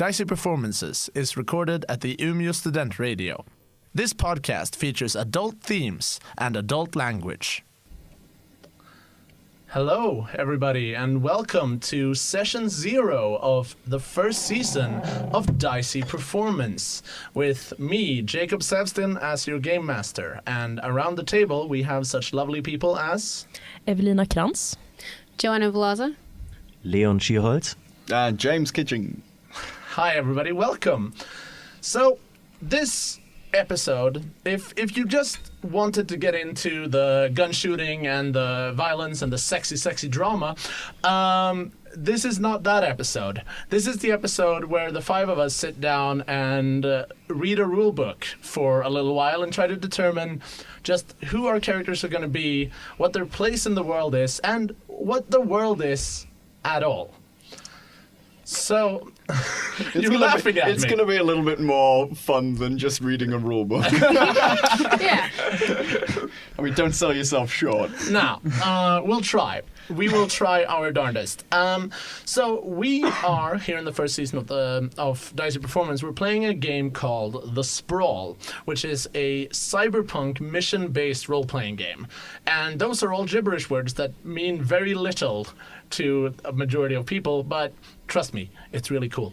Dicey Performances is recorded at the Umeå Student Radio. This podcast features adult themes and adult language. Hello, everybody, and welcome to Session 0 of the first season of Dicey Performance, with me, Jakob Säfsten, as your game master. And around the table, we have such lovely people as... Evelina Krantz. Joana Velosa. Léon Schierholz. And James Kitching. Hi, everybody. Welcome. So, this episode, if you just wanted to get into the gun shooting and the violence and the sexy drama, this is not that episode. This is the episode where the five of us sit down and read a rule book for a little while and try to determine just who our characters are going to be, what their place in the world is, and what the world is at all. So, you're laughing at me. It's going to be a little bit more fun than just reading a rule book. Yeah. I mean, don't sell yourself short. No, we'll try. We will try our darndest. So we are here in the first season of Dicey Performance. We're playing a game called The Sprawl, which is a cyberpunk mission-based role-playing game. And those are all gibberish words that mean very little to a majority of people, but trust me, it's really cool.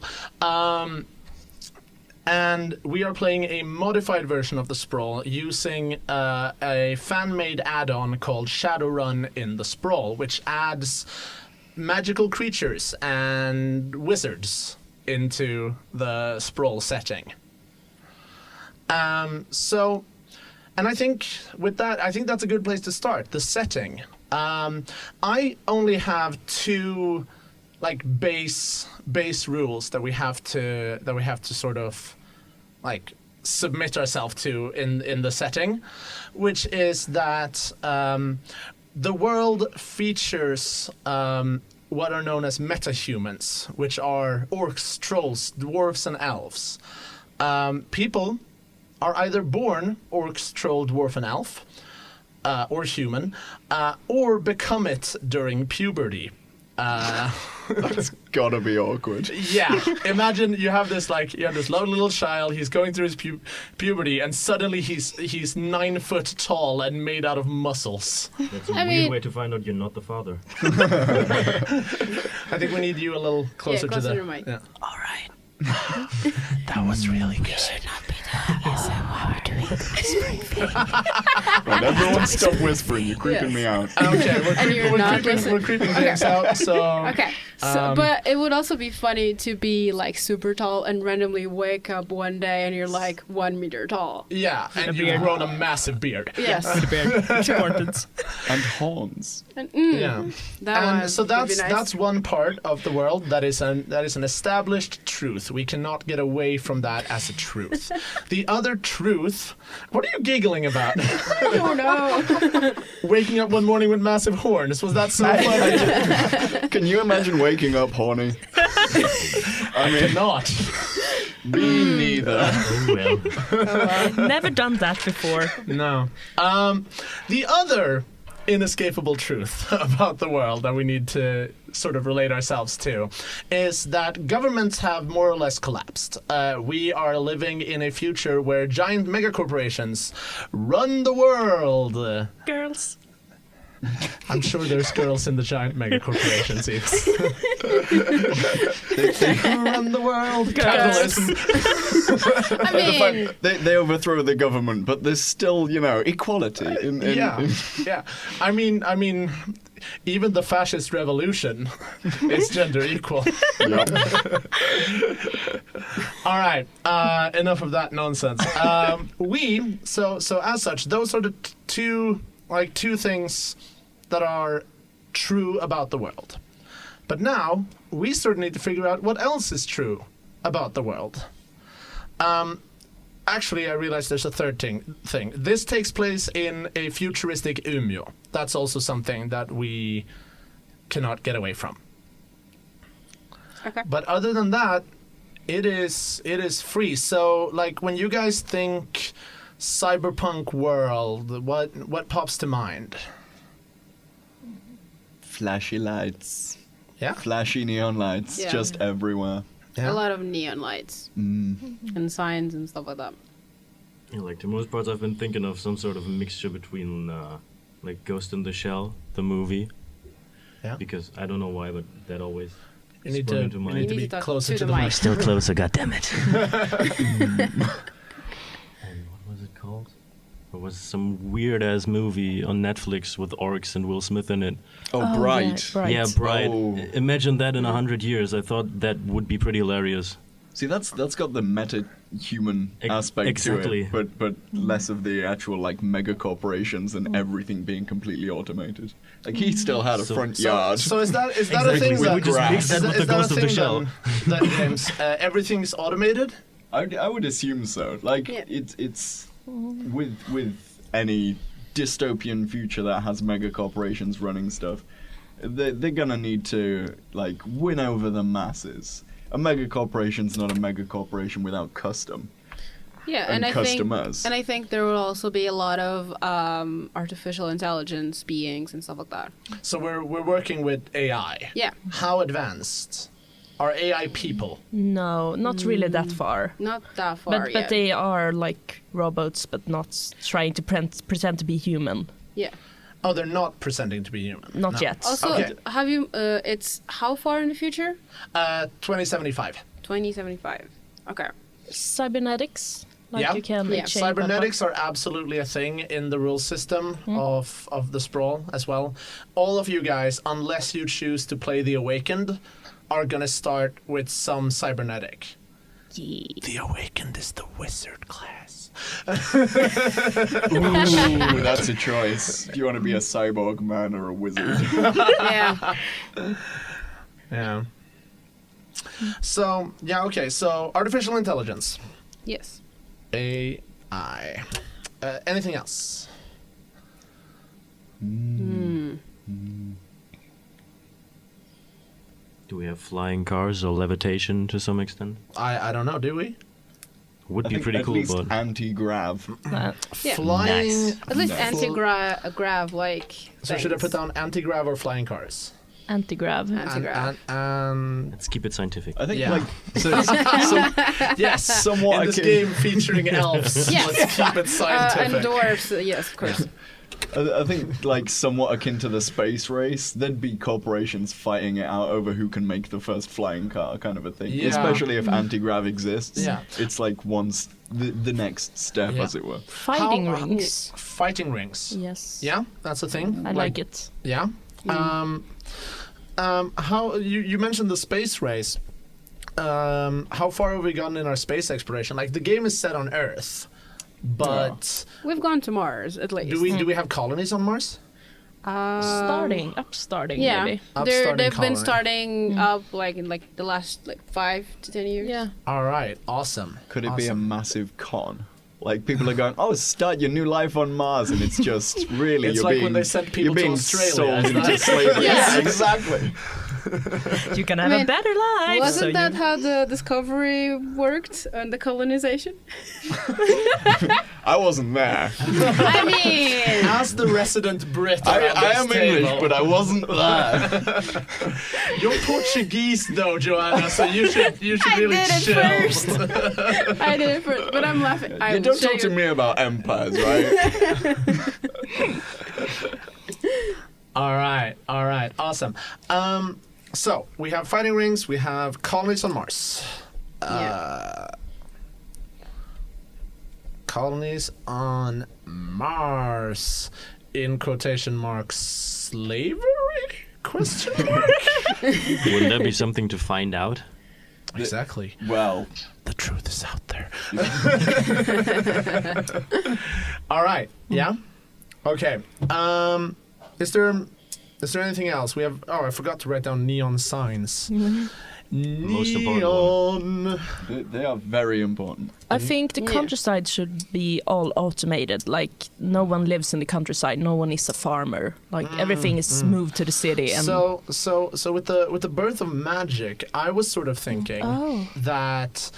And we are playing a modified version of The Sprawl using a fan-made add-on called Shadowrun in The Sprawl, which adds magical creatures and wizards into the Sprawl setting. And I think with that, I think that's a good place to start, the setting. I only have two base rules that we have to sort of submit ourselves to in the setting, which is that the world features what are known as metahumans, which are orcs, trolls, dwarves, and elves. People are either born orcs, troll, dwarf, and elf, or human, or become it during puberty. That's gotta be awkward. Yeah, imagine you have this lovely little child. He's going through his puberty, and suddenly he's 9 foot tall and made out of muscles. That's a weird way to find out you're not the father. I think we need you a little closer to the mic. Yeah. All right. That was really good. Should not be Right, everyone stop whispering. You're creeping me out. Okay, we're creeping things out. So Okay. So, but it would also be funny to be super tall and randomly wake up one day and you're 1 meter tall. Yeah, and you've grown a massive beard. Yes. It's important. And horns. And, Yeah. So would be nice. that's one part of the world that is an established truth. We cannot get away from that as a truth. The other truth. What are you giggling about? Oh no. Waking up one morning with massive horns. Was that so funny? Can you imagine waking up horny? I cannot. Me neither. Oh, well. Never done that before. No. The other inescapable truth about the world that we need to sort of relate ourselves to is that governments have more or less collapsed. We are living in a future where giant megacorporations run the world. Girls. I'm sure there's girls in the giant megacorporations. They run the world. Capitalism. I mean, They overthrow the government, but there's still, equality. Yeah. I mean, even the fascist revolution is gender equal. Yep. All right. Enough of that nonsense. So as such, those are the two things that are true about the world. But now we sort of need to figure out what else is true about the world. Actually, I realized there's a third thing. This takes place in a futuristic Umeå. That's also something that we cannot get away from. Okay. But other than that, it is free. So, when you guys think cyberpunk world, what pops to mind? Flashy lights. Yeah? Flashy neon lights Yeah. just everywhere. A lot of neon lights and signs and stuff like that. Yeah, like the most parts I've been thinking of some sort of a mixture between like Ghost in the Shell, the movie. Yeah. Because I don't know why, but that always You need sprung to, into you mind. need to You be need to talk closer to to the the mic. mic. Still closer, goddammit. And what was it called? It was some weird ass movie on Netflix with orcs and Will Smith in it. Oh, Bright. Yeah, Bright. Yeah, Bright. Oh. Imagine that in 100 years. I thought that would be pretty hilarious. See, that's got the meta-human aspect exactly. to it, but less of the actual like mega corporations and everything being completely automated. Like he still had a front yard. So is that a Exactly. thing We that would just mix is that with is the that a Ghost of the thing Shell. That James, everything's automated? I would assume so. Like Yeah. it's with any dystopian future that has mega corporations running stuff, they're gonna need to like win over the masses. A mega corporation's not a mega corporation without custom. Yeah, And I customers. think, I think there will also be a lot of artificial intelligence beings and stuff like that. So we're working with AI. Yeah, How advanced are AI people? No, not really that far. not that far But yet. they are like robots, but not trying to pretend to be human. Yeah. Oh, they're not presenting to be human. Not No. yet. Also, Okay. have you? It's how far in the future? 2075. 2075. Okay. Cybernetics, like Yeah. you can Yeah. exchange Cybernetics are absolutely a thing in the rule system of the sprawl as well. All of you guys, unless you choose to play the Awakened, are gonna start with some cybernetic. Yeah. The Awakened is the wizard class. Ooh, that's a choice. Do you want to be a cyborg man or a wizard? Yeah. Yeah. So, yeah, okay. So, artificial intelligence. Yes. AI. Anything else? Do we have flying cars or levitation to some extent? I don't know, do we? Would I be think pretty at cool, least but anti-grav. Yeah. Flying. Nice. At least No. anti-grav like. So, should I things. put down anti-grav or flying cars? Anti-grav. Anti-grav. And let's keep it scientific. I think Yeah. like yes, somewhat in this akin- game featuring elves. Yes. Let's keep it scientific. And dwarves, yes, of course. I think like somewhat akin to the space race, there'd be corporations fighting it out over who can make the first flying car, kind of a thing. Yeah. Especially if anti-grav exists. Yeah. It's like the next step, Yeah. as it were. Fighting How- rings. Fighting rings. Yes. Yeah, that's a thing. I like it. Yeah. How you mentioned the space race. How far have we gone in our space exploration? Like the game is set on Earth, but We've gone to Mars, at least. do we have colonies on Mars? Starting Yeah, maybe. Upstarting they've colony. been starting up like in like the last 5 to 10 years. Yeah. All right, awesome. Could it be a Awesome. massive con? Like people are going, oh, start your new life on Mars, and it's just really It's you're like being when they sent people you're to being Australia, sold isn't into it? slavery. Yeah. Exactly. You can have I mean, a better life. Wasn't so that you- how the discovery worked and the colonization? I wasn't there. I mean, As the resident Brit, around I this am table, English, but I wasn't there. you're Portuguese though, Joanna. So you should I really did it chill. first. I did it first, but I'm laughing. You I'm don't talk to shaking. me about empires, right? All right, awesome. So we have fighting rings, we have colonies on Mars. Colonies on Mars, in quotation marks, slavery? Question mark? Wouldn't that be something to find out? Exactly. Well, The truth is out there. All right. Yeah. Okay. Is there anything else? We have. Oh, I forgot to write down neon signs. Most important Neon. they are very important. I think the Yeah. countryside should be all automated. Like no one lives in the countryside. No one is a farmer. Like everything is moved to the city. And So with the birth of magic, I was sort of thinking that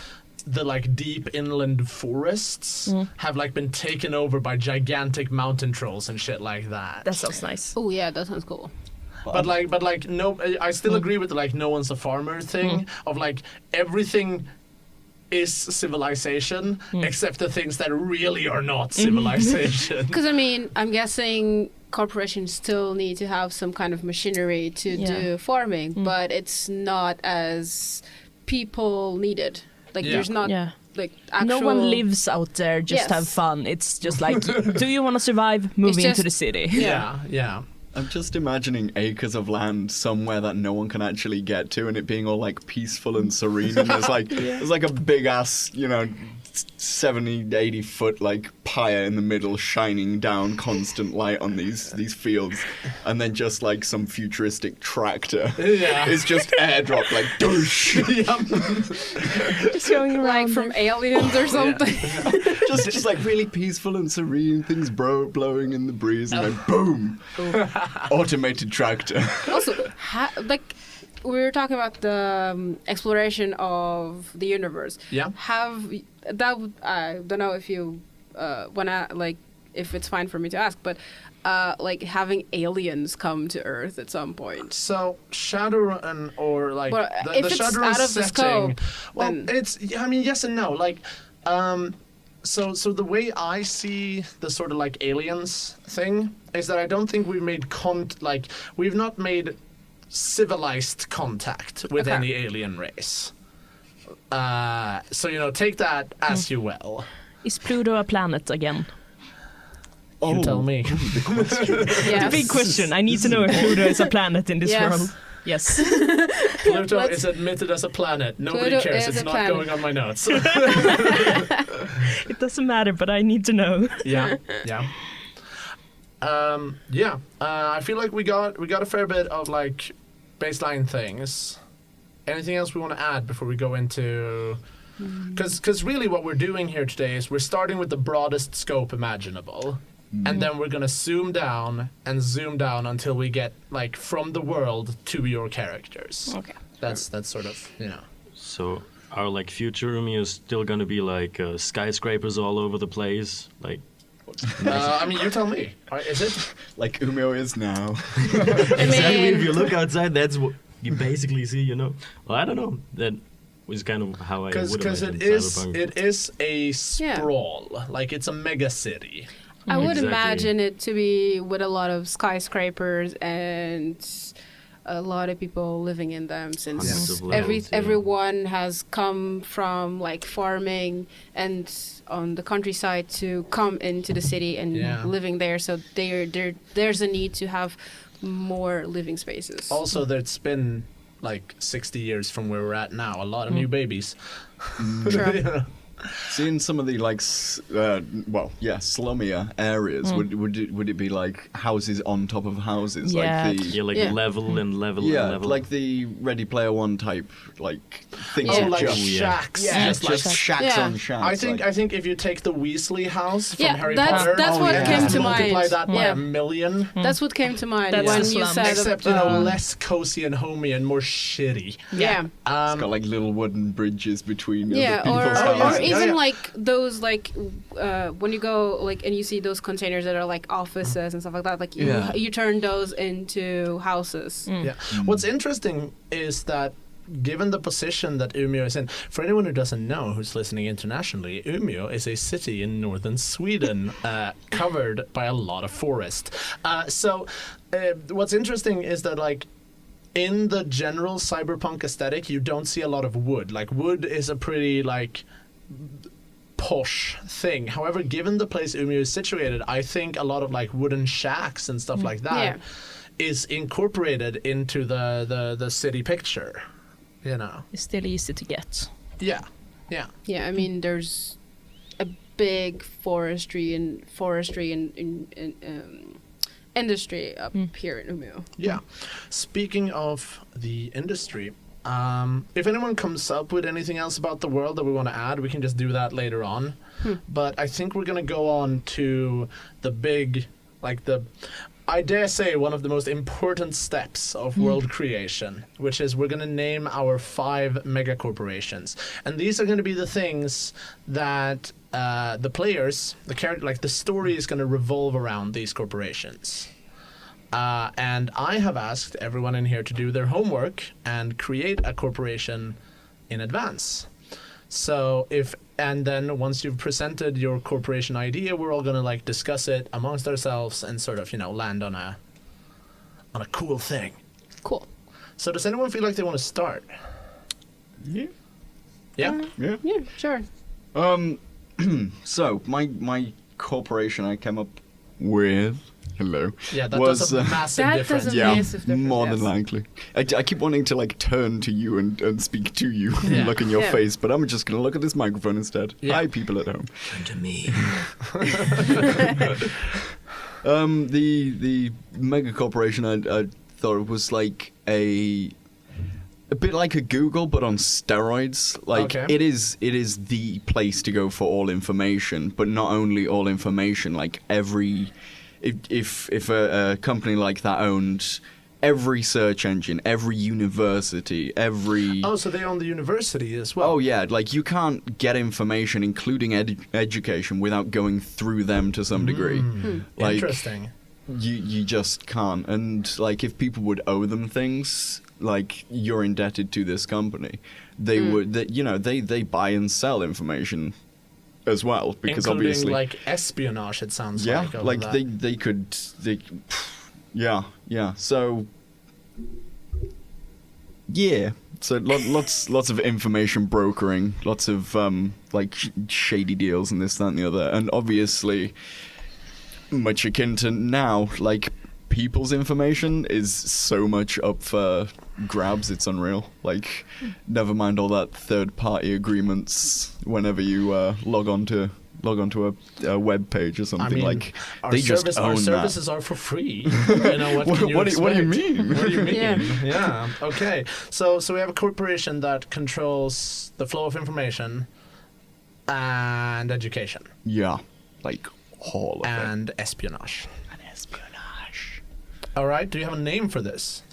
the like deep inland forests have like been taken over by gigantic mountain trolls and shit like that. that sounds nice. Oh yeah, that sounds cool. but like no, I still agree with the like no one's a farmer thing of like everything is civilization except the things that really are not civilization. Because I mean, I'm guessing corporations still need to have some kind of machinery to do farming, but it's not as people needed. Like there's not like actual... No one lives out there just have fun. It's just like, do you want to survive? Move into the city. Yeah. I'm just imagining acres of land somewhere that no one can actually get to, and it being all like peaceful and serene. And there's like a big ass, 70, 80 foot like pyre in the middle, shining down constant light on these fields, and then just like some futuristic tractor. It's just airdrop like doosh. Just going around like from Aliens or something. just like really peaceful and serene, things blowing in the breeze, and then boom. Automated tractor. Also, like we were talking about the exploration of the universe. Yeah. I don't know if you wanna like if it's fine for me to ask, but like having aliens come to Earth at some point. So Shadowrun or like if the it's Shadowrun out of the setting. scope, Well, then... it's yes and no. Like So the way I see the sort of like aliens thing is that I don't think we've made we've not made civilized contact with any alien race. So take that as you will. Is Pluto a planet again? You tell me. The big question. I need to know if Pluto is a planet in this world. Yes. Pluto is admitted as a planet. Nobody Pluto cares. is It's a not planet. going on my notes. It doesn't matter, but I need to know. Yeah. I feel like we got a fair bit of like baseline things. Anything else we want to add before we go into? Because really what we're doing here today is we're starting with the broadest scope imaginable. And then we're going to zoom down until we get like from the world to your characters. Okay. That's sort of, So our like future Umeå is still gonna be like skyscrapers all over the place, like. I mean, you tell me. Is it? Like Umeå is now. Exactly. If you look outside, that's what you basically see. Well, I don't know. That was kind of how I would imagine Cyberpunk. It is a sprawl. Like it's a mega city. I would Exactly. imagine it to be with a lot of skyscrapers and a lot of people living in them, since Hundreds of levels, everyone has come from like farming and on the countryside to come into the city and living there. So there's a need to have more living spaces. Also, there's been like 60 years from where we're at now. A lot of new babies. True. Seeing some of the like, slummier areas, would it be like houses on top of houses, like the level and level and level, like the Ready Player One type, like things. Oh, like shacks, just shacks on shacks. I think if you take the Weasley house from Harry that's Potter, that's what came to mind. Multiply that by a million. That's what came to mind That's when a you slum. said. Except less cozy and homey and more shitty. Yeah. It's got like little wooden bridges between other Or people's houses. even like those like when you go like and you see those containers that are like offices and stuff like that, like you turn those into houses. What's interesting is that given the position that Umeå is in, for anyone who doesn't know who's listening internationally, Umeå is a city in northern Sweden covered by a lot of forest. So what's interesting is that like in the general cyberpunk aesthetic, you don't see a lot of wood. Like wood is a pretty like posh thing. However, given the place Umeå is situated, I think a lot of like wooden shacks and stuff like that is incorporated into the city picture. It's still easy to get. Yeah. I mean, there's a big forestry and industry up here in Umeå. Yeah. Speaking of the industry, if anyone comes up with anything else about the world that we want to add, we can just do that later on. But I think we're going to go on to the big, I dare say, one of the most important steps of world creation, which is we're going to name our 5 mega corporations. And these are going to be the things that the players, the character, like the story is going to revolve around these corporations. And I have asked everyone in here to do their homework and create a corporation in advance. So and then once you've presented your corporation idea, we're all gonna like discuss it amongst ourselves and sort of, land on a cool thing. Cool. So does anyone feel like they want to start? Yeah. Yeah? Yeah. Yeah, sure. So my corporation I came up with. Hello. Yeah, that was, does a massive that difference. does a yeah, massive difference, more than yes. likely. I keep wanting to like turn to you and speak to you Yeah. and look in your Yeah. face, but I'm just gonna look at this microphone instead. Yeah. Hi, people at home. Turn to me. The mega corporation I thought it was like a bit like a Google but on steroids. Like Okay. it is the place to go for all information, but not only all information. Like if a company like that owned every search engine, every university, every Oh, so they own the university as well. Oh yeah, like you can't get information, including education, without going through them to some degree. Like Interesting. you just can't. And like if people would owe them things, like you're indebted to this company, they would. They buy and sell information as well because Including obviously, like espionage, it sounds yeah, like. over like that. they could. Yeah. So. Yeah, so lots of information brokering, lots of like shady deals and this, that, and the other, and obviously much akin to now, like people's information is so much up for grabs, it's unreal. Like, never mind all that third-party agreements. Whenever you log onto a web page or something, like they just own our that. services are for free. What can you What do you expect? mean? What do you mean? Yeah. Yeah. Okay. So we have a corporation that controls the flow of information and education Yeah, like all of it. and espionage. All right. Do you have a name for this?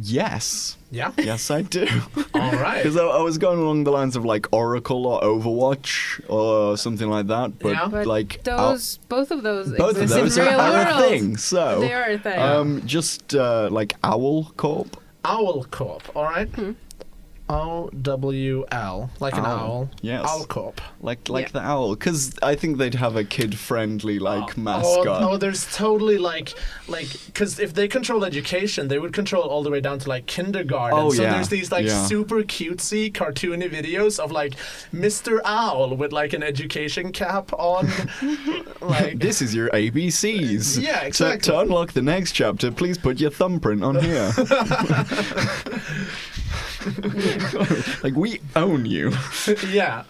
Yes. Yeah. Yes, I do. All right. Because I was going along the lines of like Oracle or Overwatch or something like that, but Yeah. But like both of those both of exist those in real are world. a thing. So They are a thing. just like Owl Corp. Owl Corp. All right. OWL, like an owl. Yes. Owl Corp. Like Yeah. the owl, because I think they'd have a kid-friendly mascot. Oh, there's totally like, because if they control education, they would control all the way down to like kindergarten. Oh, so yeah, there's these like yeah. super cutesy, cartoony videos of like Mr. Owl with like an education cap on, like. This is your ABCs. Yeah, exactly. To unlock the next chapter, please put your thumbprint on here. Like, we own you. Yeah,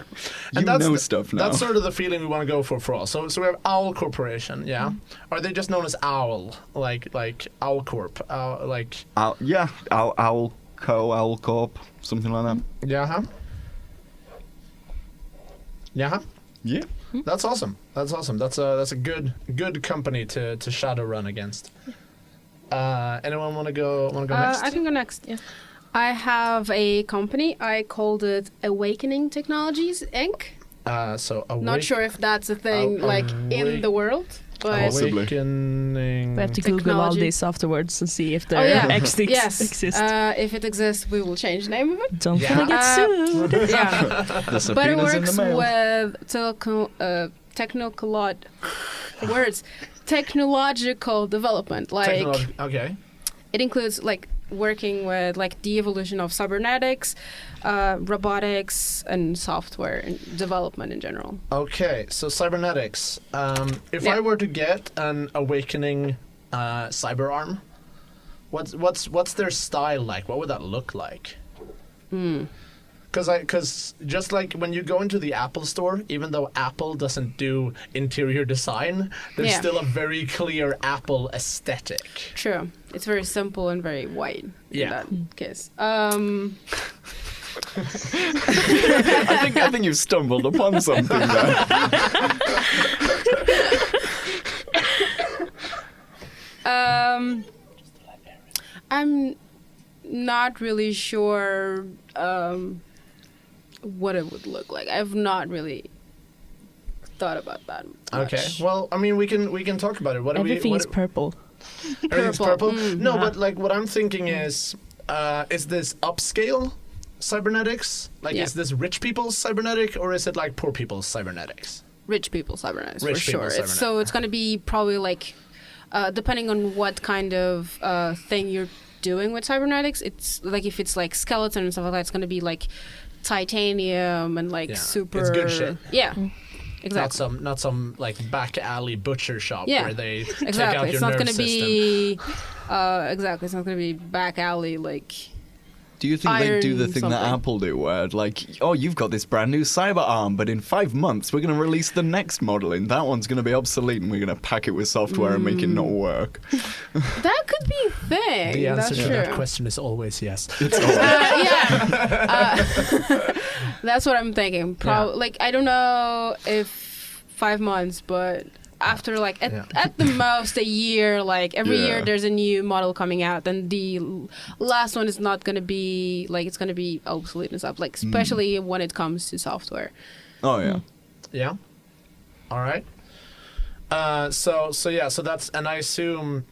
You know stuff now. That's sort of the feeling we want to go for all. So we have Owl Corporation. Yeah, are they just known as Owl, like Owl Corp, like? Owl Corp, something like that. Yeah. Huh? Yeah. Huh? Yeah. That's awesome. That's awesome. That's a good company to shadow run against. Anyone want to go next? I can go next. Yeah. I have a company. I called it Awakening Technologies Inc. Not Not sure if that's a thing in the world, but Possibly. Awakening. We have to Google all Technology. this afterwards and see if Oh, there yeah. exists. Yes. If it exists, we will change the name of it. Don't Yeah. wanna get sued. Yeah. The But it subpoena's in the works mail. with technological development. Like Okay. it includes like working with like the evolution of cybernetics, robotics, and software and development in general. Okay. So cybernetics. If Yeah. I were to get an Awakening cyber arm, what's their style like? What would that look like? Because just like when you go into the Apple store, even though Apple doesn't do interior design, there's Yeah. still a very clear Apple aesthetic. True. It's very simple and very white Yeah. in that case. I think you've stumbled upon something there. I'm not really sure what it would look like. I've not really thought about that much. Okay. Well, I mean, we can talk about it. What Everything what, is purple. Everything's purple. No, Yeah. but like what I'm thinking is this upscale cybernetics? Like, Yeah. is this rich people's cybernetic, or is it like poor people's cybernetics? Rich people cybernetics, Rich for people sure. So it's going to be probably like, depending on what kind of thing you're doing with cybernetics, it's like if it's like skeleton and stuff like that, it's going to be like titanium and like super. It's good shit. Yeah. Exactly. Not some like back alley butcher shop Yeah, where they take out exactly. your It's not nerve going to system. be exactly. It's not going to be back alley like. Do you think they do the Iron thing that something. Apple do, where like, oh, you've got this brand new cyber arm, but in 5 months we're going to release the next model, and that one's going to be obsolete, and we're going to pack it with software and make it not work. That could be a thing. The answer That's to true. that question is always yes. That's what I'm thinking. Like I don't know if 5 months, but after like at the most a year, like every year there's a new model coming out, and the last one is not gonna be like, it's gonna be obsolete and stuff, like especially when it comes to software. Oh yeah. Yeah. All right. So that's, and I assume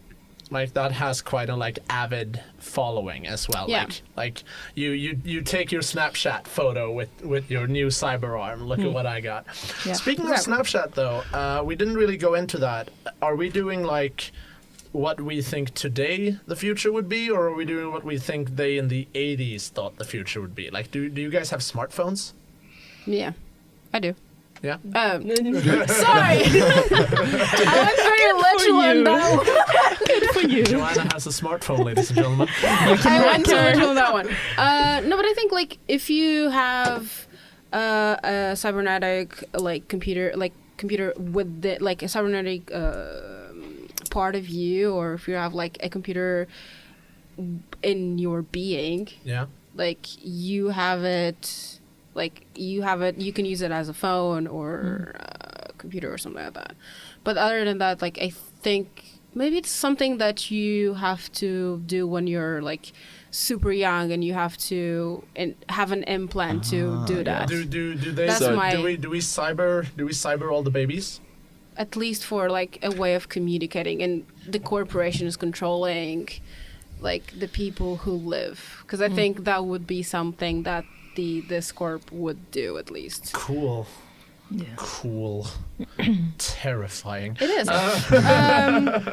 like that has quite a like avid following as well. Yeah. Like you take your Snapchat photo with your new cyber arm. Look at what I got. Yeah. Speaking Exactly. of Snapchat though, we didn't really go into that. Are we doing like what we think today the future would be, or are we doing what we think they in the 80s thought the future would be? Like, do you guys have smartphones? Yeah, I do. Yeah. Sorry, I went very literal on that one. Good for you. Joana has a smartphone, ladies and gentlemen. I went too literal on that one. No, but I think like if you have a cybernetic like computer with the, like a cybernetic part of you, or if you have like a computer in your being, Yeah. like you have it. Like you can use it as a phone or a computer or something like that. But other than that, like I think maybe it's something that you have to do when you're like super young, and you have to have an implant to do that. Do they? That's So my- do we cyber all the babies? At least for like a way of communicating, and the corporation is controlling like the people who live, because I think that would be something that this corp would do at least. Cool. Yeah. Cool. Terrifying. It is.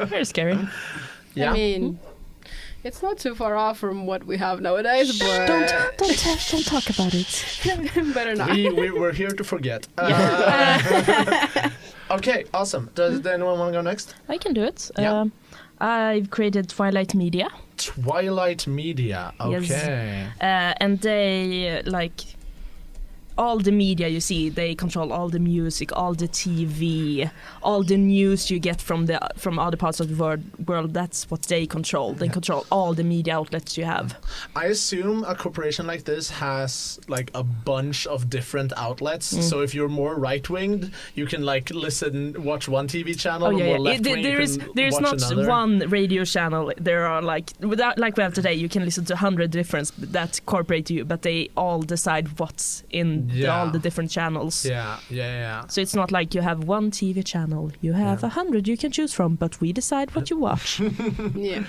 Very scary. Yeah. I mean, it's not too far off from what we have nowadays, but Don't talk about it. better not. we're here to forget. Okay, awesome. Does anyone want to go next? I can do it. Yeah. I've created Twilight Media. Twilight Media. Yes. Okay. And they like all the media you see. They control all the music, all the TV, all the news you get from other parts of the world. That's what they control. They control all the media outlets you have. I assume a corporation like this has like a bunch of different outlets. So if you're more right-winged, you can like watch one TV channel. Oh yeah, more yeah. left-wing, There's watch not another. one radio channel. There are like we have today. You can listen to 100 different that corporate you, but they all decide what's in all the different channels. Yeah. So it's not like you have one TV channel. You have 100 you can choose from, but we decide what you watch. Yeah.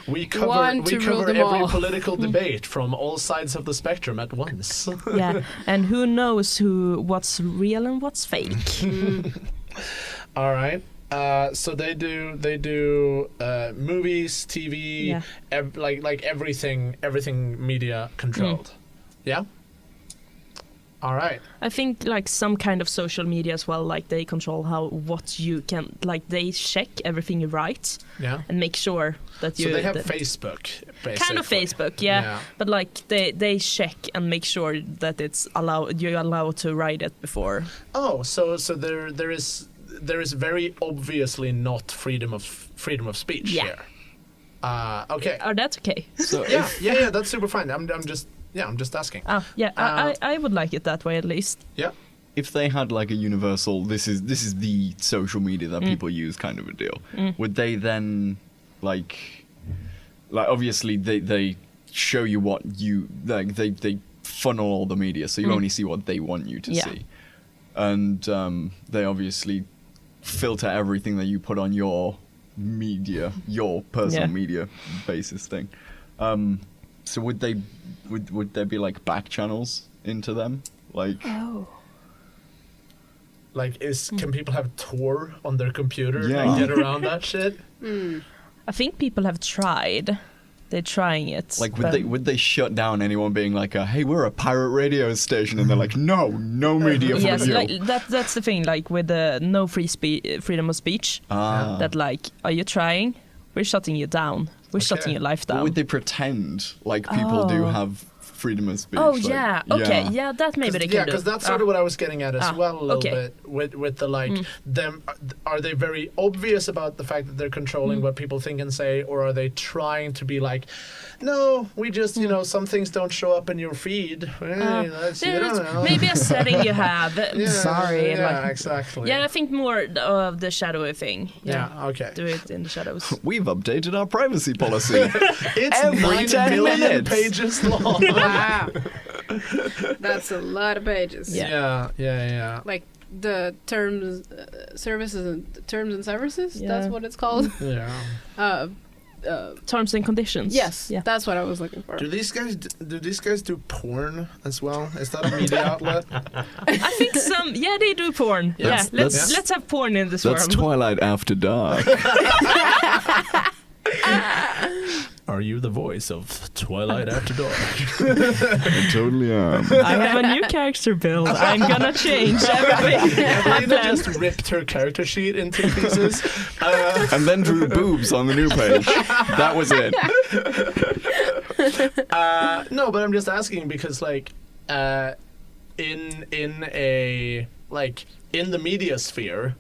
We One cover to rule them every all. political debate from all sides of the spectrum at once. Yeah, and who knows what's real and what's fake. All right. So they do movies, TV, like everything media controlled. Yeah. All right. I think like some kind of social media as well. Like they control what you can. Like they check everything you write. Yeah. And make sure that you. So they have Facebook, basically. Kind of Facebook, yeah. But like they check and make sure that you're allowed to write it before. Oh, so there is very obviously not freedom of speech here. Okay. Oh, that's okay. So Yeah, that's super fine. I'm just asking. Oh, yeah. I would like it that way at least. Yeah. if they had like a universal, this is the social media that people use kind of a deal, would they then like obviously they show you what you like, they funnel all the media, so you only see what they want you to see. and they obviously filter everything that you put on your media, your personal media basis thing. So would there be like back channels into them? Like Like, can people have Tor on their computer Yeah. and get around that shit? I think people have tried. They're trying it. Like, but- would they shut down anyone being like, "Hey, we're a pirate radio station," and they're like, "No media for Yes, you." like that's the thing. Like with the no freedom of speech. That like, are you trying? We're shutting you down. We're shutting your life But down. would they pretend like people do have freedom of speech? Oh like, yeah. Okay. Yeah, that maybe they can do. Yeah, because that's sort of what I was getting at as well a little okay. bit with the like them. Are they very obvious about the fact that they're controlling what people think and say, or are they trying to be like, no, we just some things don't show up in your feed. That's, you don't know. Maybe a setting you have. Sorry. Yeah, like, exactly. yeah, I think more of the shadowy thing. Yeah, okay. Do it in the shadows. We've updated our privacy policy. It's Every 9 10 million minutes. pages long. Wow. That's a lot of pages. Yeah. Like the terms, services and terms and services. Yeah. That's what it's called. Yeah. Terms and conditions. Yes, Yeah. that's what I was looking for. Do these guys do porn as well? Is that a media outlet? I think some. Yeah, they do porn. Yes, Yeah. that's- Let's have porn in this That's world. Twilight After Dark. Are you the voice of Twilight After Dark? I totally am. I have a new character build. I'm gonna change everything. Evelina just ripped her character sheet into pieces. And then drew boobs on the new page. That was it. No, but I'm just asking because, like, in the media sphere.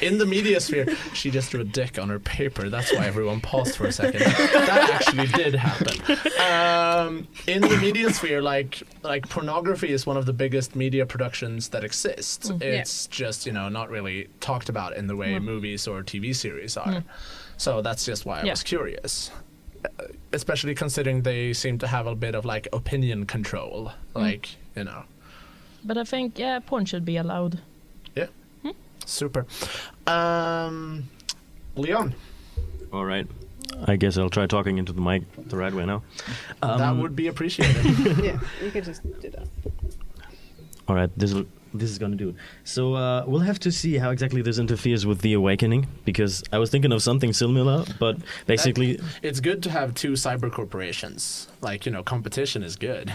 In the media sphere, she just drew a dick on her paper. That's why everyone paused for a second. That actually did happen. In the media sphere, like pornography is one of the biggest media productions that exist. It's just not really talked about in the way movies or TV series are. So that's just why I was curious. Especially considering they seem to have a bit of like opinion control, But I think porn should be allowed. Yeah. Super. Léon. All right. I guess I'll try talking into the mic the right way now. That would be appreciated. Yeah, you can just do that. All right, this is gonna do it. So we'll have to see how exactly this interferes with the awakening, because I was thinking of something similar, but basically It's good to have two cyber corporations. Like, competition is good.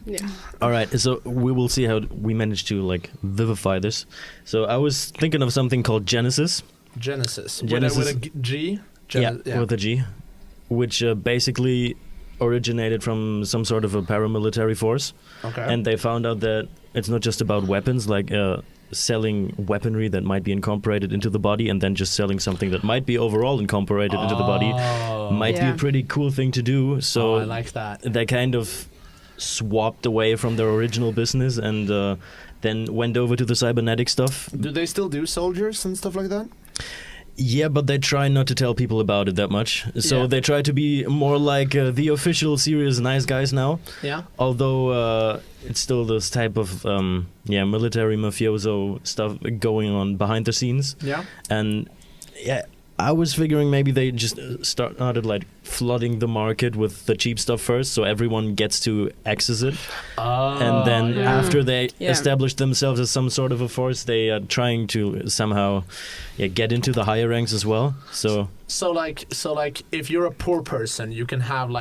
Yeah. all right. So we will see how we manage to like vivify this. So I was thinking of something called Genesis. Genesis. Genesis. With a G? With a G, which basically originated from some sort of a paramilitary force. Okay. And they found out that it's not just about weapons, like selling weaponry that might be incorporated into the body, and then just selling something that might be overall incorporated into the body might be a pretty cool thing to do. So I like that. they kind of swapped away from their original business and then went over to the cybernetic stuff. Do they still do soldiers and stuff like that? Yeah, but they try not to tell people about it that much. So they try to be more like the official serious nice guys now. Yeah. Although it's still this type of military mafioso stuff going on behind the scenes. Yeah. And I was figuring maybe they just started like flooding the market with the cheap stuff first, so everyone gets to access it. And then after they establish themselves as some sort of a force, they are trying to somehow get into the higher ranks as well. So if you're a poor person, you can have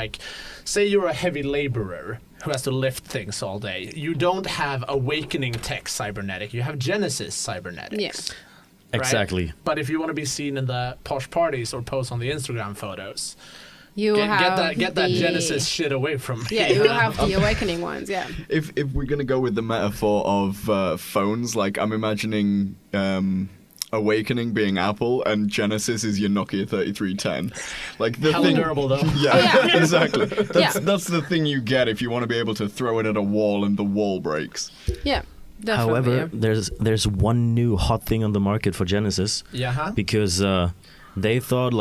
say you're a heavy laborer who has to lift things all day. You don't have Awakening Tech Cybernetic. You have Genesis Cybernetics. Yeah. exactly. Right? But if you want to be seen in the posh parties or post on the Instagram photos, You get that Genesis shit away from me. Yeah, you will have the Awakening ones. Yeah. If we're gonna go with the metaphor of phones, like I'm imagining Awakening being Apple and Genesis is your Nokia 3310. Like the Hella thing. durable though. Yeah, exactly. That's the thing you get if you want to be able to throw it at a wall and the wall breaks. Yeah. Definitely, However, there's one new hot thing on the market for Genesis. Yeah. Because they thought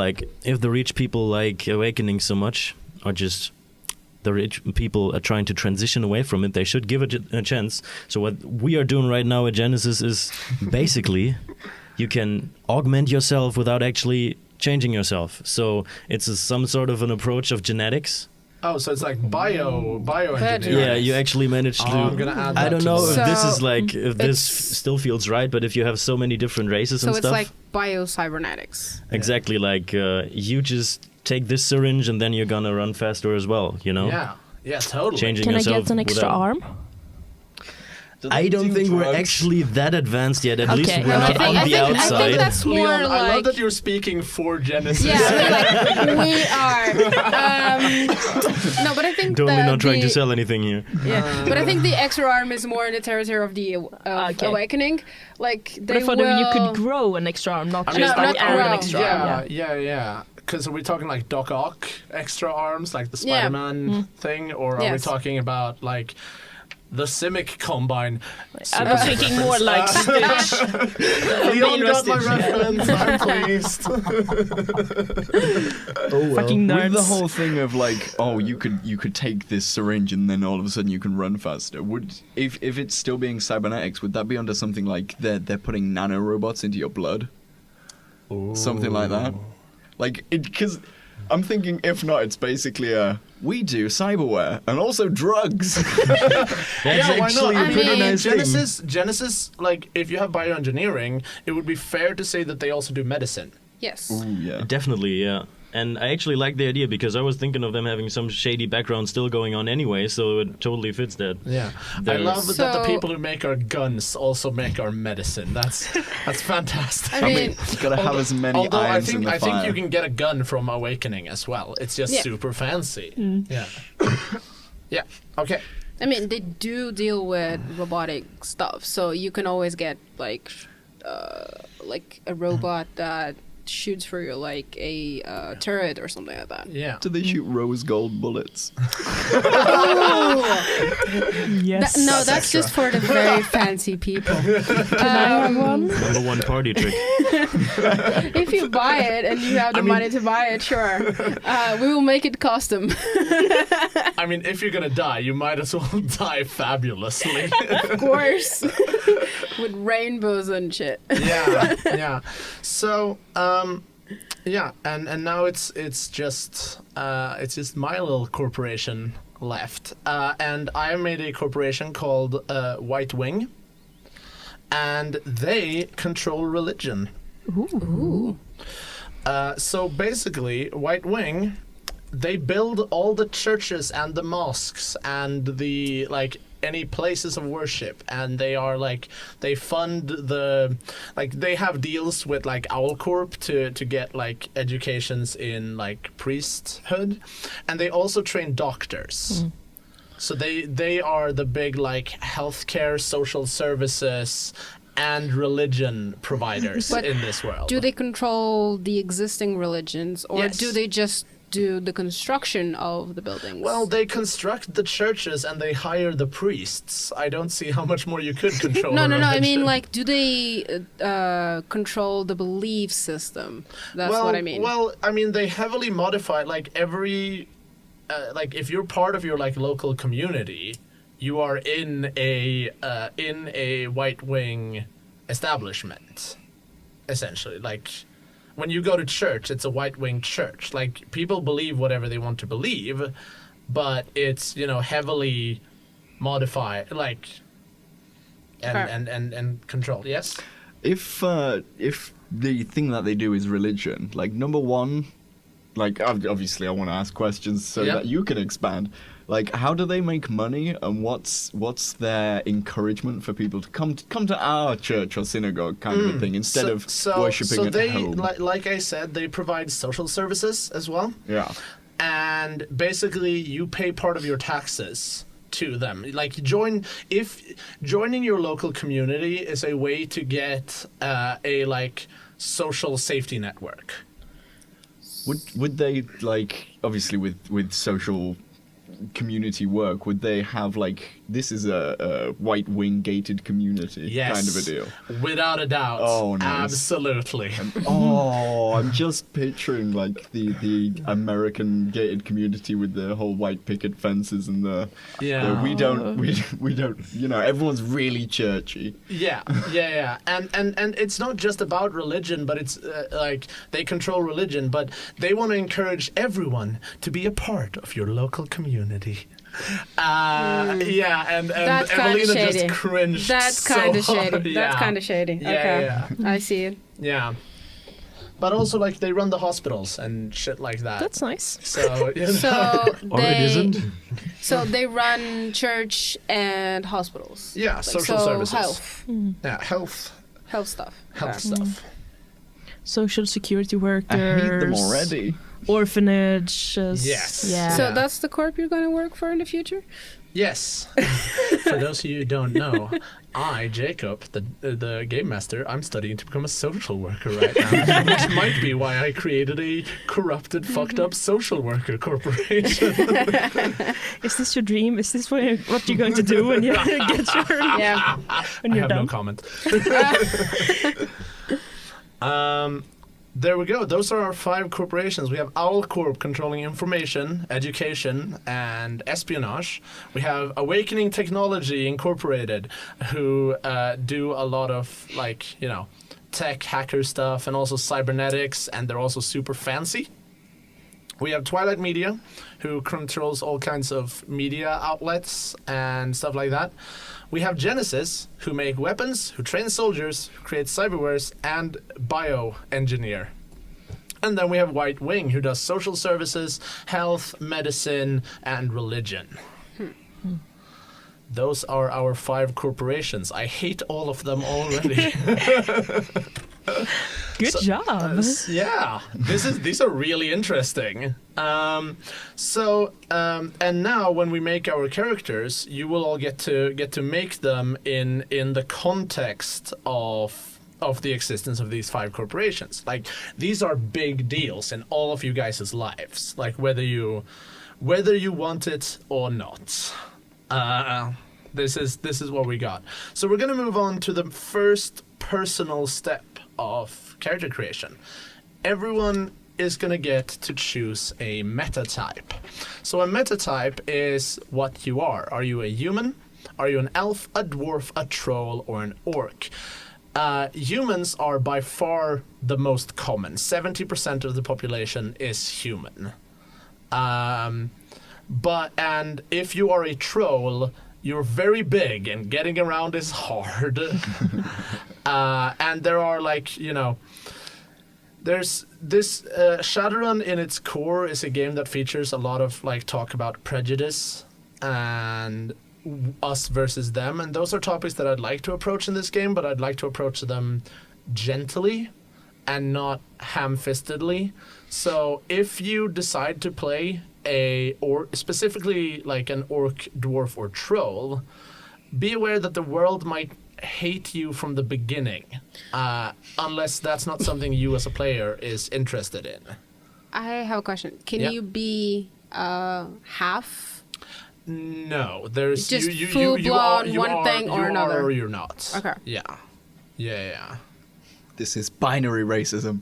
if the rich people like Awakening so much, or just the rich people are trying to transition away from it, they should give it a chance. So what we are doing right now at Genesis is basically you can augment yourself without actually changing yourself. So it's some sort of an approach of genetics. Oh, so it's like bioengineering. Yeah, you actually managed to. I'm gonna add that I don't to know the if list. this is like if this it's- still feels right, but if you have so many different races So and it's stuff, like bio-cybernetics. exactly, like you just take this syringe and then you're gonna run faster as well. You know, Yeah, totally. changing Can I yourself. get an extra without- arm? I don't think we're drugs? actually that advanced yet. At Okay. least we're No, not on the I think outside. that's more Leon, I love like. that you're speaking for Genesis. Yeah, like, we are. No, but I think Totally that not trying to the- sell anything here. Yeah, but I think the extra arm is more in the territory of the Okay. awakening. Like But they I thought will. you could grow an extra arm, not I just mean, No, like not add grow. an extra arm. Yeah. Because are we talking like Doc Ock extra arms, like the Yeah. Spider-Man thing, or are we Yes. talking about like the Simic Combine? I was thinking more like Stitch. Leon got my Stitch. reference. I'm pleased. Fucking nerds. With the whole thing of like, oh, you could take this syringe and then all of a sudden you can run faster. Would if it's still being cybernetics, would that be under something like they're putting nanorobots into your blood? Something like that. Like, because I'm thinking, if not, it's basically we do cyberware and also drugs. That's Yeah, why actually not? a pretty mean, nice thing. Genesis, like if you have bioengineering, it would be fair to say that they also do medicine. Yes. Ooh, yeah. Definitely, yeah. And I actually like the idea because I was thinking of them having some shady background still going on anyway, so it totally fits that. Yeah, I There's- love that the So- people who make our guns also make our medicine. That's fantastic. I mean, You gotta have as many Although I irons in think the I fire. think you can get a gun from Awakening as well. It's just Yeah. super fancy. Yeah. Yeah. Okay. I mean, they do deal with robotic stuff, so you can always get like a robot that shoots for you, like a turret or something like that. Yeah. Do they shoot rose gold bullets? Yes. No, that's just for the very fancy people. Number one party trick. If you buy it and you have the money to buy it, sure, we will make it custom. I mean, if you're gonna die, you might as well die fabulously. Of course, with rainbows and shit. Yeah. Yeah. So, yeah, and now it's just my little corporation left, and I made a corporation called White Wing, and they control religion. Ooh. So basically, White Wing, they build all the churches and the mosques and the any places of worship, and they are they fund they have deals with Owl Corp to get educations in priesthood, and they also train doctors. So they are the big healthcare, social services, and religion providers But in this world. Do they control the existing religions, or Yes. do they just do the construction of the buildings? Well, they construct the churches and they hire the priests. I don't see how much more you could control. no. a I mean, religion. do they control the belief system? That's well, what I mean. Well, I mean, they heavily modify every if you're part of your local community, you are in a White Wing establishment, essentially. When you go to church, it's a White Wing church. People believe whatever they want to believe, but it's heavily modified, and controlled. Yes. If the thing that they do is religion, number one, obviously I want to ask questions so Yeah. that you can expand. How do they make money, and what's their encouragement for people to come to our church or synagogue kind of a thing instead of worshipping at they, home? like I said, they provide social services as well, Yeah. and basically you pay part of your taxes to them. Joining your local community is a way to get a social safety network. Would they obviously with social community work? Would they have like, this is a white wing gated community kind of a deal? Without a doubt. Oh, nice. Absolutely. I'm just picturing like the American gated community with the whole white picket fences and we don't, you know, everyone's really churchy. Yeah. And it's not just about religion, but it's like they control religion, but they want to encourage everyone to be a part of your local community. Yeah, and Evelina just cringed. That's kind of so shady. hard. That's kind of shady. Okay, Yeah. I see it. Yeah. But also, like, they run the hospitals and shit like that. That's nice. So, you know. So Or it isn't. So they run church and hospitals. Yeah, Like, social so services. health Yeah, health stuff. stuff. Social security workers. I hate them already. Orphanages. Yes. Yeah. So Yeah. that's the corp you're going to work for in the future? Yes. For those of you who don't know, I, Jakob, the game master, I'm studying to become a social worker right now, which might be why I created a corrupted, fucked up social worker corporation. Is this your dream? Is this what you're going to do when you get your Yeah. when I you're have done? no comment. There we go. Those are our 5 corporations. We have Owl Corp controlling information, education, and espionage. We have Awakening Technology Incorporated, who do a lot of, like, you know, tech hacker stuff and also cybernetics, and they're also super fancy. We have Twilight Media, who controls all kinds of media outlets and stuff like that. We have Genesis, who make weapons, who train soldiers, who create cyberwares, and bioengineer. And then we have White Wing, who does social services, health, medicine, and religion. Those are our 5 corporations. I hate all of them already. Good job. Yeah, these are really interesting. And now when we make our characters, you will all get to make them in the context of the existence of these 5 corporations. Like, these are big deals in all of you guys' lives. Like, whether you want it or not. This is what we got. So we're gonna move on to the first personal step of character creation. Everyone is going to get to choose a meta type. So a meta type is what you are. Are you a human? Are you an elf, a dwarf, a troll, or an orc? Humans are by far the most common. 70% of the population is human. And if you are a troll, you're very big and getting around is hard. And there are, like, you know, there's this Shadowrun in its core is a game that features a lot of, like, talk about prejudice and us versus them, and those are topics that I'd like to approach in this game, but I'd like to approach them gently and not ham-fistedly. So if you decide to play specifically like an orc, dwarf, or troll, be aware that the world might hate you from the beginning, unless that's not something you as a player is interested in. I have a question. Can Yeah. you be half? No, there's Just you full-blown you one are, thing or you another? are or you're not. Okay. Yeah. This is binary racism.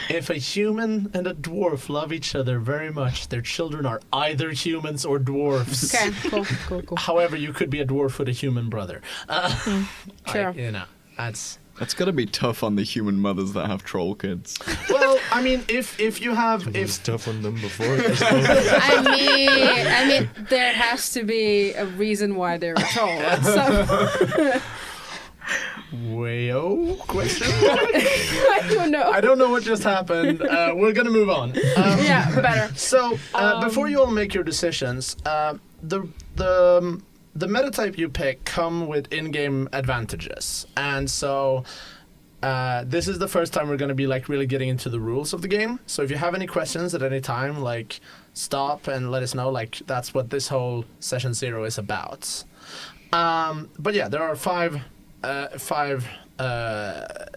If a human and a dwarf love each other very much, their children are either humans or dwarfs. Okay, cool. However, you could be a dwarf with a human brother. Sure. You know, that's... That's gotta be tough on the human mothers that have troll kids. Well, I mean, if you have... It's tough on them before. I mean, there has to be a reason why they're a troll. So, Wayo? Question? I don't know. I don't know what just happened. We're gonna move on. Yeah, better. So, before you all make your decisions, the meta type you pick come with in-game advantages, and so this is the first time we're going to be like really getting into the rules of the game. So if you have any questions at any time, like stop and let us know. Like that's what this whole session 0 is about. But yeah, there are five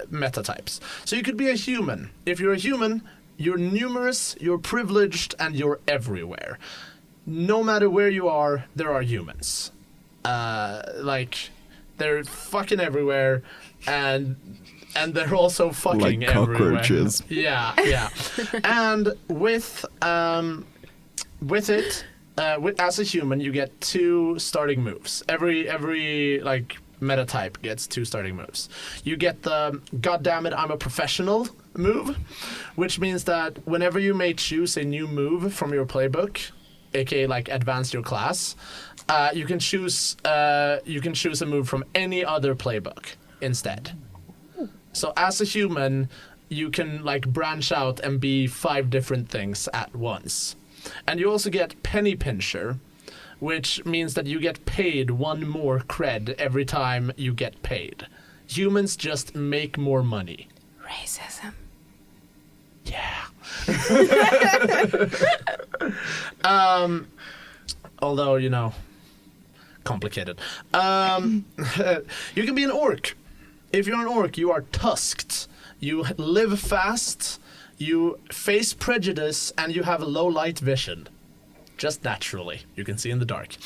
meta types. So you could be a human. If you're a human, You're numerous, you're privileged, and you're everywhere. No matter where you are, there are humans. Like, they're fucking everywhere, and they're also fucking like everywhere. cockroaches. Yeah. And with it, as a human, you get 2 starting moves. Every like meta type gets 2 starting moves. You get the "Goddammit, I'm a professional" move, which means that whenever you may choose a new move from your playbook, aka like advance your class, you can choose a move from any other playbook instead. So as a human, you can like branch out and be 5 different things at once. And you also get Penny Pincher, which means that you get paid 1 more cred every time you get paid. Humans just make more money. Racism. Yeah. Although, you know, complicated. You can be an orc. If you're an orc, you are tusked. You live fast, you face prejudice, and you have low light vision. Just naturally. You can see in the dark.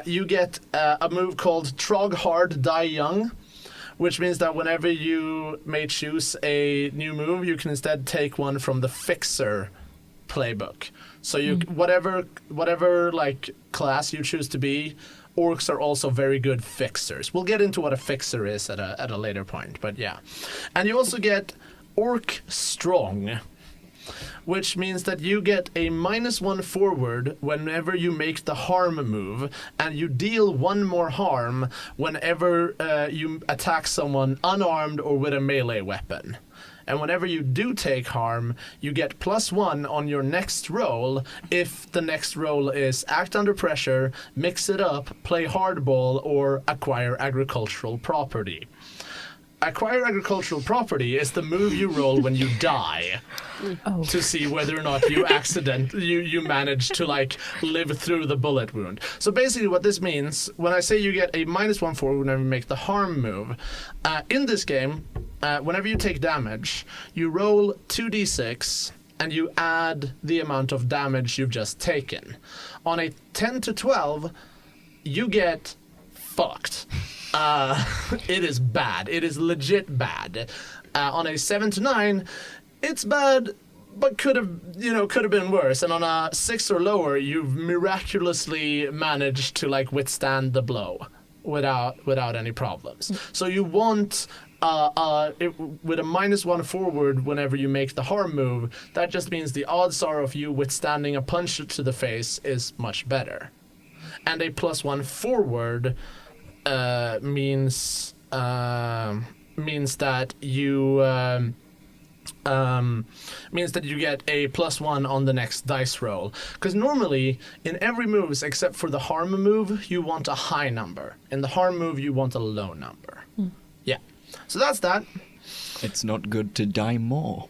You get a move called Trog Hard Die Young, which means that whenever you may choose a new move, you can instead take one from the Fixer playbook. So you whatever like class you choose to be, orcs are also very good fixers. We'll get into what a fixer is at a later point, but yeah. And you also get Orc Strong, which means that you get a -1 forward whenever you make the harm move, and you deal 1 more harm whenever you attack someone unarmed or with a melee weapon. And whenever you do take harm, you get +1 on your next roll if the next roll is act under pressure, mix it up, play hardball, or acquire agricultural property. Acquire agricultural property is the move you roll when you die to see whether or not you manage to like live through the bullet wound. So basically what this means, when I say you get a -1 forward whenever you make the harm move, in this game, whenever you take damage, you roll 2d6 and you add the amount of damage you've just taken. On a 10 to 12, you get fucked. It is bad. It is legit bad. On a 7 to 9, it's bad, but could have been worse. And on a 6 or lower, you've miraculously managed to like withstand the blow without any problems. So you want with a -1 forward whenever you make the harm move. That just means the odds are of you withstanding a punch to the face is much better. And a +1 forward means that you get a +1 on the next dice roll. Because normally in every moves except for the harm move, you want a high number. In the harm move, you want a low number. Yeah. So that's that. It's not good to die more.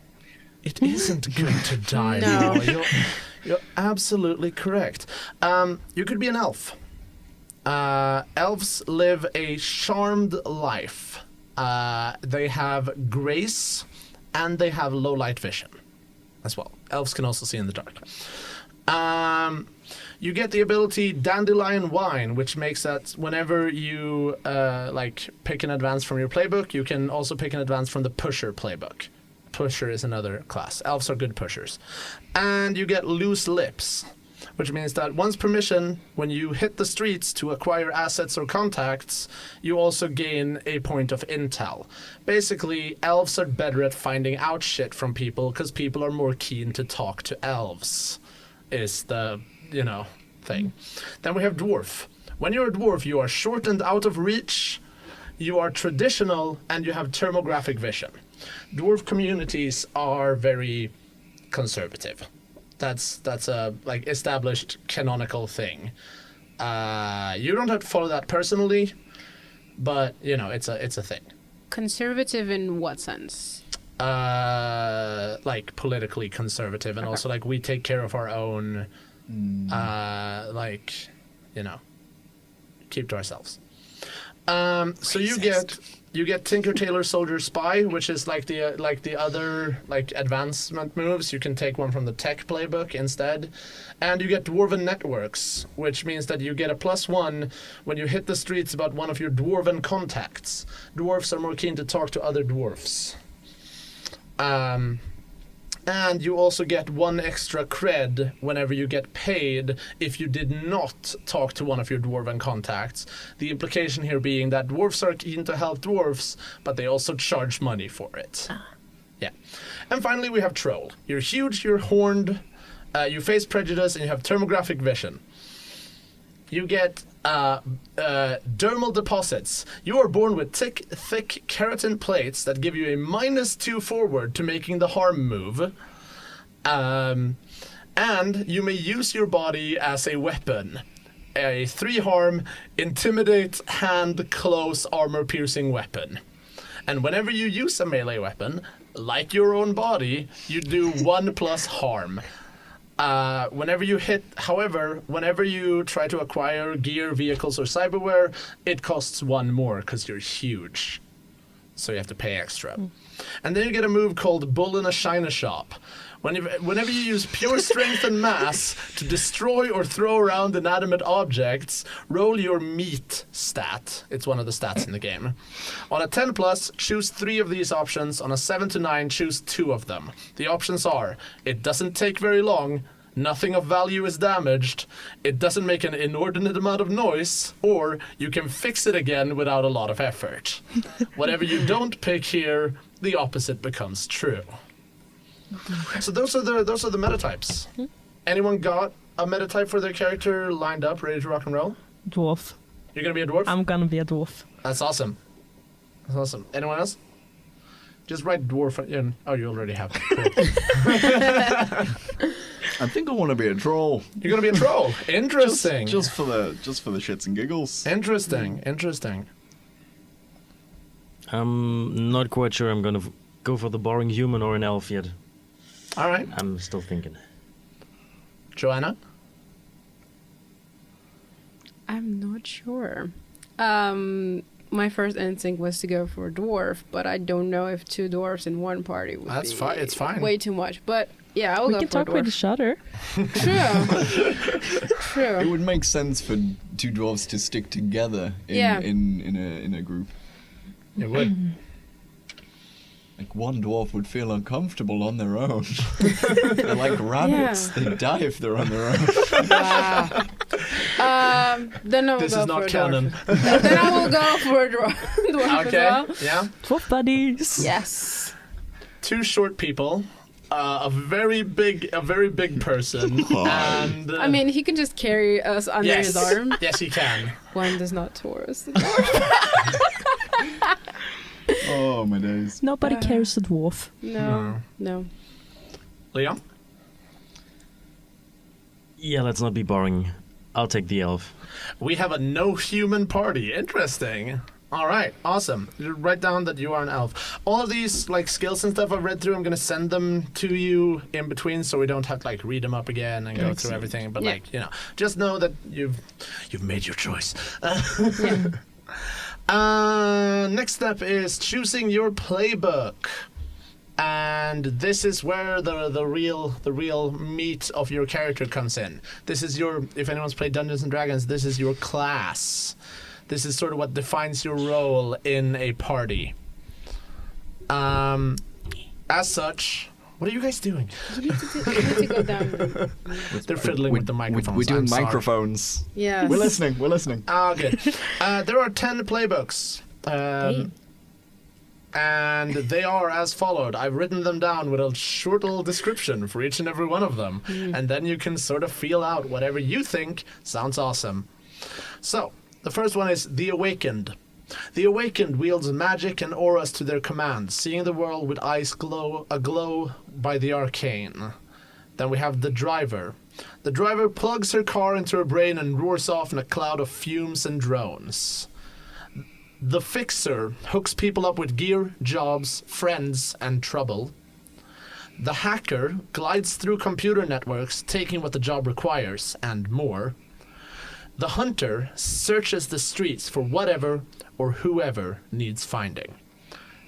It isn't good to die No. more. You're absolutely correct. You could be an elf. Elves live a charmed life. They have grace, and they have low light vision as well. Elves can also see in the dark. You get the ability Dandelion Wine, which makes that whenever you pick an advance from your playbook, you can also pick an advance from the Pusher playbook. Pusher is another class. Elves are good pushers. And you get Loose Lips, which means that once permission, when you hit the streets to acquire assets or contacts, you also gain a point of intel. Basically, elves are better at finding out shit from people because people are more keen to talk to elves, is the, thing. Then we have dwarf. When you're a dwarf, you are short and out of reach, you are traditional, and you have thermographic vision. Dwarf communities are very conservative. That's a established canonical thing. You don't have to follow that personally, but it's a thing. Conservative in what sense? Politically conservative, and also we take care of our own. Keep to ourselves. So you get Tinker Tailor Soldier Spy, which is like the other like advancement moves. You can take one from the tech playbook instead, and you get Dwarven Networks, which means that you get a +1 when you hit the streets about one of your dwarven contacts. Dwarves are more keen to talk to other dwarfs. And you also get 1 extra cred whenever you get paid if you did not talk to one of your dwarven contacts. The implication here being that dwarves are keen to help dwarves, but they also charge money for it. Yeah. And finally we have Troll. You're huge, you're horned, you face prejudice, and you have thermographic vision. You get dermal deposits. You are born with thick keratin plates that give you a -2 forward to making the harm move. And you may use your body as a weapon. A 3 harm, intimidate, hand, close, armor-piercing weapon. And whenever you use a melee weapon, like your own body, you do 1 plus harm. Whenever you try to acquire gear, vehicles, or cyberware, it costs 1 more because you're huge. So you have to pay extra. And then you get a move called Bull in a China Shop. Whenever you use pure strength and mass to destroy or throw around inanimate objects, roll your meat stat. It's one of the stats in the game. On a 10+, choose 3 of these options. On a 7 to 9, choose 2 of them. The options are: it doesn't take very long, nothing of value is damaged, it doesn't make an inordinate amount of noise, or you can fix it again without a lot of effort. Whatever you don't pick here, the opposite becomes true. So those are the meta types. Anyone got a meta type for their character lined up, ready to rock and roll? Dwarf. You're gonna be a dwarf? I'm gonna be a dwarf. That's awesome. That's awesome. Anyone else? Just write dwarf in. Oh, you already have. Cool. I think I want to be a troll. You're gonna be a troll. Interesting. Just for the shits and giggles. Interesting. I'm not quite sure I'm gonna go for the boring human or an elf yet. All right. I'm still thinking. Joana? I'm not sure. My first instinct was to go for a dwarf, but I don't know if 2 dwarves in one party would That's be fine. It's fine. way too much. But yeah, I'll We go can for a talk with dwarf. each other. True. It would make sense for 2 dwarves to stick together in a group. It would. Like, one dwarf would feel uncomfortable on their own. They're like rabbits. Yeah. They die if they're on their own. Then I will This go is not for a canon. dwarf. Then I will go for a dwarf Okay. as well. Yeah. Dwarf buddies. Yes. 2 short people. A very big person. And I mean, he can just carry us under his arm. Yes, he can. One does not tourist. Oh, my days. Nobody carries a dwarf. No. Léon? Yeah, let's not be boring. I'll take the elf. We have a no human party. Interesting. All right, awesome. You write down that you are an elf. All of these like skills and stuff I've read through, I'm gonna send them to you in between, so we don't have to like read them up again and go through everything. But like just know that you've made your choice. Next step is choosing your playbook. And this is where the real meat of your character comes in. This is if anyone's played Dungeons and Dragons, this is your class. This is sort of what defines your role in a party. As such, what are you guys doing? You need to go down. They're fiddling with the microphones. We're doing I'm sorry. microphones. Yes. We're listening. Ah, good. There are 10 playbooks. And they are as followed. I've written them down with a short little description for each and every one of them. And then you can sort of feel out whatever you think sounds awesome. So, the first one is The Awakened. The Awakened wields magic and auras to their command, seeing the world with eyes aglow by the arcane. Then we have The Driver. The driver plugs her car into her brain and roars off in a cloud of fumes and drones. The Fixer hooks people up with gear, jobs, friends, and trouble. The Hacker glides through computer networks, taking what the job requires, and more. The Hunter searches the streets for whatever or whoever needs finding.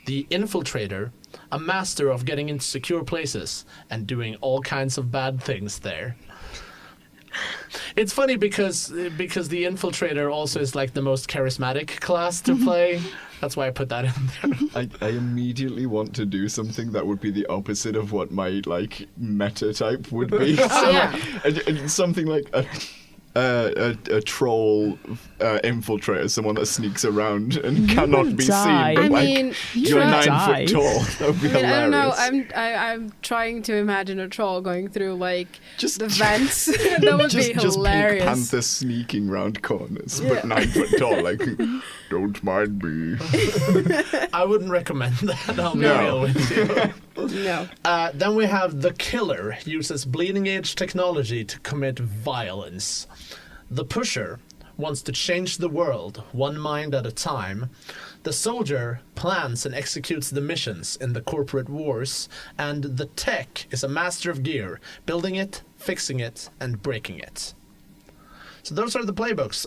The infiltrator, a master of getting into secure places and doing all kinds of bad things there. It's funny because the infiltrator also is like the most charismatic class to play. That's why I put that in there. I immediately want to do something that would be the opposite of what my like meta type would be. Something like a troll infiltrator, someone that sneaks around and cannot be die. seen. But, I mean, you're 9 die. foot tall. That would be hilarious. I don't know. I'm trying to imagine a troll going through like Just- the vents. That would be Just hilarious. Pink Panther sneaking round corners, but 9 foot tall. Like, don't mind me. I wouldn't recommend that. I'll be No. real with you. No. Then we have the killer uses bleeding edge technology to commit violence. The pusher wants to change the world one mind at a time. The soldier plans and executes the missions in the corporate wars. And the tech is a master of gear, building it, fixing it, and breaking it. So those are the playbooks.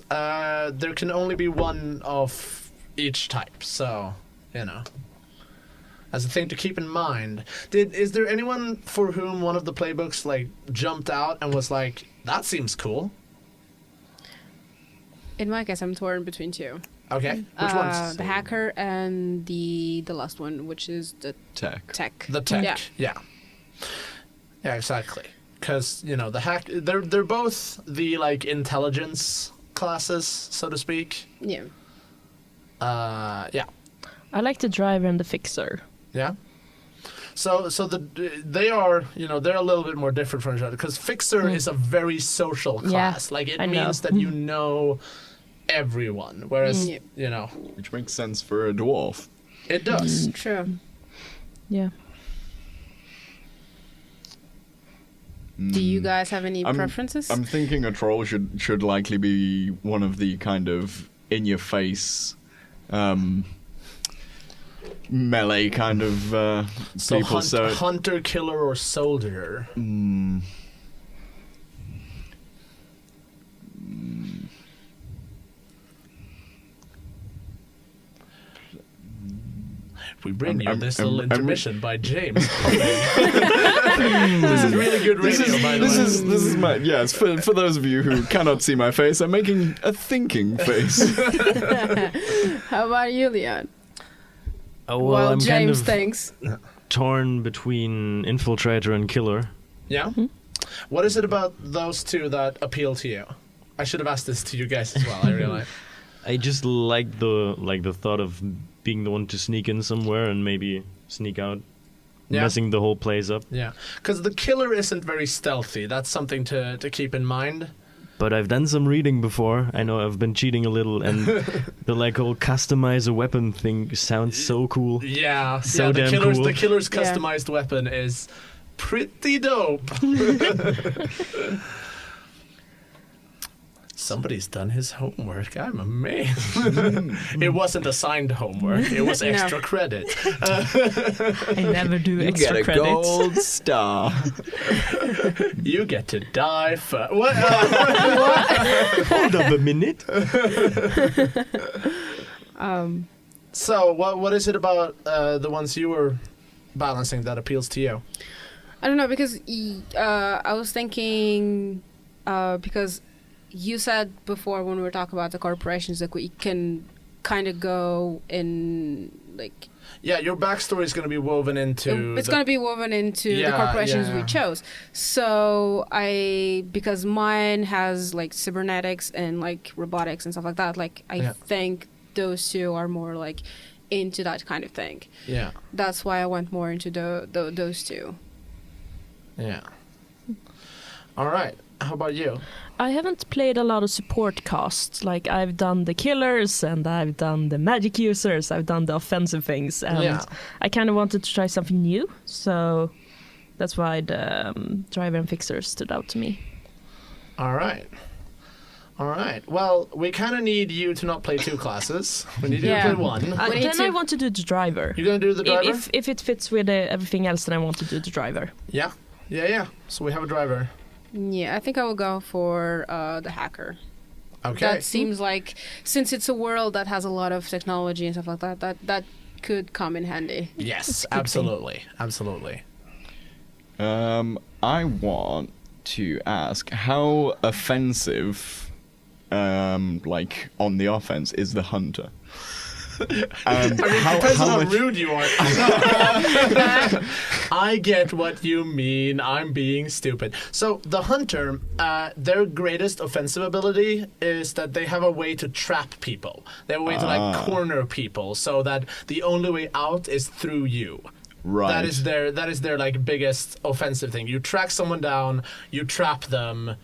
There can only be one of each type, so, as a thing to keep in mind. Is there anyone for whom one of the playbooks like jumped out and was like, that seems cool? In my case, I'm torn between two. Okay, which ones? The hacker and the last one, which is the Tech. tech. The tech. Yeah, exactly. Because the hack, they're both the like intelligence classes, so to speak. Yeah. Yeah. I like the driver and the fixer. Yeah. So they are they're a little bit more different from each other because fixer is a very social class. Like it I means know. that you know everyone, whereas Which makes sense for a dwarf. it does. True. Yeah. Do you guys have any preferences? I'm thinking a troll should likely be one of the kind of in-your-face melee kind of So people. hunter, killer, or soldier. We bring you this little intermission by James. This is really good radio, by the way. This is my yes. For those of you who cannot see my face, I'm making a thinking face. How about you, Léon? Oh, well, I'm James kind of thinks. torn between infiltrator and killer. Yeah? What is it about those two that appeal to you? I should have asked this to you guys as well, I realize. I just like the thought of being the one to sneak in somewhere and maybe sneak out, messing the whole place up. Yeah, because the killer isn't very stealthy. That's something to keep in mind. But I've done some reading before. I know I've been cheating a little, and the whole customize a weapon thing sounds so cool. Yeah, So the damn killer's cool. the killer's customized weapon is pretty dope. Somebody's done his homework. I'm amazed. It wasn't assigned homework. It was extra credit. I never do You extra get a credits. gold star. You get to die for what? Hold up a minute. So what is it about the ones you were balancing that appeals to you? I don't know, because I was thinking because you said before when we were talking about the corporations that we can kind of go in like... Yeah, your backstory is going to be woven into... It's going to be woven into the corporations we chose. So because mine has like cybernetics and like robotics and stuff like that, like I think those two are more like into that kind of thing. Yeah. That's why I went more into those two. Yeah. All right. How about you? I haven't played a lot of support casts. Like I've done the killers and I've done the magic users. I've done the offensive things, and I kind of wanted to try something new. So that's why the driver and fixer stood out to me. All right. Well, we kind of need you to not play two classes. We need you to play one. Then I want to do the driver. You're going to do the driver? If it fits with everything else, then I want to do the driver. Yeah. So we have a driver. Yeah, I think I will go for the hacker. Okay. That seems like, since it's a world that has a lot of technology and stuff like that could come in handy. Yes, absolutely. Absolutely. I want to ask, how offensive, like on the offense, is the hunter? I mean, depends on how rude you are. I get what you mean. I'm being stupid. So the hunter, their greatest offensive ability is that they have a way to trap people. They have a way to like corner people, so that the only way out is through you. Right. That is their like biggest offensive thing. You track someone down, you trap them,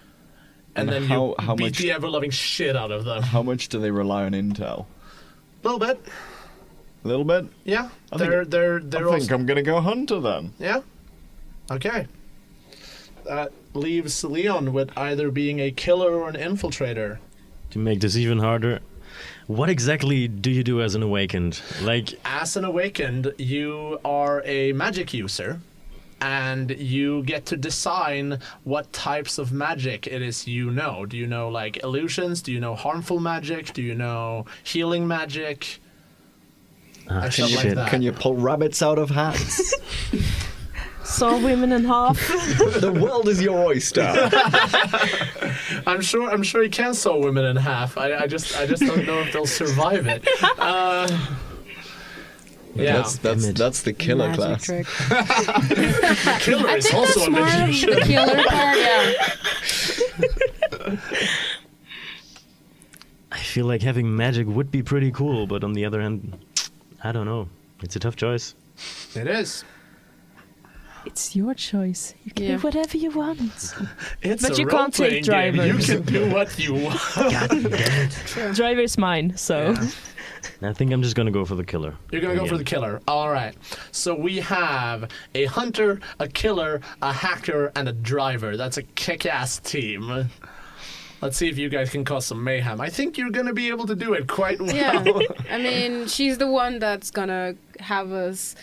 and then you beat the ever-loving shit out of them. How much do they rely on intel? A little bit. A little bit? Yeah. I think I'm gonna go hunter then. Yeah. Okay. That leaves Léon with either being a killer or an infiltrator. To make this even harder, what exactly do you do as an awakened? Like, as an awakened, you are a magic user, and you get to design what types of magic it is you know. Do you know like illusions? Do you know harmful magic? Do you know healing magic? Shit. Like Can you pull rabbits out of hats? Saw women in half. The world is your oyster. I'm sure you can saw women in half. I just don't know if they'll survive it. Yeah, that's the killer Magic class. Trick. The killer I is think also that's a more magician. the killer part, yeah. I feel like having magic would be pretty cool, but on the other hand, I don't know. It's a tough choice. It is. It's your choice. You can Yeah. do whatever you want. It's But a you can't role-playing take game. drivers. You can do what you want. God damn it. Driver's mine, so. I think I'm just gonna go for the killer. You're going to go for the killer. All right. So we have a hunter, a killer, a hacker, and a driver. That's a kick-ass team. Let's see if you guys can cause some mayhem. I think you're going to be able to do it quite well. Yeah, I mean, she's the one that's gonna have us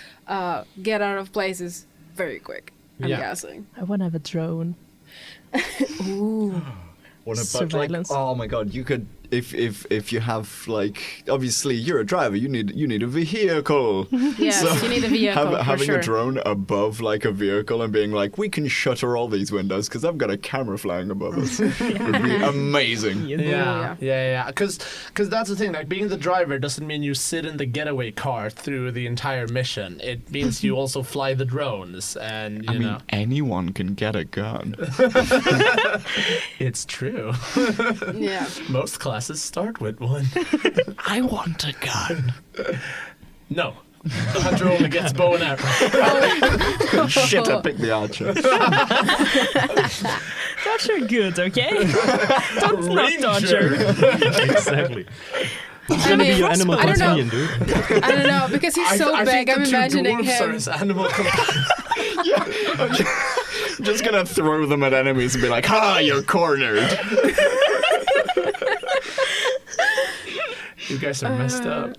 get out of places very quick, I'm guessing. I want to have a drone. Ooh. What about Surveillance. like? Oh my god! You could if you have like, obviously you're a driver. You need a vehicle. Yes, So you need a vehicle for having sure. a drone above like a vehicle and being like, we can shutter all these windows because I've got a camera flying above us. Would be amazing. Yeah. Because that's the thing. Like being the driver doesn't mean you sit in the getaway car through the entire mission. It means you also fly the drones, and you know anyone can get a gun. it's true. Yeah. Most classes start with one. I want a gun. No. The hunter only gets bow and arrow. Shit, I picked the archer. Dodger good, okay? Don't not Dodger. Exactly. He's gonna be your animal I don't know. companion, dude. I don't know, because he's so I big, think I'm the two imagining dwarfs are him. his animal companions. I'm just gonna throw them at enemies and be like, "Ha, you're cornered." You guys are messed up.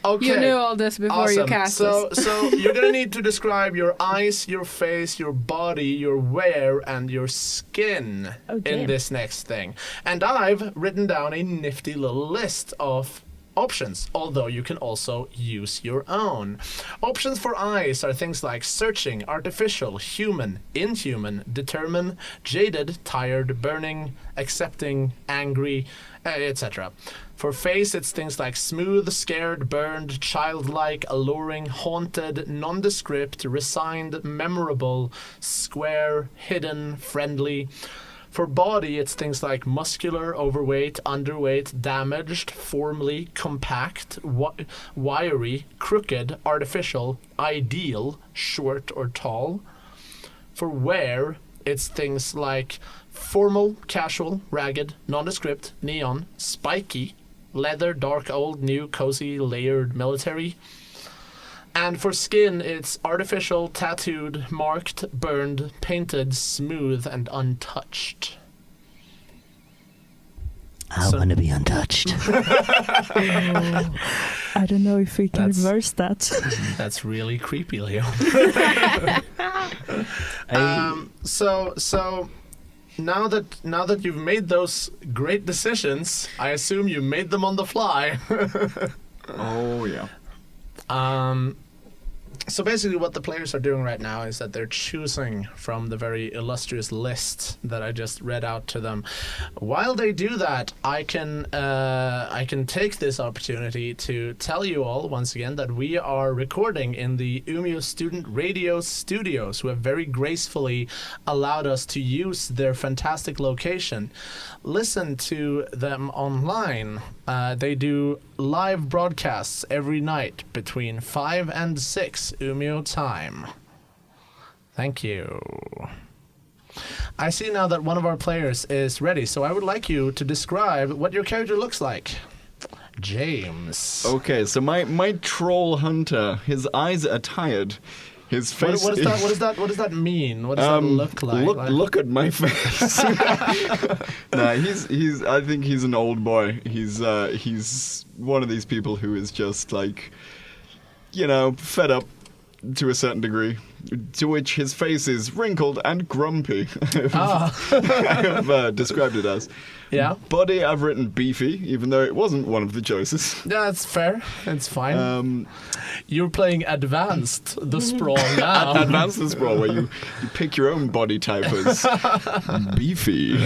Okay. You knew all this before you Awesome. cast So this. you're gonna need to describe your eyes, your face, your body, your wear, and your skin Okay. in this next thing. And I've written down a nifty little list of options, although you can also use your own. Options for eyes are things like searching, artificial, human, inhuman, determine, jaded, tired, burning, accepting, angry, etc. For face, it's things like smooth, scared, burned, childlike, alluring, haunted, nondescript, resigned, memorable, square, hidden, friendly. For body, it's things like muscular, overweight, underweight, damaged, formally, compact, wiry, crooked, artificial, ideal, short or tall. For wear, it's things like formal, casual, ragged, nondescript, neon, spiky, leather, dark, old, new, cozy, layered, military. And for skin, it's artificial, tattooed, marked, burned, painted, smooth, and untouched. I want to be untouched. I don't know if we can That's- reverse that. That's really creepy, Léon. So now that you've made those great decisions, I assume you made them on the fly. Oh yeah. So basically what the players are doing right now is that they're choosing from the very illustrious list that I just read out to them. While they do that, I can take this opportunity to tell you all once again that we are recording in the Umeå Student Radio Studios, who have very gracefully allowed us to use their fantastic location. Listen to them online. They do live broadcasts every night between 5 and 6 Umeå time. Thank you. I see now that one of our players is ready, so I would like you to describe what your character looks like. James. Okay, so my troll hunter, his eyes are tired. His face. What does that mean? What does that look like? Look at my face. No, he's. I think he's an old boy. He's one of these people who is just like, fed up to a certain degree. To which his face is wrinkled and grumpy. I have described it as. Yeah. Body, I've written beefy, even though it wasn't one of the choices. Yeah, that's fair. It's fine. You're playing Advanced the Sprawl now. Advanced the Sprawl, where you pick your own body type as beefy.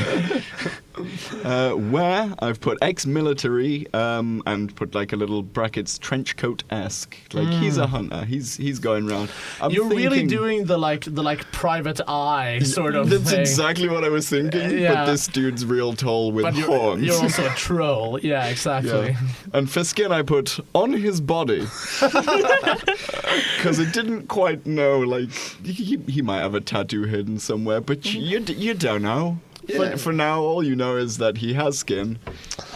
Where I've put ex-military and put like a little brackets trench coat-esque. Like he's a hunter. He's going around. You're really doing the private eye sort of That's thing. exactly what I was thinking. Yeah. But this dude's real tall with horns. You're also a troll. Yeah, exactly. Yeah. And for skin, I put on his body because I didn't quite know. Like he might have a tattoo hidden somewhere, but you don't know. Yeah. For now, all you know is that he has skin,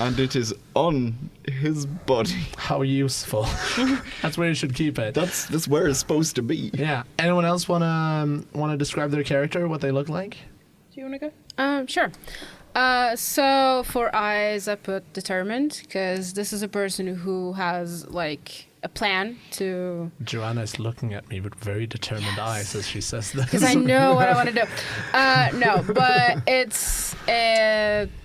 and it is on his body. How useful. That's where you should keep it. That's where it's supposed to be. Yeah. Anyone else wanna describe their character, what they look like? Do you want to go? Sure. So for eyes, I put determined, because this is a person who has like a plan to. Joana is looking at me with very determined eyes as she says this. Because I know what I want to do. No, but it's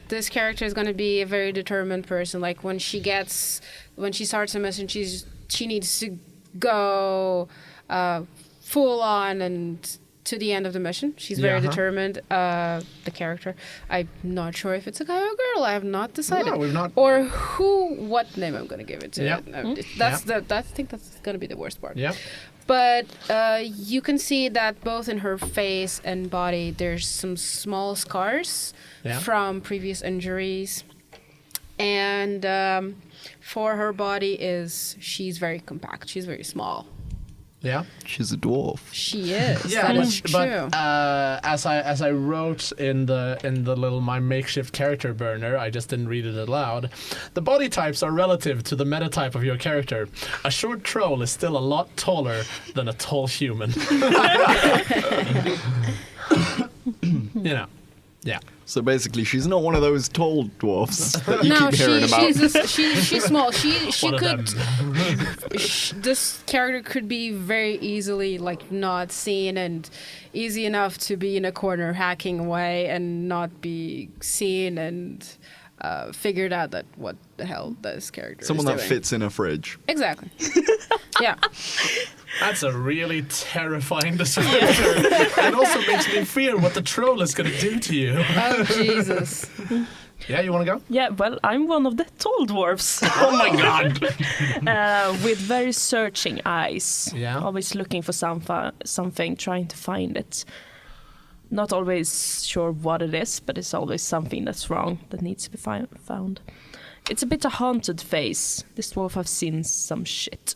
this character is going to be a very determined person. Like when she starts a mission, she needs to go full on and to the end of the mission. She's very determined. The character, I'm not sure if it's a guy or a girl. I have not decided. No, we've not. Or what name I'm going to give it to. Yeah. I think that's going to be the worst part. Yeah. But you can see that both in her face and body, there's some small scars from previous injuries. And for her body she's very compact. She's very small. Yeah. She's a dwarf. She is. Yeah, that is true. but as I wrote in the little my makeshift character burner, I just didn't read it aloud. The body types are relative to the meta type of your character. A short troll is still a lot taller than a tall human. Yeah. So basically, she's not one of those tall dwarfs that you keep hearing about. She's small. She One of could. them. This character could be very easily not seen and easy enough to be in a corner hacking away and not be seen and figured out that what the hell this character Someone is that doing. fits in a fridge. Exactly. Yeah. That's a really terrifying description. It also makes me fear what the troll is going to do to you. Oh, Jesus. Yeah, you want to go? Yeah, well, I'm one of the tall dwarfs. Oh my god! With very searching eyes. Yeah. Always looking for something, trying to find it. Not always sure what it is, but it's always something that's wrong that needs to be found. It's a bit a haunted face. This dwarf has seen some shit.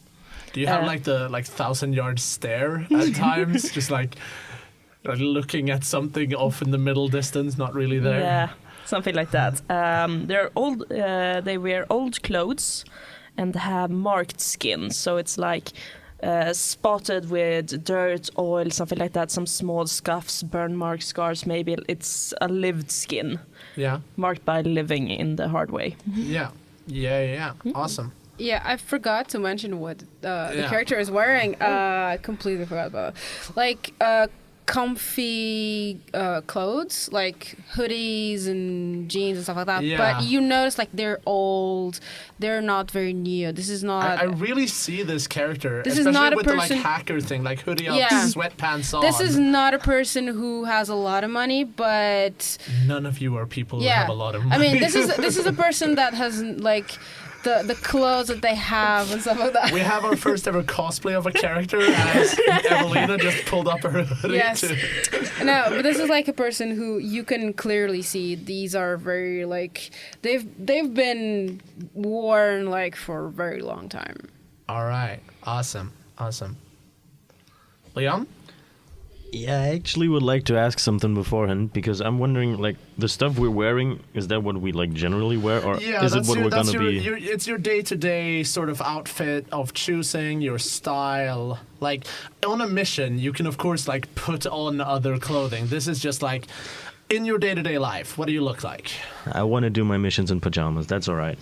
Do you have the 1,000-yard stare at times? Just like looking at something off in the middle distance, not really there? Yeah, something like that. They're old. They wear old clothes and have marked skin. So it's like spotted with dirt, oil, something like that. Some small scuffs, burn marks, scars. Maybe it's a lived skin. Yeah. Marked by living in the hard way. Yeah. Awesome. Yeah, I forgot to mention what the character is wearing. I completely forgot about it. comfy clothes, like hoodies and jeans and stuff like that. Yeah. But you notice like they're old, they're not very new. This is not. I really see this character, This is especially not a with person- the like hacker thing, like hoodie up, Yeah. sweatpants on. This is not a person who has a lot of money, but None of you are people who yeah. have a lot of money. I mean, this is a person that has like the clothes that they have and stuff like that. We have our first ever cosplay of a character as Evelina just pulled up her hoodie. Yes. To... No, but this is like a person who you can clearly see these are very like they've been worn like for a very long time. All right. Awesome. Léon? Yeah, I actually would like to ask something beforehand because I'm wondering, like, the stuff we're wearing, is that what we like generally wear, or is it what we're gonna be? It's your day-to-day sort of outfit of choosing your style. Like on a mission, you can of course like put on other clothing. This is just like in your day-to-day life. What do you look like? I want to do my missions in pajamas. That's all right.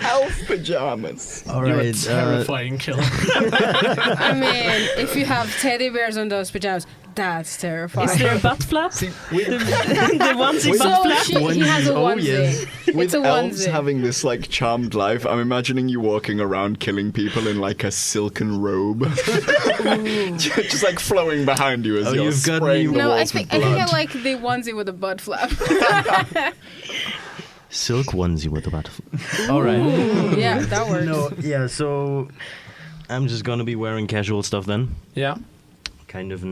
Elf pajamas. All You're a right. terrifying killer. I mean, if you have teddy bears on those pajamas, that's terrifying. Is there a butt flap? See, The onesie So butt flap? he has a Oh, onesie. yes. with It's a elves onesie. having this like charmed life, I'm imagining you walking around killing people in like a silken robe, just like flowing behind you as Oh, you're you've got spraying me- the No, I walls think with blood. I like the onesie with a butt flap. Silk onesie with a butterfly. All right. Yeah, that works. No, yeah. So I'm just gonna be wearing casual stuff then. Yeah. Kind of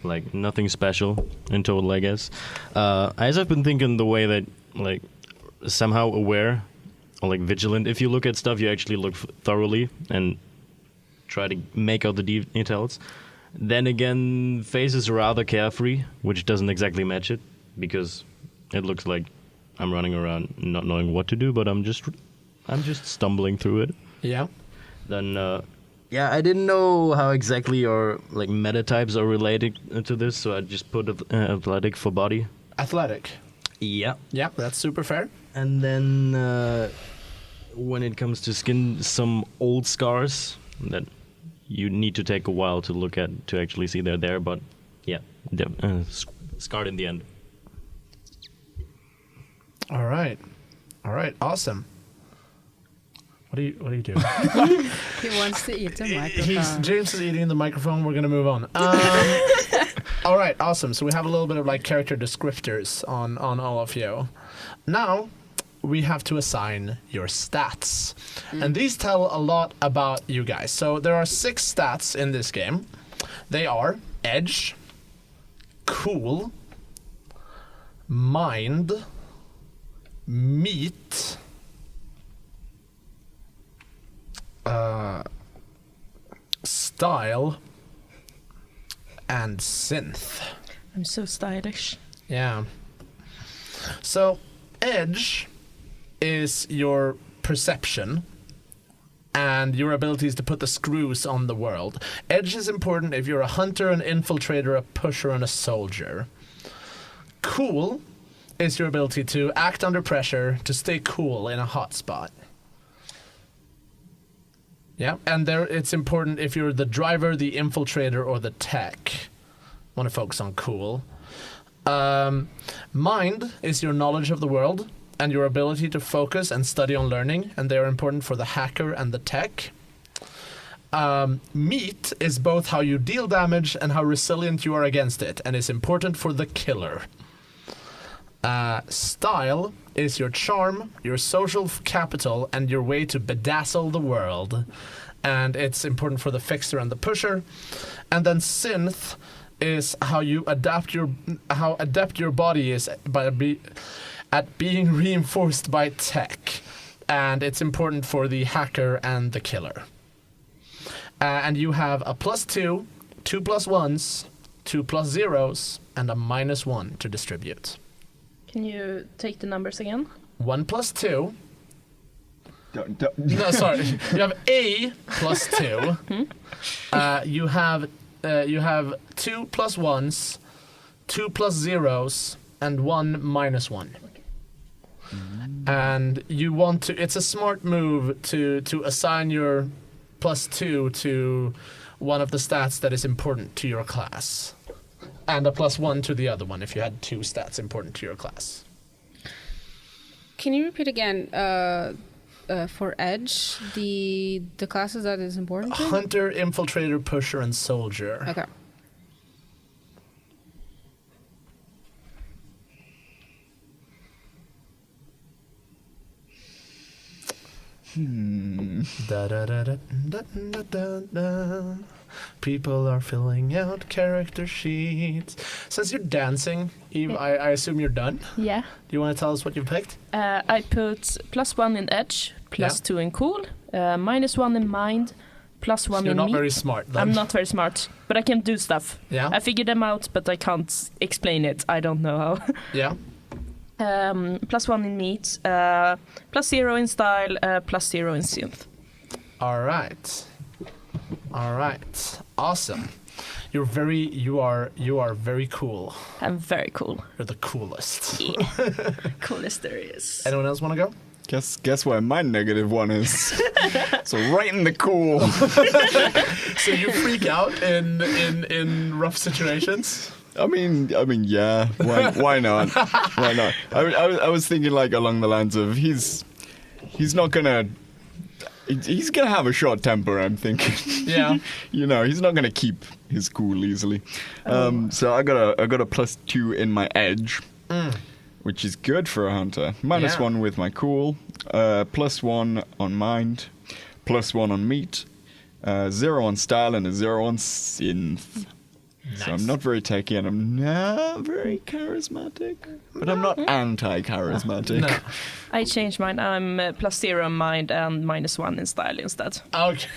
like nothing special in total, I guess. As I've been thinking, the way that like somehow aware or like vigilant. If you look at stuff, you actually look thoroughly and try to make out the details. Then again, face is rather carefree, which doesn't exactly match it because it looks like I'm running around not knowing what to do, but I'm just stumbling through it. Yeah. Then yeah, I didn't know how exactly your like meta types are related to this, so I just put athletic for body. Athletic. Yeah. Yeah, that's super fair. And then when it comes to skin, some old scars that you need to take a while to look at to actually see they're there, but yeah, scarred in the end. All right, awesome. What are you doing? He wants to eat the James is eating the microphone. We're gonna move on. All right, awesome. So we have a little bit of like character descriptors on all of you. Now we have to assign your stats, and these tell a lot about you guys. So there are 6 stats in this game. They are edge, cool, mind, meat, style, and synth. I'm so stylish. Yeah. So, edge is your perception and your abilities to put the screws on the world. Edge is important if you're a hunter, an infiltrator, a pusher, and a soldier. Cool is your ability to act under pressure, to stay cool in a hot spot. Yeah, and there it's important if you're the driver, the infiltrator, or the tech. Want to focus on cool. Mind is your knowledge of the world and your ability to focus and study on learning, and they are important for the hacker and the tech. Meat is both how you deal damage and how resilient you are against it, and is important for the killer. Style is your charm, your social capital, and your way to bedazzle the world. And it's important for the fixer and the pusher. And then synth is how you adapt how adept your body is at being reinforced by tech. And it's important for the hacker and the killer. And you have a +2, 2 +1s, 2 +0s, and a -1 to distribute. Can you take the numbers again? 1 +2. Don't. No, sorry. You have a +2. You have 2 +1s, 2 +0s, and 1 -1. And you want to. It's a smart move to assign your +2 to one of the stats that is important to your class, and a +1 to the other one if you had 2 stats important to your class. Can you repeat again? For Edge, the classes that is important to? Hunter, Infiltrator, Pusher, and Soldier. Okay. Da, da, da, da, da, da, da, da. People are filling out character sheets. Since you're dancing, Eve, I assume you're done. Yeah. Do you want to tell us what you picked? I put +1 in Edge, +2 in Cool, -1 in Mind, +1 You're in not Meat. very smart then. I'm not very smart, but I can do stuff. Yeah? I figured them out, but I can't explain it. I don't know how. Yeah? +1 in Meat, +0 in Style, +0 in Synth. All right. Awesome. You are very cool. I'm very cool. You're the coolest. Yeah. Coolest there is. Anyone else want to go? Guess where my -1 is. So right in the cool. So you freak out in rough situations? I mean, yeah. Why not? Why not? I was thinking like along the lines of he's not gonna. He's gonna have a short temper, I'm thinking. Yeah. He's not gonna keep his cool easily. So I got a +2 in my Edge, which is good for a hunter. -1 with my cool, +1 on Mind, +1 on Meat, 0 on Style, and a 0 on Synth. Nice. So I'm not very techy and I'm not very charismatic, but I'm not anti-charismatic. No. I changed mine. I'm +0 in Mind and -1 in Style instead. Okay.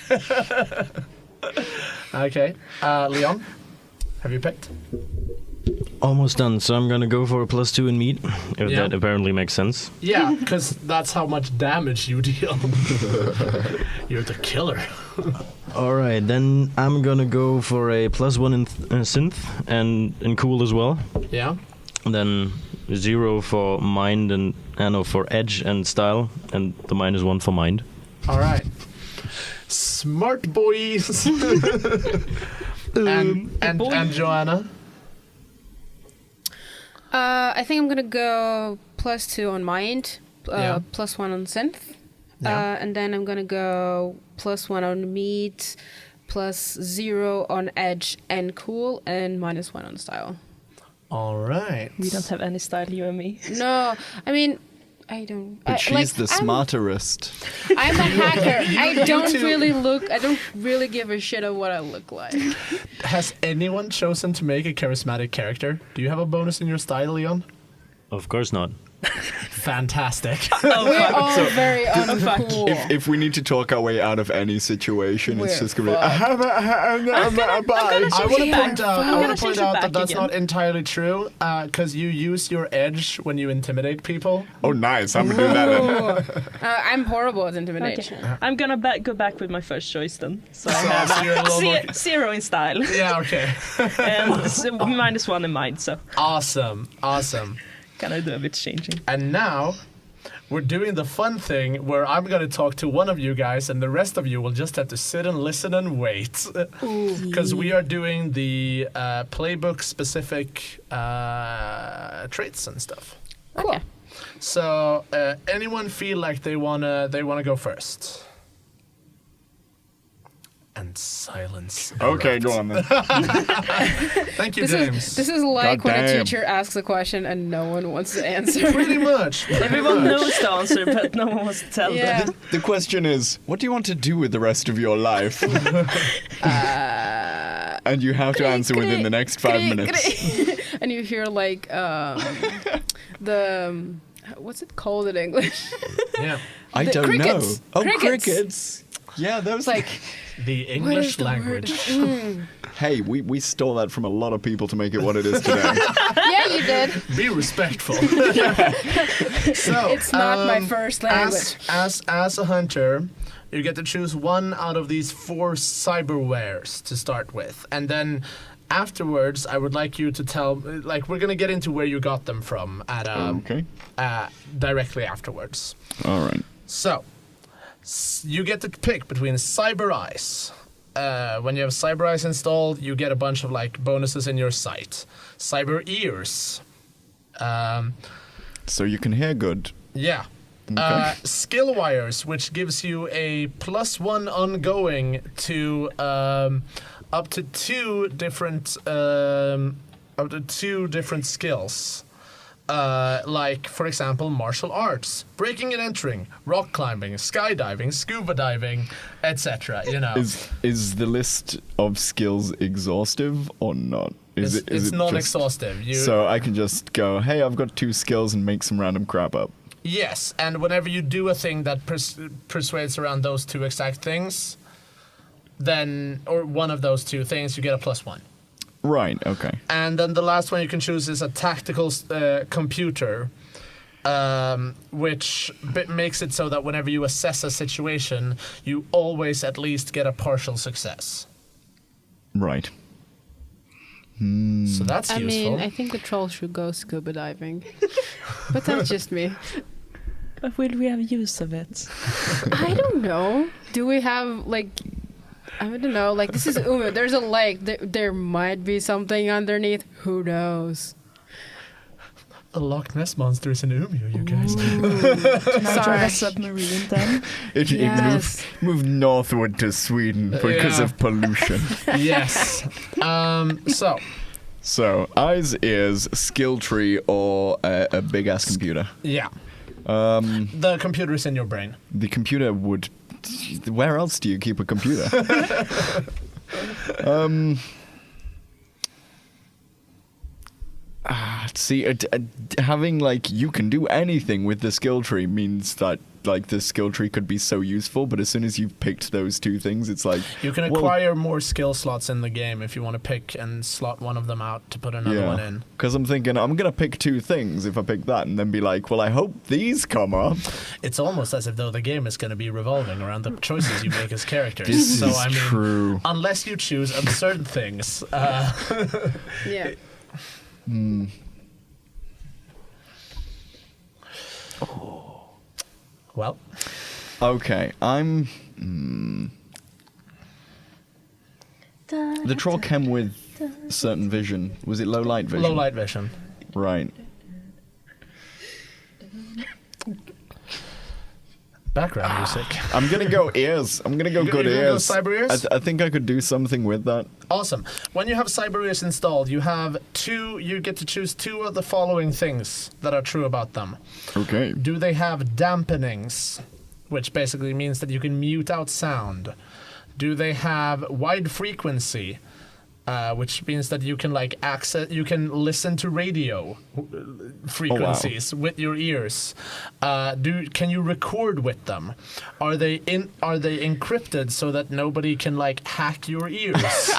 Okay. Léon, have you picked? Almost done, so I'm gonna go for a +2 in Meat, if Yeah. that apparently makes sense. Yeah, because that's how much damage you deal. You're the killer. Alright, then I'm gonna go for a +1 in Synth and in Cool as well. Yeah. And then 0 for Mind and for Edge and Style, and the -1 for Mind. All right. Smart boys. and Joana. I think I'm gonna go +2 on Mind, +1 on Synth, and then I'm gonna go +1 on Meat, +0 on Edge and Cool, and -1 on Style. All right. We don't have any Style, you and me. No, I mean, I don't. But she's the smarterest. I'm a hacker. I don't too. I don't really give a shit of what I look like. Has anyone chosen to make a charismatic character? Do you have a bonus in your Style, Léon? Of course not. Fantastic. We're all very uncool. If we need to talk our way out of any situation, it's We're just gonna be. I want to point out. I'm gonna change it that back that's again. not entirely true, because you use your edge when you intimidate people. Oh, nice! I'm gonna do that. Then. I'm horrible at Okay. intimidation. I'm gonna go back with my first choice then. So I So have you're a little more- 0 in Style Yeah. Okay. and -1 in Mind. So Awesome. can I do a bit changing? And now we're doing the fun thing where I'm going to talk to one of you guys, and the rest of you will just have to sit and listen and wait. Because we are doing the playbook specific traits and stuff. Okay. So anyone feel like they wanna go first? And silence. Okay, erupts. go on then. Thank you, James. This is like when a Goddamn. teacher asks a question and no one wants to answer. Pretty much. Everyone knows the answer, but no one wants to tell Yeah. them. The question is, what do you want to do with the rest of your life? And you have to answer within the next 5 minutes. And you hear like the what's it called in English? Yeah. I The don't crickets. know. Oh, Crickets. crickets. Yeah, those It's like The what is English the language. word? Hey, we stole that from a lot of people to make it what it is today. Yeah, you did. Be respectful. So It's not my first language. As a hunter, you get to choose one out of these 4 cyberwares to start with, and then afterwards, I would like you to tell. Like, we're gonna get into where you got them from at Okay. directly afterwards. All right. So you get to pick between Cyber Eyes, when you have Cyber Eyes installed, you get a bunch of like bonuses in your sight. Cyber Ears. So you can hear good. Yeah. Okay. Skill Wires, which gives you a +1 ongoing to up to two different skills. Like, for example, martial arts, breaking and entering, rock climbing, skydiving, scuba diving, etc. You know, is the list of skills exhaustive or not? It's non-exhaustive. So I can just go, hey, I've got 2 skills and make some random crap up. Yes, and whenever you do a thing that persuades around those 2 exact things, then, or one of those 2 things, you get a +1. Right, okay. And then the last one you can choose is a tactical computer, which makes it so that whenever you assess a situation, you always at least get a partial success. Right. So that's useful. I mean, I think the troll should go scuba diving. But that's just me. But will we have use of it? I don't know. Do we have, like... I don't know, like, this is Umeå. There's a lake. There might be something underneath. Who knows? A Loch Ness monster is in Umeå, you guys. Can I drive a submarine then? It moved northward to Sweden because of pollution. Yes. So, eyes, ears, skill tree, or a big-ass computer. Yeah. The computer is in your brain. The computer would... Where else do you keep a computer? See, having, like, you can do anything with the skill tree means that, like, the skill tree could be so useful, but as soon as you've picked those 2 things, it's like... You can acquire more skill slots in the game if you want to pick and slot one of them out to put another one in. Because I'm thinking, I'm going to pick 2 things if I pick that, and then be like, well, I hope these come up. It's almost as if, though, the game is going to be revolving around the choices you make as characters. This is true. Unless you choose absurd things. Yeah. Well. Okay, I'm... The troll came with certain vision. Was it low light vision? Low light vision. Right. Background music. I'm gonna go ears. I'm gonna go good ears. Go cyber ears? I think I could do something with that. Awesome. When you have cyber ears installed, you get to choose 2 of the following things that are true about them. Okay. Do they have dampenings, which basically means that you can mute out sound? Do they have wide frequency, which means that you can you can listen to radio frequencies with your ears? Can you record with them? Are they encrypted so that nobody can hack your ears?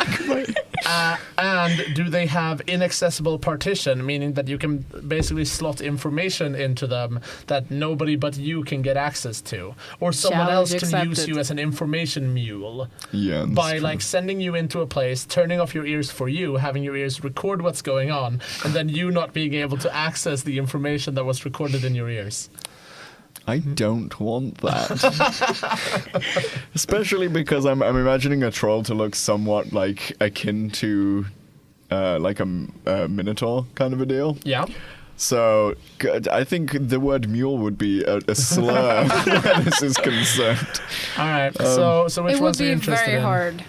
And do they have inaccessible partition, meaning that you can basically slot information into them that nobody but you can get access to, or someone else can use you as an information mule? Yeah, by sending you into a place, turning off your ears for you, having your ears record what's going on, and then you not being able to access the information that was recorded in your ears. I don't want that. Especially because I'm imagining a troll to look somewhat akin to a minotaur kind of a deal. Yeah. So I think the word mule would be a slur where this is concerned. All right. So which ones are you interested in? It would be very hard.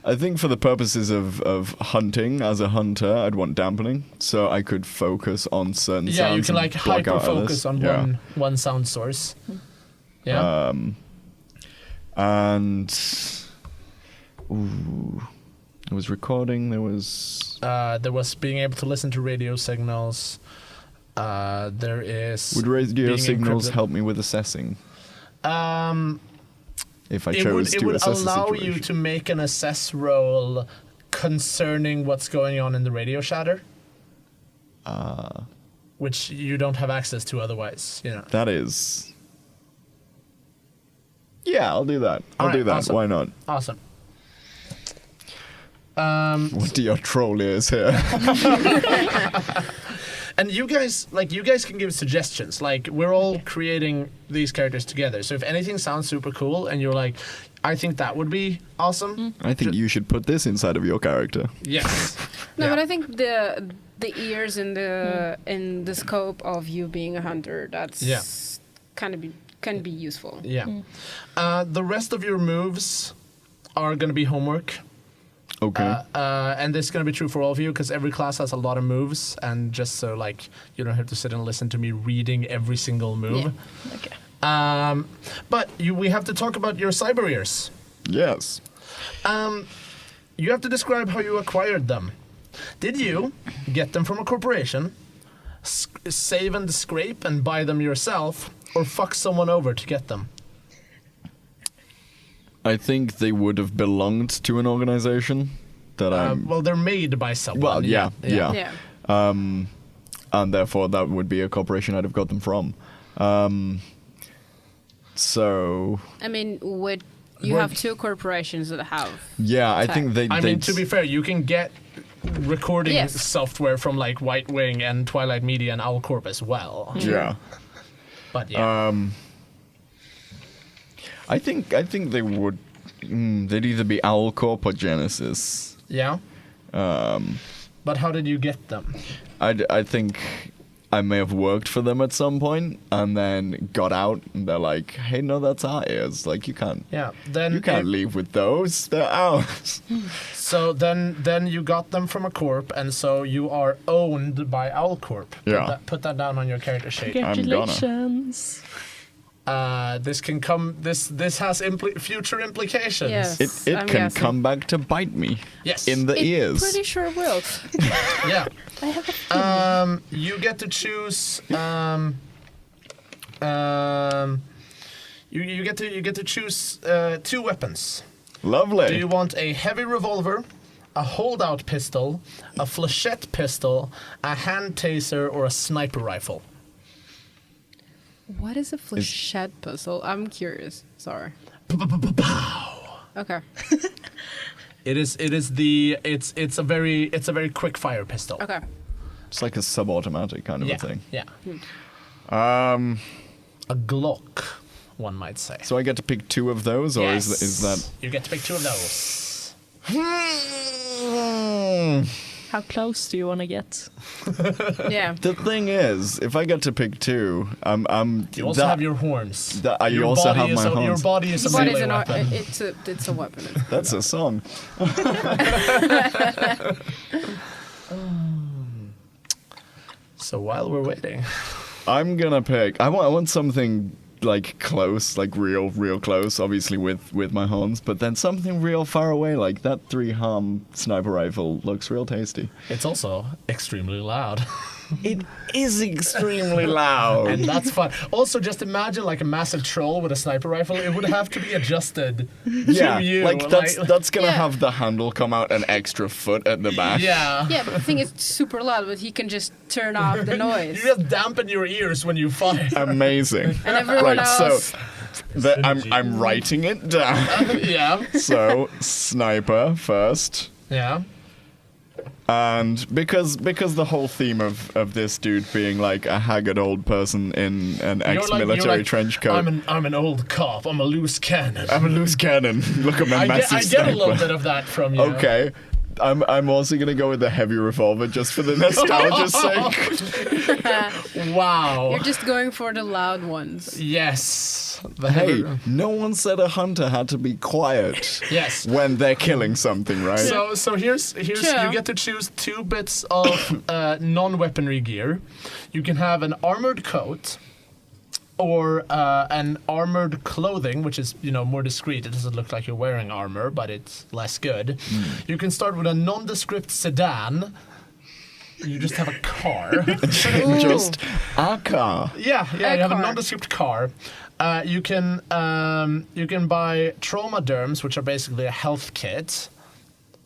I think for the purposes of hunting, as a hunter, I'd want dampening, so I could focus on certain sounds. Yeah, you can hyper-focus on one sound source. Yeah. And there was recording. There was being able to listen to radio signals. There is. Would radio signals help me with assessing? If I chose to assess it would allow you to make an assess roll concerning what's going on in the radio shatter, which you don't have access to otherwise. That is. Yeah, I'll do that. I'll do that. Awesome. Why not? Awesome. What do your troll ears hear? And you guys can give suggestions. Like, we're all creating these characters together. So if anything sounds super cool and you're like, I think that would be awesome. I think you should put this inside of your character. Yes. No, but I think the ears in the scope of you being a hunter, that's can be useful. Yeah. The rest of your moves are going to be homework. Okay. And this is going to be true for all of you because every class has a lot of moves, and just so like you don't have to sit and listen to me reading every single move. Yeah. Okay. But we have to talk about your cyber ears. Yes. You have to describe how you acquired them. Did you get them from a corporation, save and scrape and buy them yourself, or fuck someone over to get them? I think they would have belonged to an organization that Well, they're made by someone. Well, yeah. Yeah. And therefore that would be a corporation I'd have got them from. So I mean, you have two corporations that have. yeah, I think they. I mean, to be fair, you can get recording software from like White Wing and Twilight Media and Owl Corp as well. Yeah. But yeah. I think they would. They'd either be Owl Corp or Genesis. Yeah. But how did you get them? I think I may have worked for them at some point and then got out and they're like, hey, no, that's our ears. Like, you can't. Yeah. Then you can't leave with those. They're ours. So then you got them from a corp, and so you are owned by Owl Corp. Yeah. Put that down on your character sheet. Congratulations. This can come. This has future implications. Yes. It can come back to bite me. Yes. In the ears. Pretty sure it will. Yeah. I have a feeling. You get to choose. You get to choose 2 weapons. Lovely. Do you want a heavy revolver, a holdout pistol, a flechette pistol, a hand taser, or a sniper rifle? What is a flechette pistol? I'm curious. Sorry. Pow. Okay. It's a very quick fire pistol. Okay. It's like a subautomatic kind of a thing. Yeah. A Glock, one might say. So I get to pick 2 of those, or Yes. is that? You get to pick 2 of those. How close do you want to get? Yeah. The thing is, if I get to pick 2, I'm. You also have your horns. You Your also body have my is horns. Your body is a What is melee an weapon. it's a weapon. That's a song. So while we're waiting, I'm gonna pick. I want something like close, like real close. Obviously with my horns, but then something real far away, like that 3-harm sniper rifle looks real tasty. it's also extremely loud. It is extremely loud. And that's fun. Also, just imagine like a massive troll with a sniper rifle. It would have to be adjusted Yeah, to you. like that's gonna Yeah. have the handle come out an extra foot at the back. Yeah. Yeah, but the thing is super loud, but he can just turn off the noise. You just dampen your ears when you fire. Amazing. And everyone else. So I'm writing it down. Yeah. So sniper first. Yeah. And because the whole theme of this dude being like a haggard old person in an ex-military trench coat. I'm an old cop. I'm a loose cannon. I'm a loose cannon. Look at my I massive get a little sniper. bit of that from you. Okay. I'm also gonna go with the heavy revolver just for the nostalgia's sake. Wow. You're just going for the loud ones. Yes. The Hey, heavy- no one said a hunter had to be quiet Yes. when they're killing something, right? So here's Sure. you get to choose 2 bits of non-weaponry gear. You can have an armored coat or an armored clothing, which is more discreet. It doesn't look like you're wearing armor, but it's less good. You can start with a nondescript sedan. You just have a car. Just a car. Yeah, you have a car. nondescript car. You can buy trauma derms, which are basically a health kit,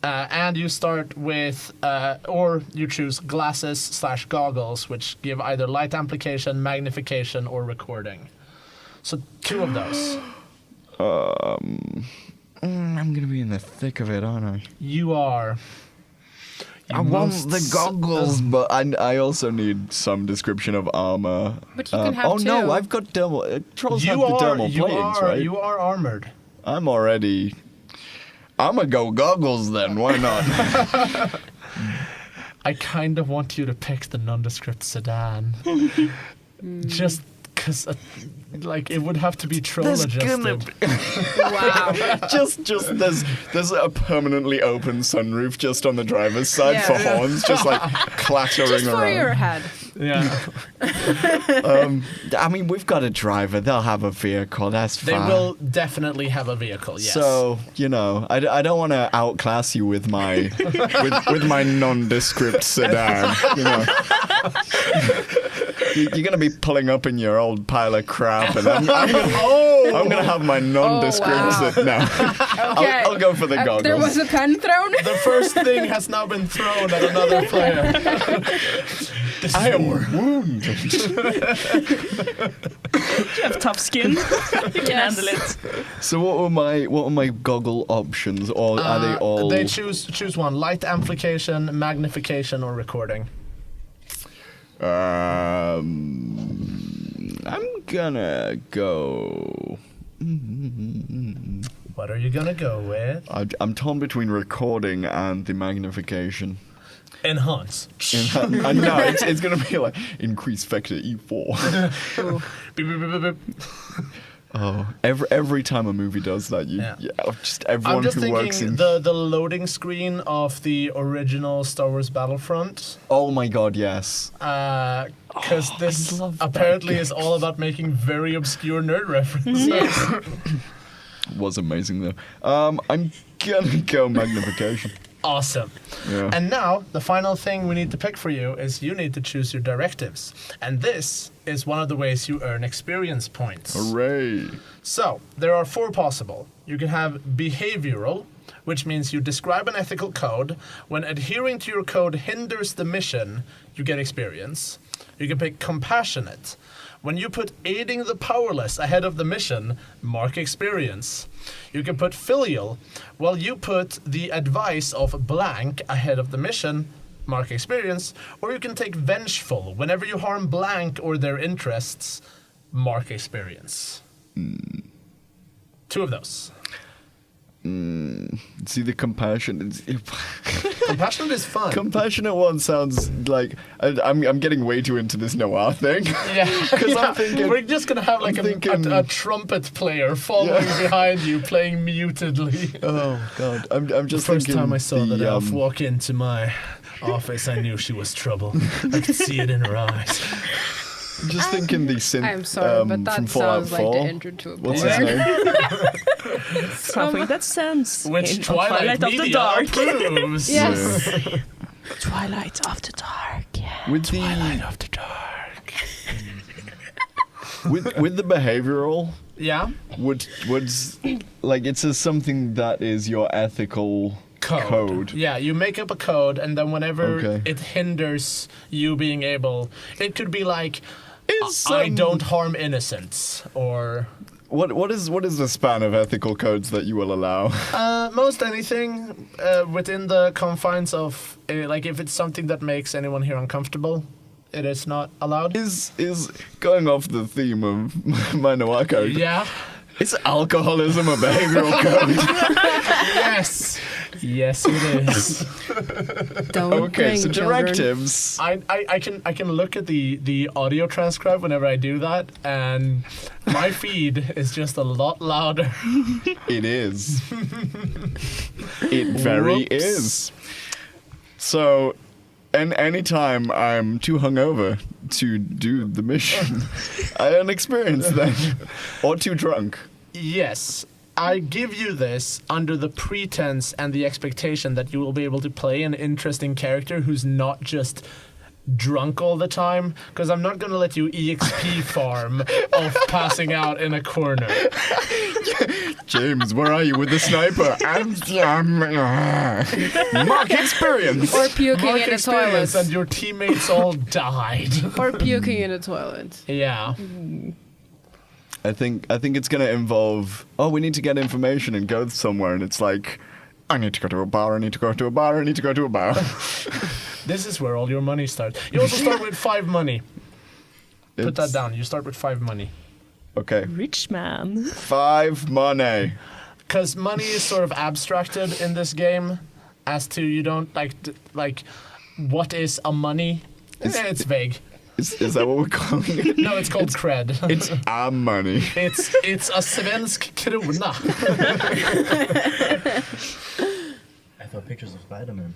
and you start with, or you choose glasses/goggles, which give either light amplification, magnification, or recording. So 2 of those. I'm gonna be in the thick of it, aren't I? You are I want the goggles, but I also need some description of armor. But you can have Oh no, two. I've got thermal. Trolls have the thermal platings, right? You are armored. I'm already. I'm gonna go goggles then. Why not? I kind of want you to pick the nondescript sedan. Just because, like, it would have to be troll adjusted. Wow. just there's a permanently open sunroof just on the driver's side Yeah. for horns, just like clattering Just for around. your head. Yeah. I mean, we've got a driver. They'll have a vehicle. That's They fine. will definitely have a vehicle, yes. So I don't want to outclass you with my with my nondescript sedan. You're gonna be pulling up in your old pile of crap, and I'm gonna have my nondescript. wow. No, Okay. I'll go for the goggles. There was a pen thrown. The first thing has now been thrown at another player. I am wounded. You have tough skin. You can handle it. So what were my goggle options? Or are they all? They choose one: light amplification, magnification, or recording. I'm gonna go. What are you gonna go with? I'm torn between recording and the magnification. Enhance. I know it's gonna be like increase factor E4. Beep, beep, beep, beep, beep. Oh, every time a movie does that, just everyone I'm just who works thinking in. the loading screen of the original Star Wars Battlefront. Oh my god, yes. Because this love that apparently is all about making very obscure nerd references. Was amazing though. I'm gonna go magnification. Awesome. Yeah. And now, the final thing we need to pick for you is you need to choose your directives. And this is one of the ways you earn experience points. Hooray! So, there are 4 possible. You can have behavioral, which means you describe an ethical code. When adhering to your code hinders the mission, you get experience. You can pick compassionate. When you put aiding the powerless ahead of the mission, mark experience. You can put filial. Well, you put the advice of blank ahead of the mission, mark experience. Or you can take vengeful. Whenever you harm blank or their interests, mark experience. 2 of those. See the compassion. Compassionate is fun. Compassionate one sounds like I'm getting way too into this noir thing. Yeah, Because I'm thinking we're just gonna have like a trumpet player following behind you, playing mutedly. Oh god, I'm just First thinking time I saw that elf the, walk into my office, I knew she was trouble. I could see it in her eyes. I'm just thinking the synth. I'm sorry, but from that Fallout sounds like 4. the intro to a What's porn. his name? Something that sounds Which in Twilight of the Media Dark. approves. Yes. Twilight of the Dark, yeah. With Twilight of the Dark. with the behavioral, Yeah. would like it says something that is your ethical code. Yeah, you make up a code, and then whenever Okay. it hinders you being able, it could be like, Is, I don't harm innocents, or What is the span of ethical codes that you will allow? most anything within the confines of, like, if it's something that makes anyone here uncomfortable, it is not allowed. Is going off the theme of my noir code? Yeah. Is alcoholism a behavioral code? Yes. Yes, it is. Don't Okay, so drink, children. directives. I can look at the audio transcribe whenever I do that, and my feed is just a lot louder. It is. It very Whoops. is. So, and anytime I'm too hungover to do the mission, I earn experience then. Or too drunk. Yes. I give you this under the pretense and the expectation that you will be able to play an interesting character who's not just drunk all the time, because I'm not going to let you EXP farm of passing out in a corner. James, where are you with the sniper? Mark experience. Or puking Mark in the experience, toilet. and your teammates all died. Or puking in the toilet. Yeah. I think it's gonna involve. Oh, we need to get information and go somewhere, and it's like, I need to go to a bar, I need to go to a bar, I need to go to a bar. This is where all your money starts. You also start with 5 money. Put that down. You start with 5 money. Okay. Rich man. 5 money. Because money is sort of abstracted in this game, as to you don't like what is a money? It's vague. Is that what we're calling it? No, it's called cred. It's a money. It's a svensk krona. I thought pictures of Spider-Man.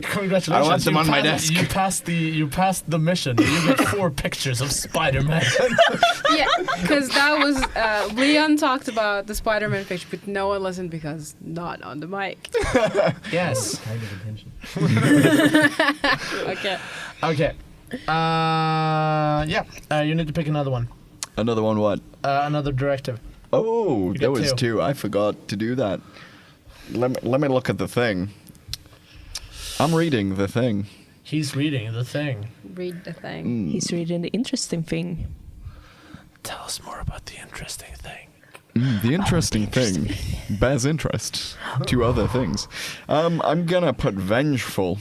Congratulations! I want them on my desk. You passed the mission. You get 4 pictures of Spider-Man. Yeah, because that was Léon talked about the Spider-Man picture, but no one listened because not on the mic. Yes. Kind of attention. Okay. Okay. You need to pick another one. Another one what? Another directive. Oh, You there get was 2. I forgot to do that. Let me look at the thing. I'm reading the thing. He's reading the thing. Read the thing. He's reading the interesting thing. Tell us more about the interesting thing. The interesting thing bears interest to other things. I'm gonna put vengeful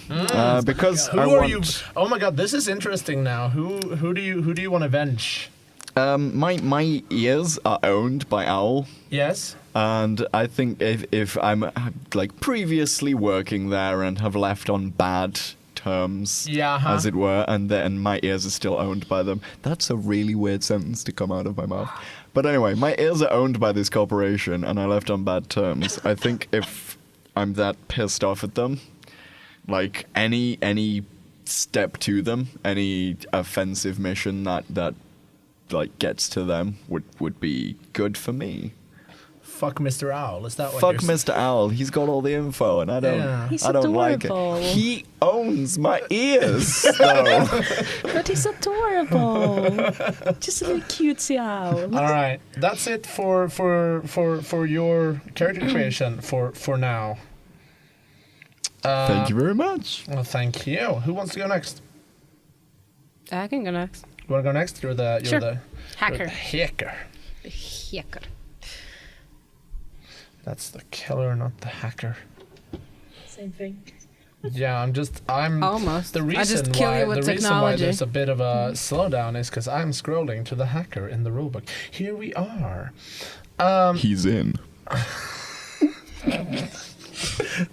because Who I are want. you? Oh my God, this is interesting now. Who do you want to avenge? My ears are owned by Owl. Yes. And I think if I'm like previously working there and have left on bad terms, as it were, and then my ears are still owned by them, that's a really weird sentence to come out of my mouth. But anyway, my ears are owned by this corporation, and I left on bad terms. I think if I'm that pissed off at them, like any step to them, any offensive mission that like gets to them would be good for me. Fuck Mr. Owl. Is that what Fuck you're Mr. Owl. He's got all the info, and I don't. Yeah. He's I don't like adorable. it. He owns my ears, though. But he's adorable. Just a little cutesy owl. All right, that's it for your character creation for now. Thank you very much. Well, thank you. Who wants to go next? I can go next. You want to go next? You're the Hacker. hacker. Hacker. That's the killer, not the hacker. Same thing. Yeah, I'm Almost. The I reason just kill why you with the reason why technology. there's a bit of a slowdown is because I'm scrolling to the hacker in the rulebook. Here we are. He's in.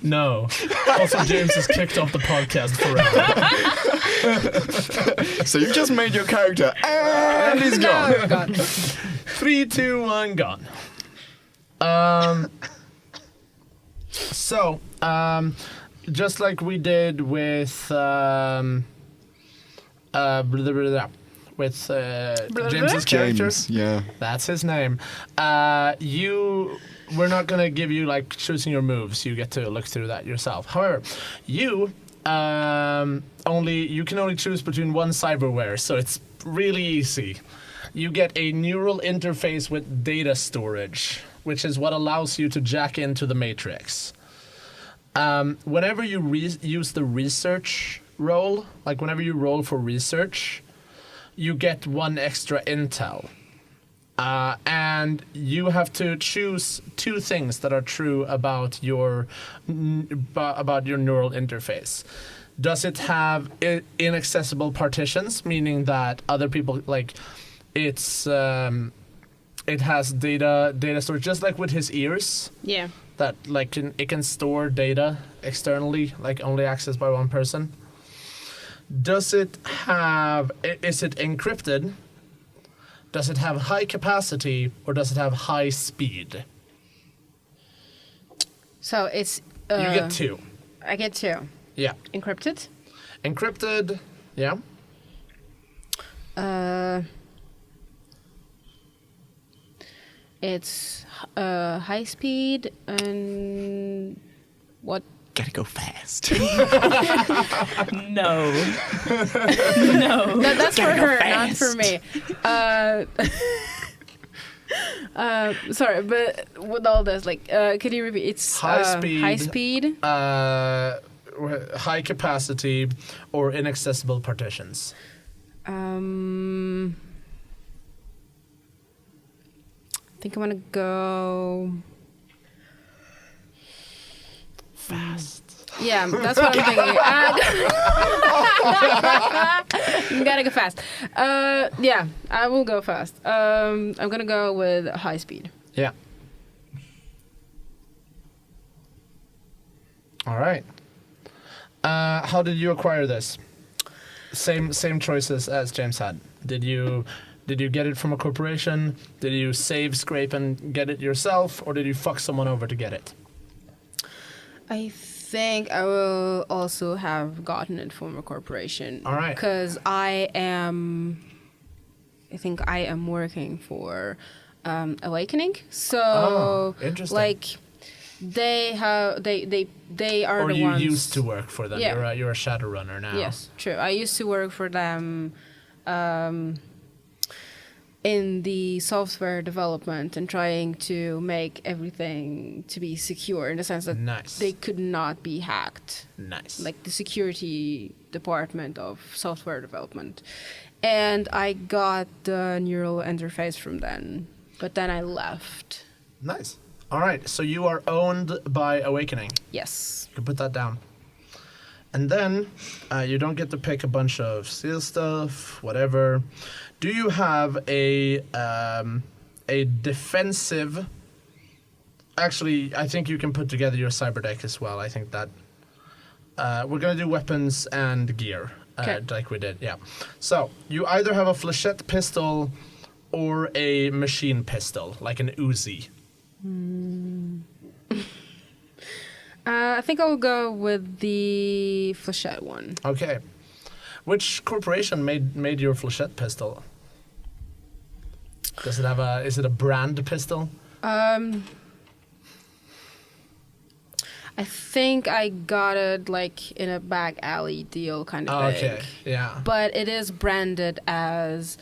No. Also, James has kicked off the podcast forever. So you just made your character, and he's gone. Oh, God. 3, 2, 1, gone. So, just like we did with James's character. James, yeah. That's his name. We're not gonna give you like choosing your moves. You get to look through that yourself. However, you can only choose between one cyberware, so it's really easy. You get a neural interface with data storage, which is what allows you to jack into the matrix. Whenever you use the research roll, like whenever you roll for research, you get 1 extra intel. And you have to choose 2 things that are true about your neural interface. Does it have inaccessible partitions, meaning that other people like it has data storage, just like with his ears. Yeah. That like it can store data externally, like only accessed by one person. Is it encrypted? Does it have high capacity, or does it have high speed? So it's... You get 2. I get 2. Yeah. Encrypted? Encrypted, yeah. It's high speed and what? Gotta go fast. No. No. No, that's for her, not for me. Sorry, but with all this, like, could you repeat? It's high speed, high capacity, or inaccessible partitions. I think I'm gonna go Fast. Yeah, that's what I'm thinking. You gotta go fast. Yeah, I will go fast. I'm gonna go with high speed. Yeah. All right. How did you acquire this? Same choices as James had. Did you get it from a corporation? Did you save, scrape, and get it yourself, or did you fuck someone over to get it? I think I will also have gotten it from a corporation. All right. Because I think I am working for Awakening. So, interesting. like, they are Or the you ones. used to work for them. Yeah. You're a Shadowrunner now. Yes, true. I used to work for them in the software development and trying to make everything to be secure in the sense that Nice. they could not be hacked. Nice. Like the security department of software development. And I got the neural interface from them, but then I left. Nice. All right. So you are owned by Awakening. Yes. You can put that down. And then you don't get to pick a bunch of seal stuff, whatever. Do you have a defensive? Actually, I think you can put together your cyber deck as well. I think that we're gonna do weapons and gear, like we did. Yeah. So you either have a flechette pistol or a machine pistol, like an Uzi. I think I'll go with the flechette one. Okay. Which corporation made your flechette pistol? Does it have is it a brand pistol? I think I got it like in a back alley deal kind of thing. Okay, yeah. But it is branded as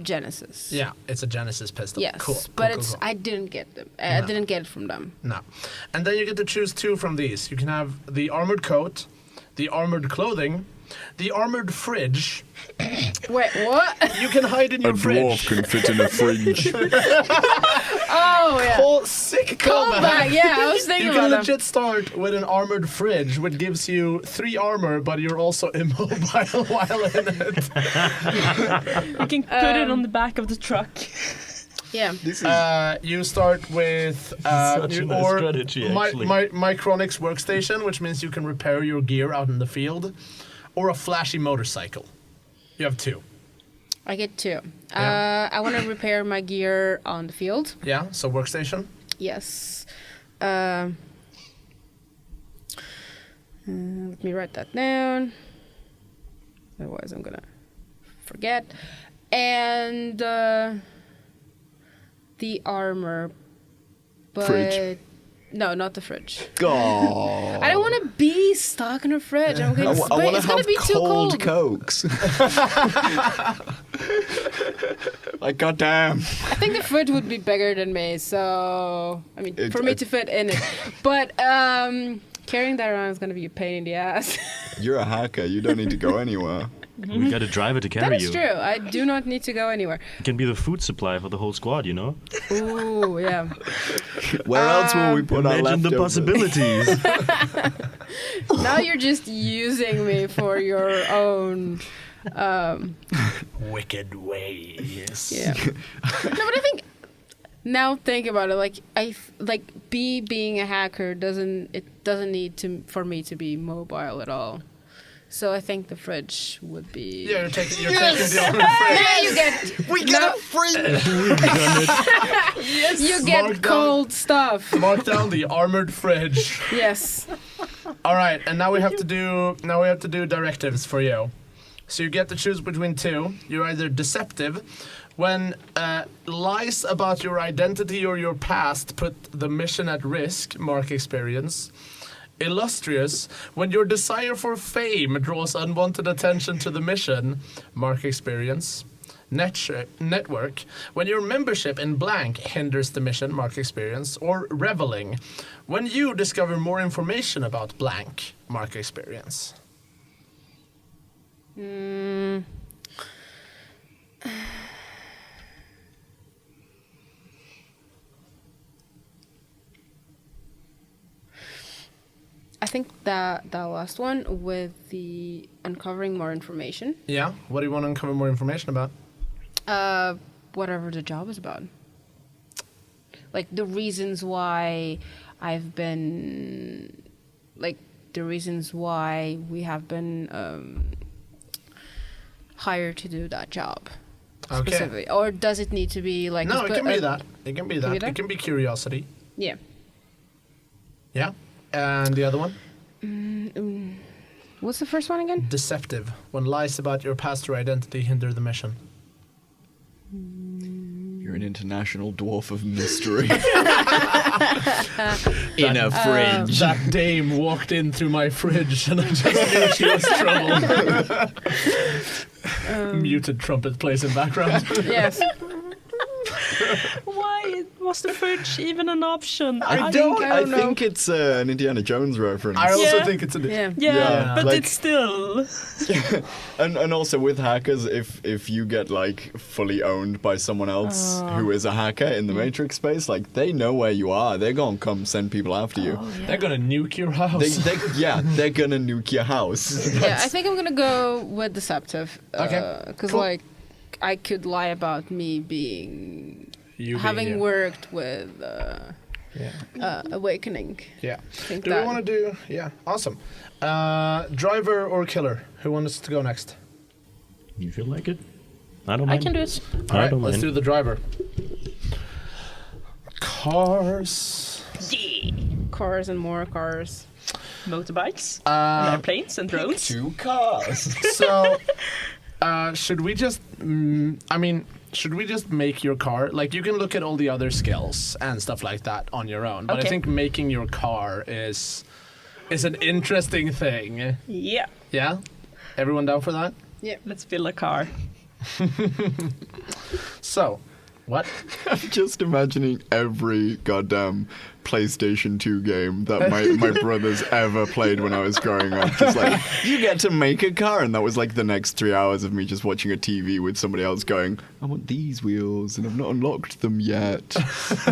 Genesis. Yeah, it's a Genesis pistol. Yes, Cool. but cool. I didn't get them. I No. didn't get it from them. No. And then you get to choose two from these. You can have the armored coat, the armored clothing, the armored fridge. Wait, what? You can hide in your fridge. can fit in a fridge. Oh yeah. Whole sick Callback. Yeah, I was thinking You can about legit start with an armored fridge, which gives you 3 armor, but you're also immobile while in it. You can put it on the back of the truck. Yeah. This is You start with Such a nice strategy, actually. Micronics workstation, which means you can repair your gear out in the field, or a flashy motorcycle. You have 2. I get 2. Yeah. I want to repair my gear on the field. Yeah, so workstation. Yes. Let me write that down. Otherwise, I'm gonna forget. And the armor, but Fridge. no, not the fridge. God. I don't want to be stuck in a fridge. I'm I gonna, want to it's gonna have be too cold cold. cokes. Like, goddamn. I think the fridge would be bigger than me, so I mean, for me to fit in it. But carrying that around is gonna be a pain in the ass. You're a hacker. You don't need to go anywhere. We got a driver to carry That is you. true. I do not need to go anywhere. It can be the food supply for the whole squad, you know? Ooh, yeah. Where else will we put our Imagine the leftovers? possibilities. Now you're just using me for your own. Wicked ways. Yeah. No, but I think now think about it. Like being a hacker doesn't need for me to be mobile at all. So I think the fridge would be. Yeah, you're taking the armored fridge. Yeah, you get. We get a fridge. You get Mark down. cold stuff. Mark down the armored fridge. Yes. All right, and now we have to do directives for you. So you get to choose between 2. You're either deceptive, when lies about your identity or your past put the mission at risk, mark experience. Illustrious, when your desire for fame draws unwanted attention to the mission, mark experience. Network, when your membership in blank hinders the mission, mark experience. Or reveling, when you discover more information about blank, mark experience. think that last one with the uncovering more information. Yeah. What do you want to uncover more information about? Whatever the job is about. Like the reasons why I've been, like the reasons why we have been hired to do that job. Okay. Specifically. Or does it need to be like... No, it can be that. It can be that. that? It can be curiosity. Yeah. Yeah. And the other one? What's the first one again? Deceptive. When lies about your past or identity hinder the mission. You're an international dwarf of mystery. In a fridge. That dame walked in through my fridge and I just knew she was trouble. Muted trumpet plays in background. Yes. Why was the fridge even an option? I think it's an Indiana Jones reference. I also Yeah. think it's a... Yeah. Yeah, but like- it's still... And also with hackers, if you get like fully owned by someone else who is a hacker in the Matrix space, like they know where you are. They're gonna come send people after you. They're gonna nuke your house. They're gonna nuke your house. Yeah, I think I'm gonna go with deceptive. Okay, Because cool. like, I could lie about me being having worked with Awakening. Yeah. I think Do we want to do... Yeah, awesome. Driver or killer? Who wants to go next? You feel like it? I don't I mind. can do it. All right, don't let's mind. do the driver. Cars. cars and more cars. Motorbikes, and airplanes and drones. 2 cars. So, should we just... should we just make your car? Like, you can look at all the other skills and stuff like that on your own, but I Okay. think making your car is an interesting thing. Yeah, Yeah? Everyone down for that? let's build a car. So, what? I'm just imagining every goddamn PlayStation 2 game that my brothers ever played when I was growing up. Just like, you get to make a car, and that was like the next 3 hours of me just watching a TV with somebody else going, I want these wheels, and I've not unlocked them yet.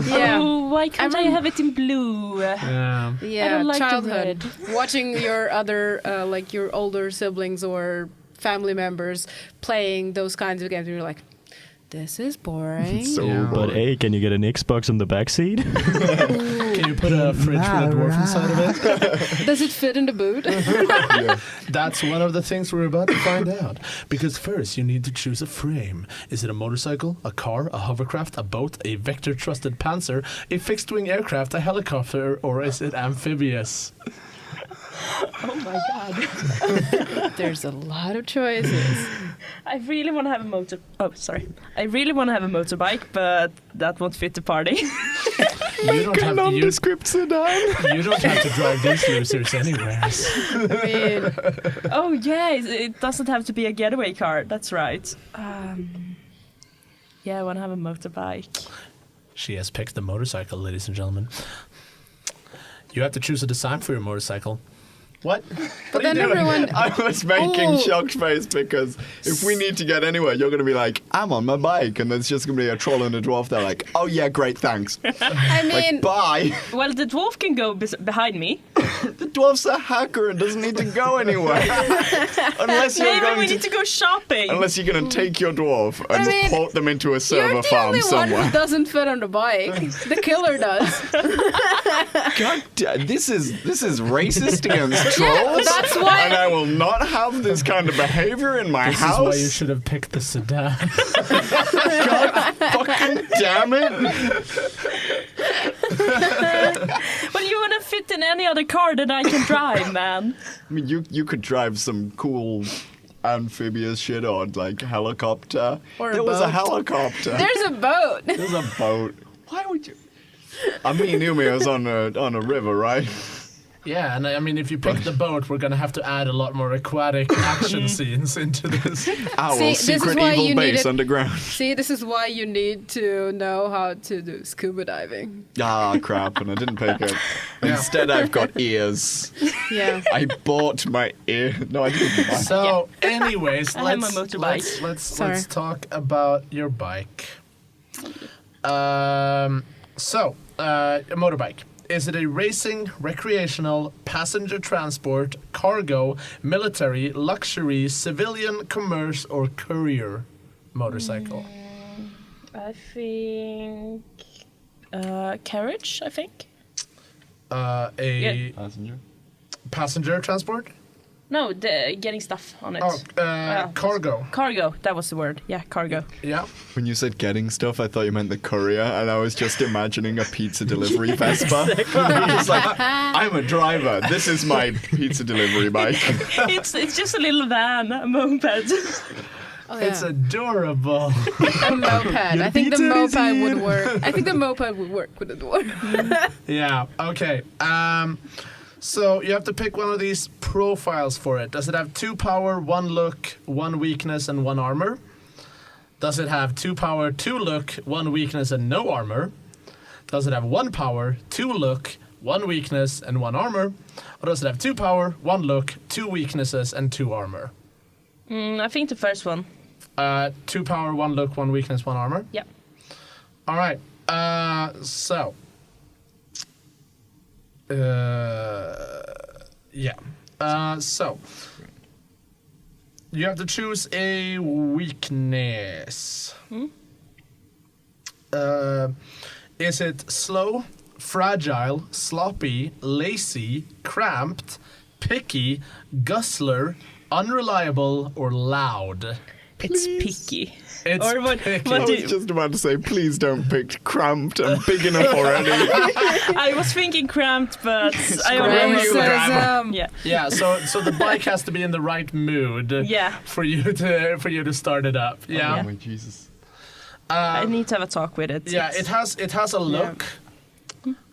Yeah. Oh, why can't I have it in blue? Yeah. Yeah, I don't like the childhood. Watching your other, like your older siblings or family members playing those kinds of games, and you're like, this is boring. So Yeah. But hey, can you get an Xbox on the backseat? Can you put a fridge with a dwarf inside of it? Does it fit in the boot? That's one of the things we're about to find out. Because first, you need to choose a frame. Is it a motorcycle, a car, a hovercraft, a boat, a vector-thrusted panzer, a fixed-wing aircraft, a helicopter, or is it amphibious? Oh my god. There's a lot of choices. I really want to have a I really want to have a motorbike, but that won't fit the party. You don't have to, Nondescript sedan. you don't have to drive these losers anyways. I mean, Oh yeah, it doesn't have to be a getaway car. That's right. Yeah, I want to have a motorbike. She has picked the motorcycle, ladies and gentlemen. You have to choose a design for your motorcycle. What? but then everyone. I was making Oh. shocked face because if we need to get anywhere, you're going to be like, I'm on my bike. And there's just going to be a troll and a dwarf. They're like, oh, yeah, great, thanks. I mean, Like, bye. Well, the dwarf can go behind me. The dwarf's a hacker and doesn't need to go anywhere. Unless you're Maybe we going need to go shopping. Unless you're going to take your dwarf and I mean, port them into a you're server the farm only one somewhere. who doesn't fit on the bike. The killer does. God, this is racist against trolls. That's why- And I will not have this kind of behavior in my This house. is why you should have picked the sedan. God fucking damn it. Well, you want to fit in any other car that I can drive, man. I mean, you could drive some cool amphibious shit on, like helicopter. Or a there was a boat. helicopter. There's a boat. There's a boat. Why would you? I mean, Umeå's on a river, right? Yeah, and I mean, if you pick the boat, we're going to have to add a lot more aquatic action scenes into this. Our See, this is secret why evil you base needed- underground. See, this is why you need to know how to do scuba diving. Ah, crap, and I didn't pick it. Yeah. Instead, I've got ears. Yeah. I bought my ear. No, I didn't buy So, anyways, I have my let's motorbike. Sorry. talk about your bike. A motorbike. Is it a racing, recreational, passenger transport, cargo, military, luxury, civilian, commerce, or courier motorcycle? I think carriage. I think. Passenger transport? No, getting stuff on it. Cargo. Cargo. That was the word. Yeah, cargo. Yeah. When you said getting stuff, I thought you meant the courier, and I was just imagining a pizza delivery Vespa. It's like, I'm a driver. This is my pizza delivery bike. It's just a little van, a moped. Oh, yeah. It's adorable. A moped. I think the moped would work. I think the moped would work with the door. Yeah. Okay. So you have to pick one of these profiles for it. Does it have 2 power, 1 look, 1 weakness, and 1 armor? Does it have 2 power, 2 look, 1 weakness, and no armor? Does it have 1 power, 2 look, 1 weakness, and 1 armor? Or does it have 2 power, 1 look, 2 weaknesses, and 2 armor? I think the first one. 2 power, 1 look, 1 weakness, 1 armor? Yeah. All right. So. So you have to choose a weakness. Is it slow, fragile, sloppy, lazy, cramped, picky, guzzler, unreliable, or loud? It's picky. It's Or what- picky. what I do was you- just about to say, please don't pick cramped. I'm big enough already. I was thinking cramped, but I already Racism. Yeah. Yeah, so the bike has to be in the right mood. Yeah. For you to start it up. Yeah. Oh my Jesus. I need to have a talk with it. Yeah, It's- it has a look.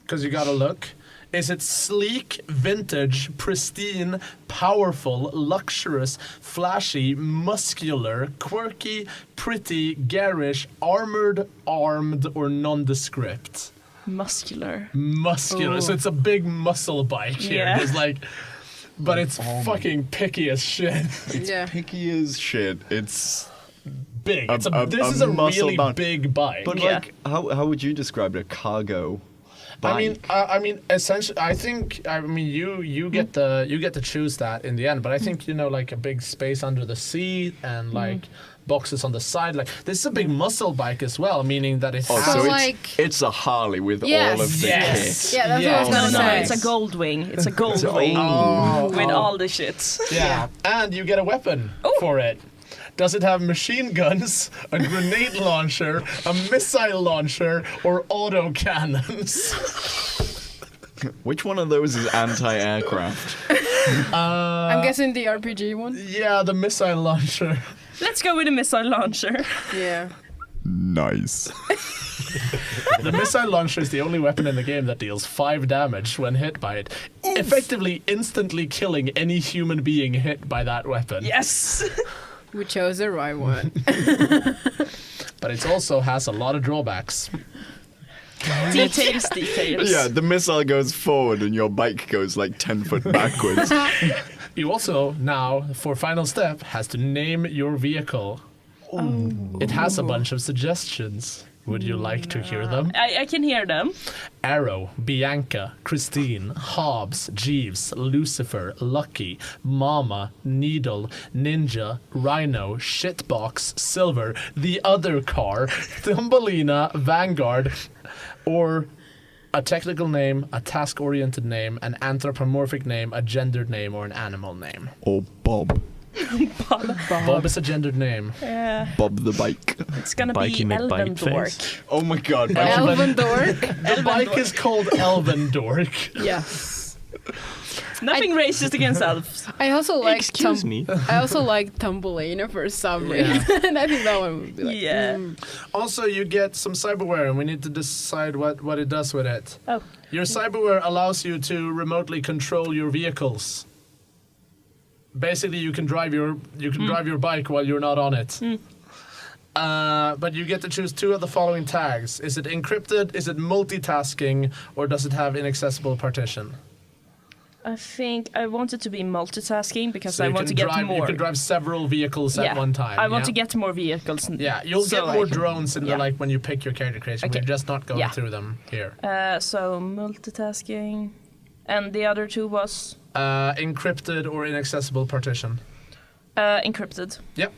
Because you got a look. Is it sleek, vintage, pristine, powerful, luxurious, flashy, muscular, quirky, pretty, garish, armored, armed, or nondescript? muscular. Muscular. So it's a big muscle bike here. Yeah. It's like, but it's fucking picky as shit. Yeah. Picky as shit. It's Big. This a is a muscle really bound- big bike. But Yeah. like, how would you describe it? A cargo bike? I mean, essentially, you get to choose that in the end. But I think like a big space under the seat and like boxes on the side. Like this is a big muscle bike as well, meaning that it's Oh, So, so like- it's a Harley with Yes. all of the Yes. kit. Yeah, that's what I was Yes. gonna No, say. it's a gold wing. It's a gold Oh. wing Oh. with all the shit. Yeah, and you get a weapon for it. Does it have machine guns, a grenade launcher, a missile launcher, or auto cannons? Which one of those is anti-aircraft? I'm guessing the RPG one. Yeah, the missile launcher. Let's go with a missile launcher. Yeah. Nice. The missile launcher is the only weapon in the game that deals 5 damage when hit by it, effectively instantly killing any human being hit by that weapon. Yes. We chose the right one. But it also has a lot of drawbacks. Details. Yeah, the missile goes forward and your bike goes like 10 foot backwards. You also now, for final step, has to name your vehicle. It has a bunch of suggestions. Would you like to hear them? I can hear them. Arrow, Bianca, Christine, Hobbs, Jeeves, Lucifer, Lucky, Mama, Needle, Ninja, Rhino, Shitbox, Silver, The Other Car, Thumbelina, Vanguard, or a technical name, a task-oriented name, an anthropomorphic name, a gendered name, or an animal name. Or Bob. Bob is a gendered name. Yeah. Bob the bike. It's gonna Bikey be McBike Elven Dork. face. Oh my god. Elven Dork. The bike is called Elven Dork. Yes. Nothing racist against elves. I also like Excuse me. I also like Thumbelina for some reason. I think that one would be like. Yeah. Also, you get some cyberware, and we need to decide what it does with it. Oh. Your cyberware allows you to remotely control your vehicles. Basically, you can drive your bike while you're not on it. But you get to choose 2 of the following tags. Is it encrypted, is it multitasking, or does it have inaccessible partition? I think I want it to be multitasking because So I you want to can get drive, more. You can drive several vehicles at one time. I want to get more vehicles. Yeah, you'll so get more I can- drones in the like when you pick your character creation. Okay. We're just not going Yeah. through them here. So multitasking, and the other two was Encrypted or inaccessible partition. encrypted. Yep.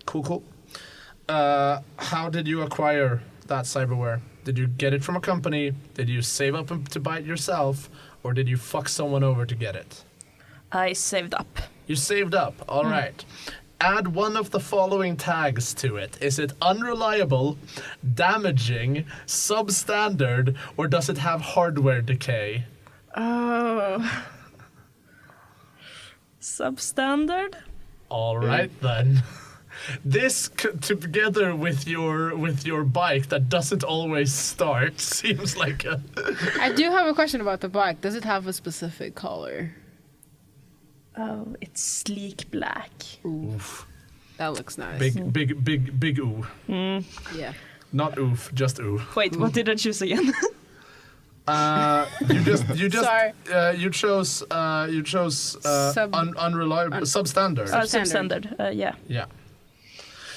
Cool. How did you acquire that cyberware? Did you get it from a company? Did you save up to buy it yourself? Or did you fuck someone over to get it? I saved up. You saved up. All right. Add one of the following tags to it. Is it unreliable, damaging, substandard, or does it have hardware decay? Oh. Substandard? All right then. This together with your bike that doesn't always start seems like a. I do have a question about the bike. Does it have a specific color? Oh, it's sleek black. Oof. That looks nice. Big ooh. Yeah. Not oof, just ooh. Wait, what did I choose again? You just Sorry. you chose unreliable substandard. Substandard. Yeah. Yeah.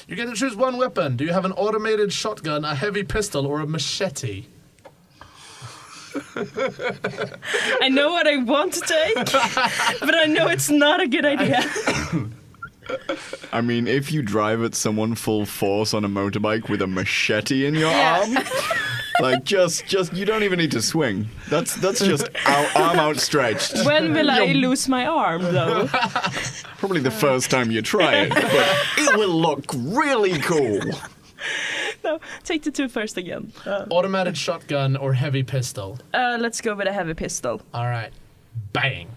You get to choose one weapon. Do you have an automated shotgun, a heavy pistol, or a machete? I know what I want to take, but I know it's not a good idea. I mean, if you drive at someone full force on a motorbike with a machete in your arm, like just you don't even need to swing. That's just arm outstretched. When will I lose my arm, though? Probably the first time you try it, but it will look really cool. No, take the two first again. Automated shotgun or heavy pistol? Let's go with a heavy pistol. All right. Bang.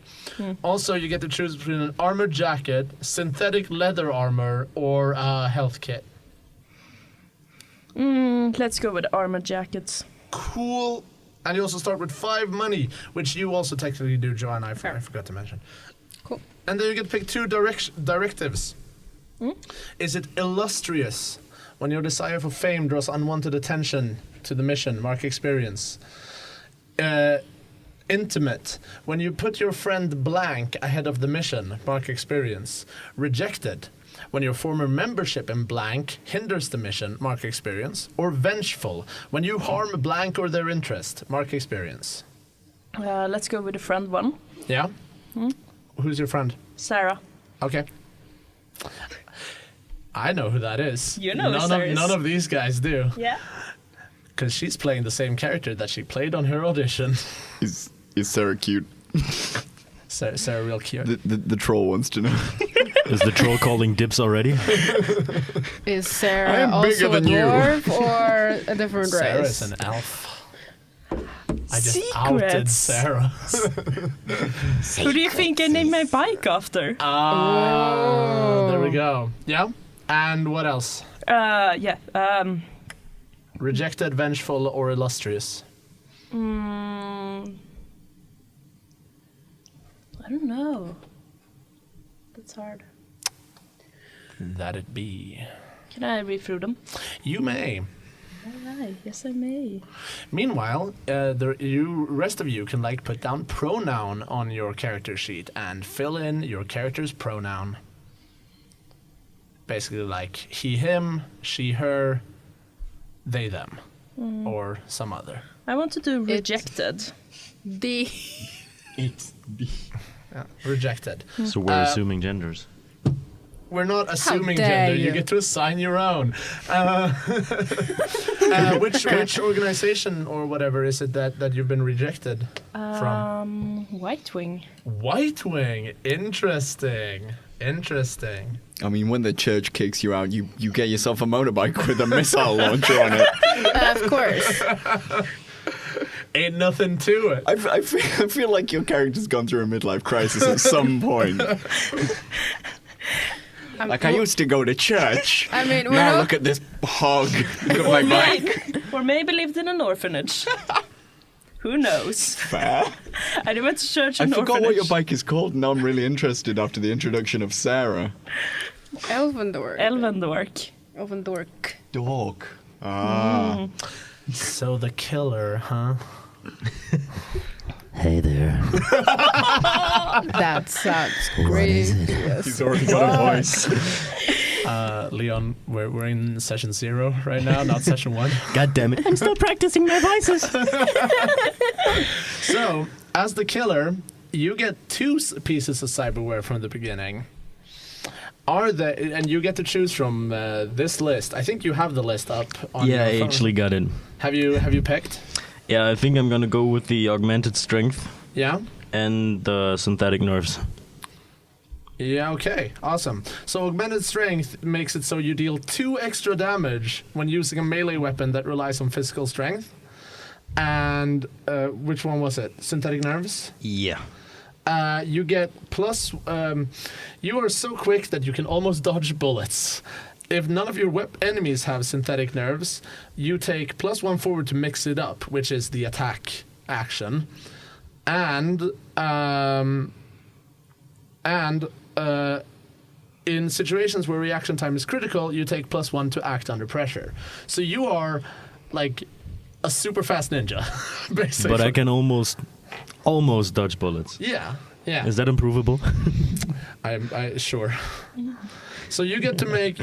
Also, you get to choose between an armor jacket, synthetic leather armor, or a health kit. Let's go with armor jackets. Cool. And you also start with 5 money, which you also technically do, Joana. I forgot to mention. Cool. And then you get to pick 2 directives. Is it illustrious? When your desire for fame draws unwanted attention to the mission, mark experience. Intimate. When you put your friend blank ahead of the mission, mark experience. Rejected. When your former membership in blank hinders the mission, mark experience. Or vengeful. When you harm blank or their interest, mark experience. Let's go with the friend one. Yeah? Who's your friend? Sarah. Okay. I know who that is. You know who Sarah is. None of these guys do. Yeah. Because she's playing the same character that she played on her audition. Is Sarah cute? Sarah real cute. The troll wants to know. Is the troll calling dibs already? Is Sarah I'm bigger also a than you. dwarf or a different Sarah's race? an elf. I just outed Secrets. Sarah. Who do you think I named my bike after? There we go. Yeah. And what else? Yeah. Rejected, vengeful, or illustrious? I don't know. That's hard. That it be. Can I read through them? You may. Alright, yes I may. Meanwhile, rest of you can put down pronoun on your character sheet and fill in your character's pronoun. Basically like he, him, she, her, they, them, or some other. I want to do rejected. The It's the... Yeah, rejected. So we're assuming genders. We're not assuming dare gender. You you. get to assign your own. Which organization or whatever is it that you've been rejected from? White Wing. White Wing. Interesting. I mean, when the church kicks you out, you get yourself a motorbike with a missile launcher on it. of course. Ain't nothing to it. I feel like your character's gone through a midlife crisis at some point. Like, I used to go to church. I mean, now look at this hog. Look at my bike. Or maybe lived in an orphanage. Who knows? Fair. I went to church I in an forgot orphanage. what your bike is called. Now I'm really interested after the introduction of Sarah. Elvendork. Elvendork. Dog. Ah. So the killer, huh? Hey there. That sounds What great. is it? Yes. He's already got a voice. Leon, we're in session 0 right now, not session 1. God damn it. I'm still practicing my voices. So, as the killer, you get 2 pieces of cyberware from the beginning. And you get to choose from this list. I think you have the list up on your Yeah, I phone. actually got it. Have you picked? Yeah, I think I'm gonna go with the augmented strength Yeah? and the synthetic nerves. Yeah, okay. Awesome. So augmented strength makes it so you deal 2 extra damage when using a melee weapon that relies on physical strength. And which one was it? Synthetic nerves? Yeah. You get plus... you are so quick that you can almost dodge bullets. If none of your enemies have synthetic nerves, you take +1 forward to mix it up, which is the attack action. And in situations where reaction time is critical, you take +1 to act under pressure. So you are like a super fast ninja, basically. But I can almost dodge bullets. Yeah. Yeah. Is that improvable? I sure. So you get to make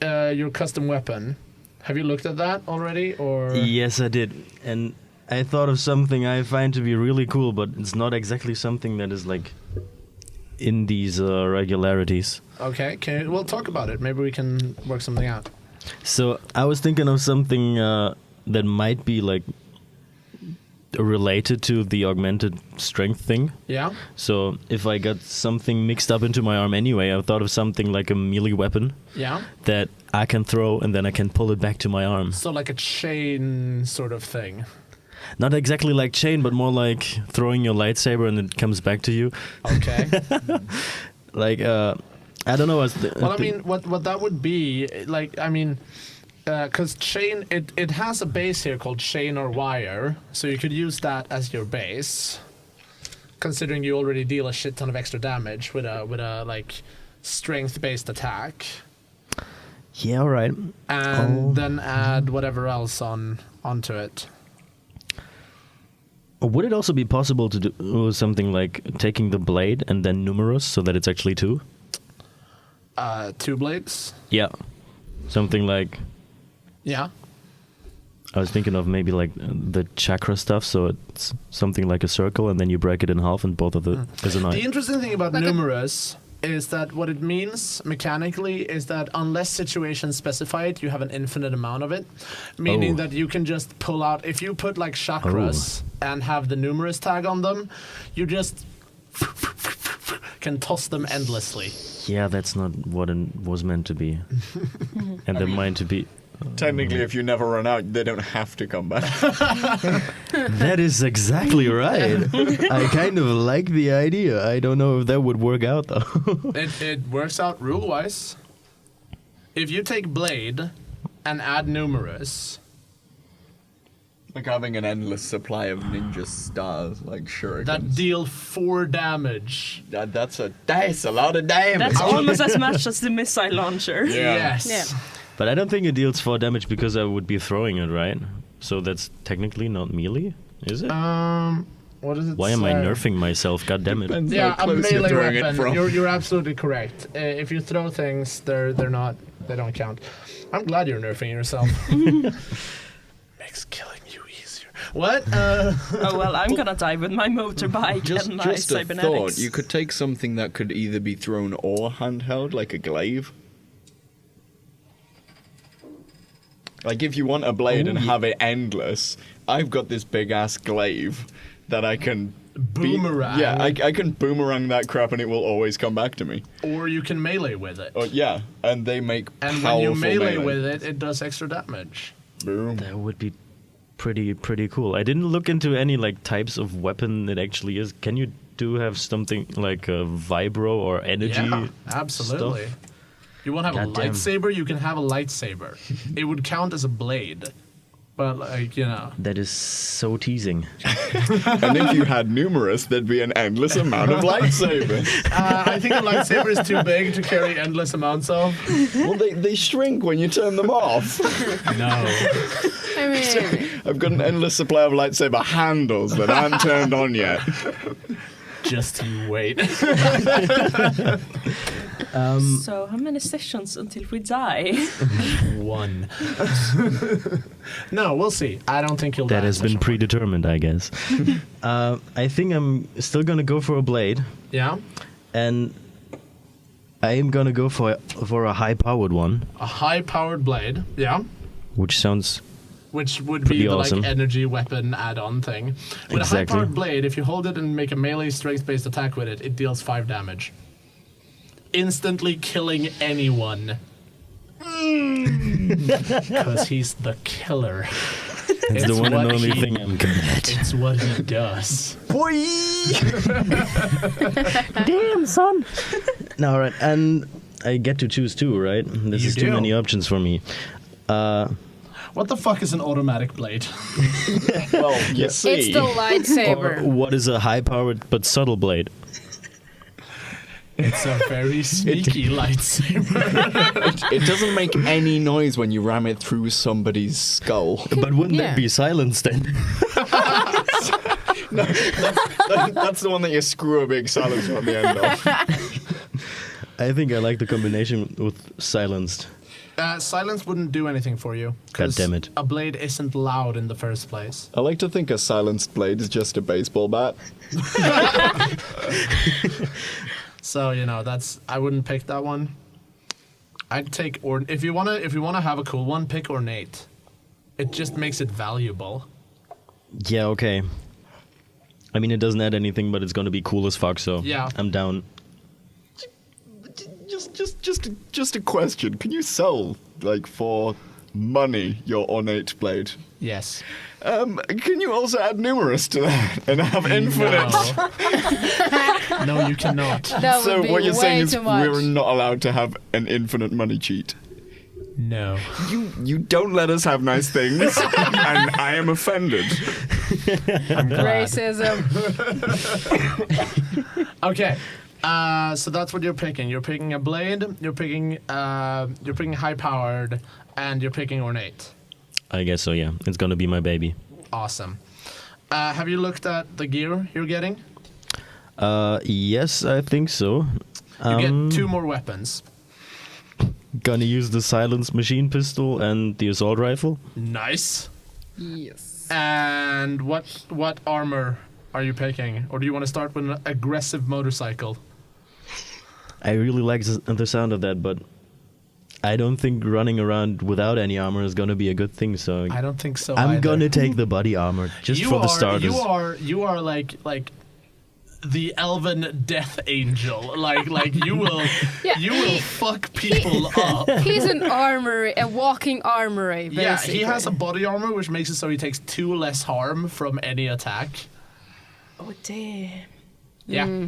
your custom weapon. Have you looked at that already, or? Yes, I did. And I thought of something I find to be really cool, but it's not exactly something that is like in these regularities. Okay, we'll talk about it. Maybe we can work something out. So I was thinking of something that might be like related to the augmented strength thing. Yeah. So if I got something mixed up into my arm anyway, I thought of something like a melee weapon. Yeah. That I can throw and then I can pull it back to my arm. So like a chain sort of thing. Not exactly like chain, but more like throwing your lightsaber and it comes back to you. Okay. Like, I don't know. Well, I mean, what that would be, like, I mean, because chain, it has a base here called chain or wire, so you could use that as your base, considering you already deal a shit ton of extra damage with a like strength-based attack. Yeah, all right. And then add whatever else onto it. Would it also be possible to do something like taking the blade and then numerous so that it's actually 2? 2 blades? Yeah. Something like... Yeah. I was thinking of maybe like the chakra stuff, so it's something like a circle and then you break it in half and both of it is a knife. The interesting thing about numerous is that what it means mechanically is that unless situation specified, you have an infinite amount of it, meaning that you can just pull out, if you put like chakras and have the numerous tag on them, you just can toss them endlessly. Yeah, that's not what it was meant to be. And they're meant to be... Technically, if you never run out, they don't have to come back. That is exactly right. I kind of like the idea. I don't know if that would work out, though. It works out rule-wise. If you take blade and add numerous... Like having an endless supply of ninja stars, like shurikens. that deal 4 damage. That's a lot of damage. That's almost as much as the missile launcher. Yeah. Yes. Yeah. But I don't think it deals 4 damage because I would be throwing it, right? So that's technically not melee, is it? What does it Why say? am I nerfing myself? God damn it. Depends Yeah, how a close you're melee throwing it weapon. from. You're absolutely correct. If you throw things, they don't count. I'm glad you're nerfing yourself. Makes killing you easier. What? Oh well, I'm gonna die with my motorbike and my Just a cybernetics. thought. You could take something that could either be thrown or handheld, like a glaive. Like if you want a blade and have it endless, I've got this big ass glaive that I can Boomerang. I can boomerang that crap and it will always come back to me. Or you can melee with it. Oh yeah, and they make And powerful when you melee with it, it does extra damage. Boom. That would be pretty cool. I didn't look into any like types of weapon it actually is. Can you have something like a vibro or energy? Yeah, absolutely. You want to have Goddamn. a lightsaber? You can have a lightsaber. It would count as a blade. But, like, you know. That is so teasing. And if you had numerous, there'd be an endless amount of lightsabers. I think a lightsaber is too big to carry endless amounts of. Well, they shrink when you turn them off. No. I mean, I've got an endless supply of lightsaber handles that aren't turned on yet. Just you wait. So how many sessions until we die? 1. No, we'll see. I don't think you'll die. That has been predetermined, I guess. I think I'm still gonna go for a blade. Yeah? And I am gonna go for a high-powered one. A high-powered blade. Yeah? Which sounds... Which would pretty be the awesome. like energy weapon add-on thing. With Exactly. a high-powered blade, if you hold it and make a melee strength-based attack with it, it deals 5 damage. Instantly killing anyone. Because he's the killer. It's the one and what only he- thing I'm good at. It's what he does. Damn, son! No, all right, and I get to choose 2, right? This You is too do. many options for me. What the fuck is an automatic blade? Well, you see. it's the Or lightsaber. what is a high-powered but subtle blade? It's a very sneaky lightsaber. It doesn't make any noise when you ram it through somebody's skull. But wouldn't Yeah. that be silenced then? That's the one that you screw a big silencer on the end of. I think I like the combination with silenced. Silence wouldn't do anything for you. God 'cause damn it. A blade isn't loud in the first place. I like to think a silenced blade is just a baseball bat. So, you know, I wouldn't pick that one. I'd take if you wanna have a cool one, pick ornate. It just makes it valuable. Yeah, okay. I mean, it doesn't add anything, but it's gonna be cool as fuck, so Yeah. I'm down. Just a question. Can you sell, like, for money your ornate blade? Yes. Can you also add numerous to that and have infinite? No, you cannot. That So would be what you're way saying is too much. we're not allowed to have an infinite money cheat. No. You don't let us have nice things, and I am offended. I'm glad. Racism. Okay. So that's what you're picking. You're picking a blade. You're picking high powered, and you're picking ornate. I guess so, yeah. It's gonna be my baby. Awesome. Have you looked at the gear you're getting? Yes, I think so. You get 2 more weapons. Gonna use the silenced machine pistol and the assault rifle. Nice. Yes. And what armor are you picking, or do you want to start with an aggressive motorcycle? I really like the sound of that, but I don't think running around without any armor is gonna be a good thing. So I don't think so. I'm either. gonna take the body armor just for the starters. You are like the elven death angel. Like you will Yeah, you will fuck people up. He's an armory, a walking armory, basically. Yeah, he has a body armor which makes it so he takes 2 less harm from any attack. Oh damn. Yeah.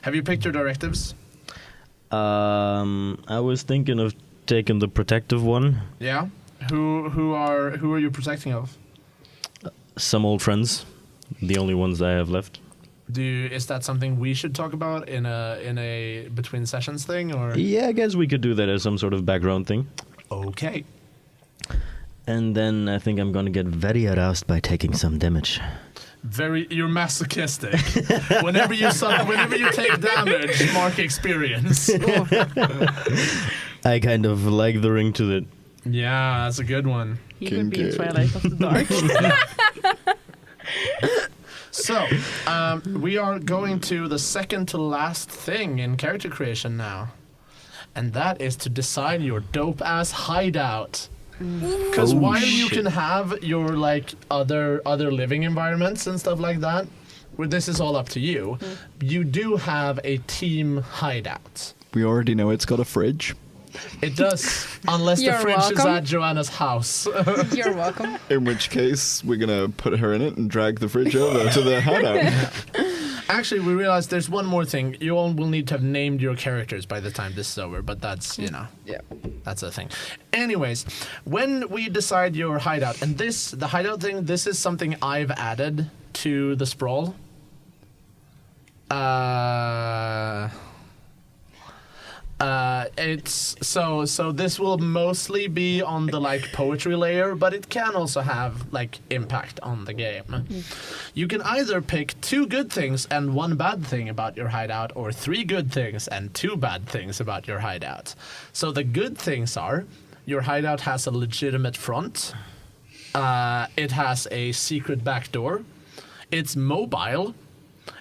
Have you picked your directives? I was thinking of taking the protective one. Yeah. Who are you protecting of? Some old friends, the only ones I have left. Is that something we should talk about in a between sessions thing, or? Yeah, I guess we could do that as some sort of background thing. Okay. And then I think I'm gonna get very aroused by taking some damage. You're masochistic. whenever you take damage, mark experience. I kind of like the ring to it. Yeah, that's a good one. He could be Kinky. Twilight of the Dark. So, we are going to the second to last thing in character creation now. And that is to design your dope-ass hideout. Because while you can have your, like, other living environments and stuff like that, where this is all up to you, you do have a team hideout. We already know it's got a fridge. It does, unless the You're fridge is welcome. at Joanna's house. You're welcome. In which case, we're gonna put her in it and drag the fridge over to the hideout. Actually, we realized there's one more thing. You all will need to have named your characters by the time this is over, but that's, that's a thing. Anyways, when we decide your hideout, and the hideout thing, this is something I've added to the sprawl. It's so this will mostly be on the like poetry layer, but it can also have like impact on the game. You can either pick 2 good things and 1 bad thing about your hideout, or 3 good things and 2 bad things about your hideout. So the good things are your hideout has a legitimate front, it has a secret back door, it's mobile,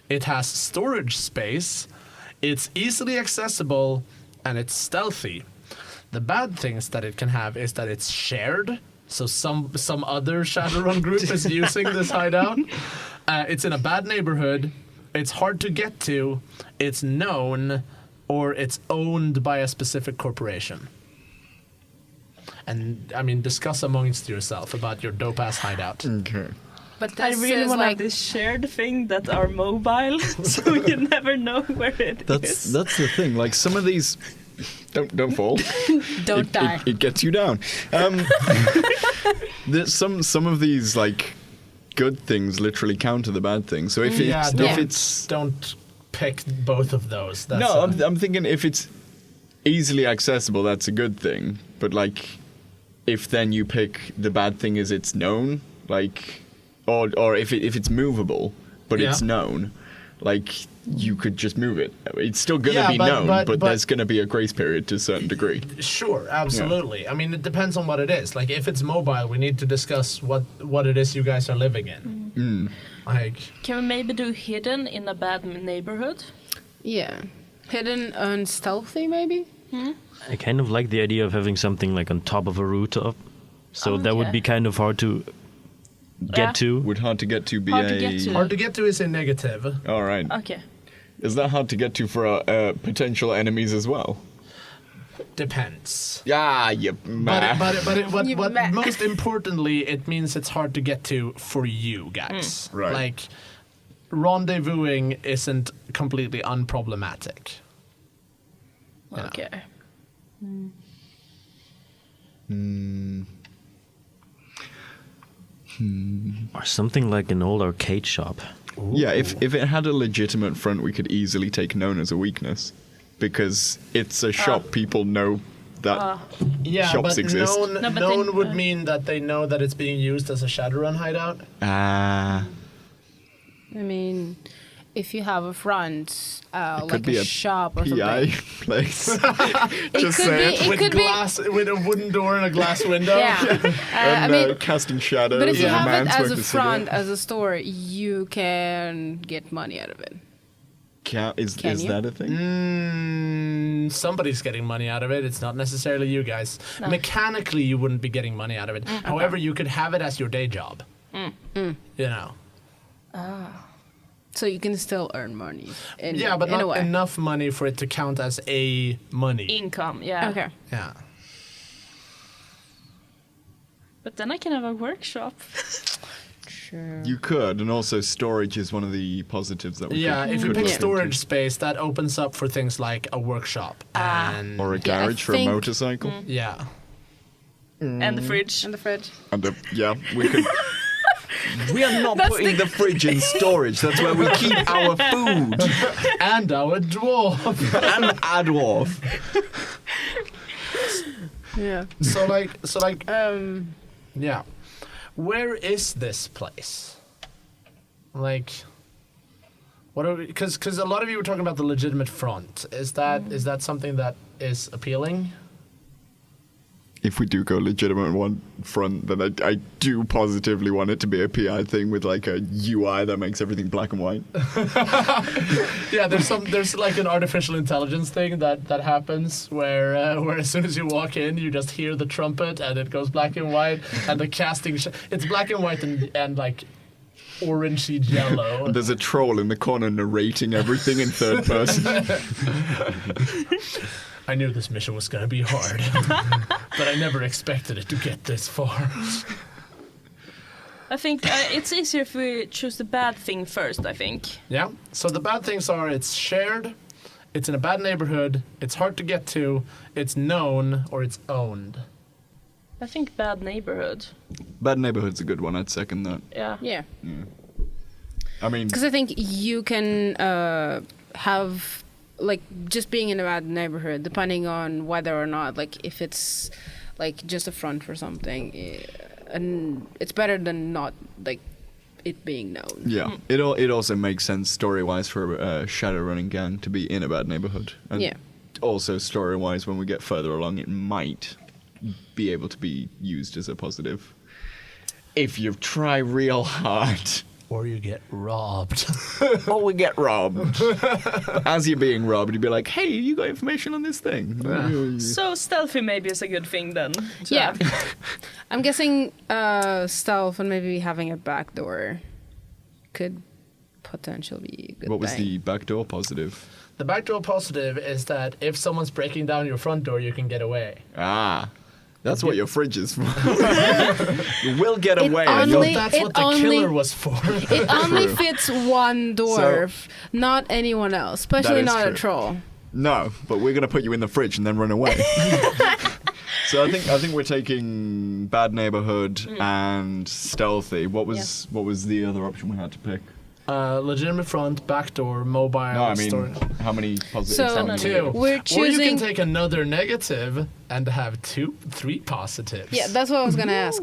it has storage space, it's easily accessible, and it's stealthy. The bad things that it can have is that it's shared, so some other Shadowrun group is using this hideout. It's in a bad neighborhood, it's hard to get to, it's known, or it's owned by a specific corporation. And, I mean, discuss amongst yourself about your dope-ass hideout. Okay. But I really want to have this shared thing that are mobile, so you never know where it is. That's the thing. Like some of these, don't fall. Don't die. It gets you down. There's some of these like good things literally counter the bad things. So if it's don't pick both of those. That's I'm thinking if it's easily accessible, that's a good thing. But like, if then you pick the bad thing is it's known, like. Or if it's movable, but it's known, like you could just move it. It's still gonna be known, but there's gonna be a grace period to a certain degree. Sure, absolutely. I mean, it depends on what it is. Like if it's mobile, we need to discuss what it is you guys are living in. Like, can we maybe do hidden in a bad neighborhood? Yeah, hidden and stealthy maybe. I kind of like the idea of having something like on top of a rooftop, so that would be kind of hard to get to. Would hard to get to be hard to get to is a negative. All right. Okay. Is that hard to get to for potential enemies as well? Depends. Yeah, But most importantly, it means it's hard to get to for you guys. Right. Like, rendezvousing isn't completely unproblematic. Okay. Or something like an old arcade shop. Ooh. Yeah, if it had a legitimate front, we could easily take known as a weakness. Because it's a shop, people know that shops exist. Known would mean that they know that it's being used as a Shadowrun hideout. I mean, if you have a front, like a shop or PI something. place. Just say it. With a wooden door and a glass window. Yeah. And I mean, casting shadows. but if you and have it as a front, as a store, you can get money out of it. Is that a thing? Somebody's getting money out of it. It's not necessarily you guys. No. Mechanically, you wouldn't be getting money out of it. However, you could have it as your day job. You know. So you can still earn money. But not enough money for it to count as a money. Income, yeah. Okay. Yeah. But then I can have a workshop. Sure. You could, and also storage is one of the positives that we could. If you pick storage space, that opens up for things like a workshop or a garage for a motorcycle. Yeah. And the fridge. And the fridge. We could. We are not putting the fridge in storage. That's where we keep our food. And our dwarf. And our dwarf. Yeah. Yeah. Where is this place? Like, what are we? Because a lot of you were talking about the legitimate front. Is that something that is appealing? If we do go legitimate one front, then I do positively want it to be a PI thing with like a UI that makes everything black and white. Yeah, there's like an artificial intelligence thing that happens where as soon as you walk in, you just hear the trumpet and it goes black and white, and the casting it's black and white and like orangey yellow. And there's a troll in the corner narrating everything in third person. I knew this mission was going to be hard, but I never expected it to get this far. I think it's easier if we choose the bad thing first, I think. Yeah. So the bad things are it's shared, it's in a bad neighborhood, it's hard to get to, it's known, or it's owned. I think bad neighborhood. Bad neighborhood's a good one. I'd second that. Yeah. Yeah. I mean, Because I think you can have, like, just being in a bad neighborhood, depending on whether or not, like, if it's, like, just a front for something, and it's better than not, like, it being known. yeah. It also makes sense story-wise for a shadow-running gang to be in a bad neighborhood. And Yeah. also story-wise, when we get further along, it might be able to be used as a positive. If you try real hard. Or you get robbed. Or we get robbed. As you're being robbed, you'd be like, hey, you got information on this thing? So stealthy maybe is a good thing then. to Yeah. have. I'm guessing stealth and maybe having a back door could potentially be a good What was thing. the backdoor positive? The backdoor positive is that if someone's breaking down your front door, you can get away. Ah. That's what your fridge is for. You will get It away. only- and you'll- That's what the only- killer was for. It only True. fits one dwarf, not anyone else, especially is not true. a troll. No, but we're gonna put you in the fridge and then run away. So I think we're taking bad neighborhood and stealthy. What was the other option we had to pick? Legitimate front, backdoor, mobile, No, I mean storage. how many positives? So- how many- Two. We're Or you can choosing. take another negative and have 3 positives. Yeah, that's what I was gonna ask.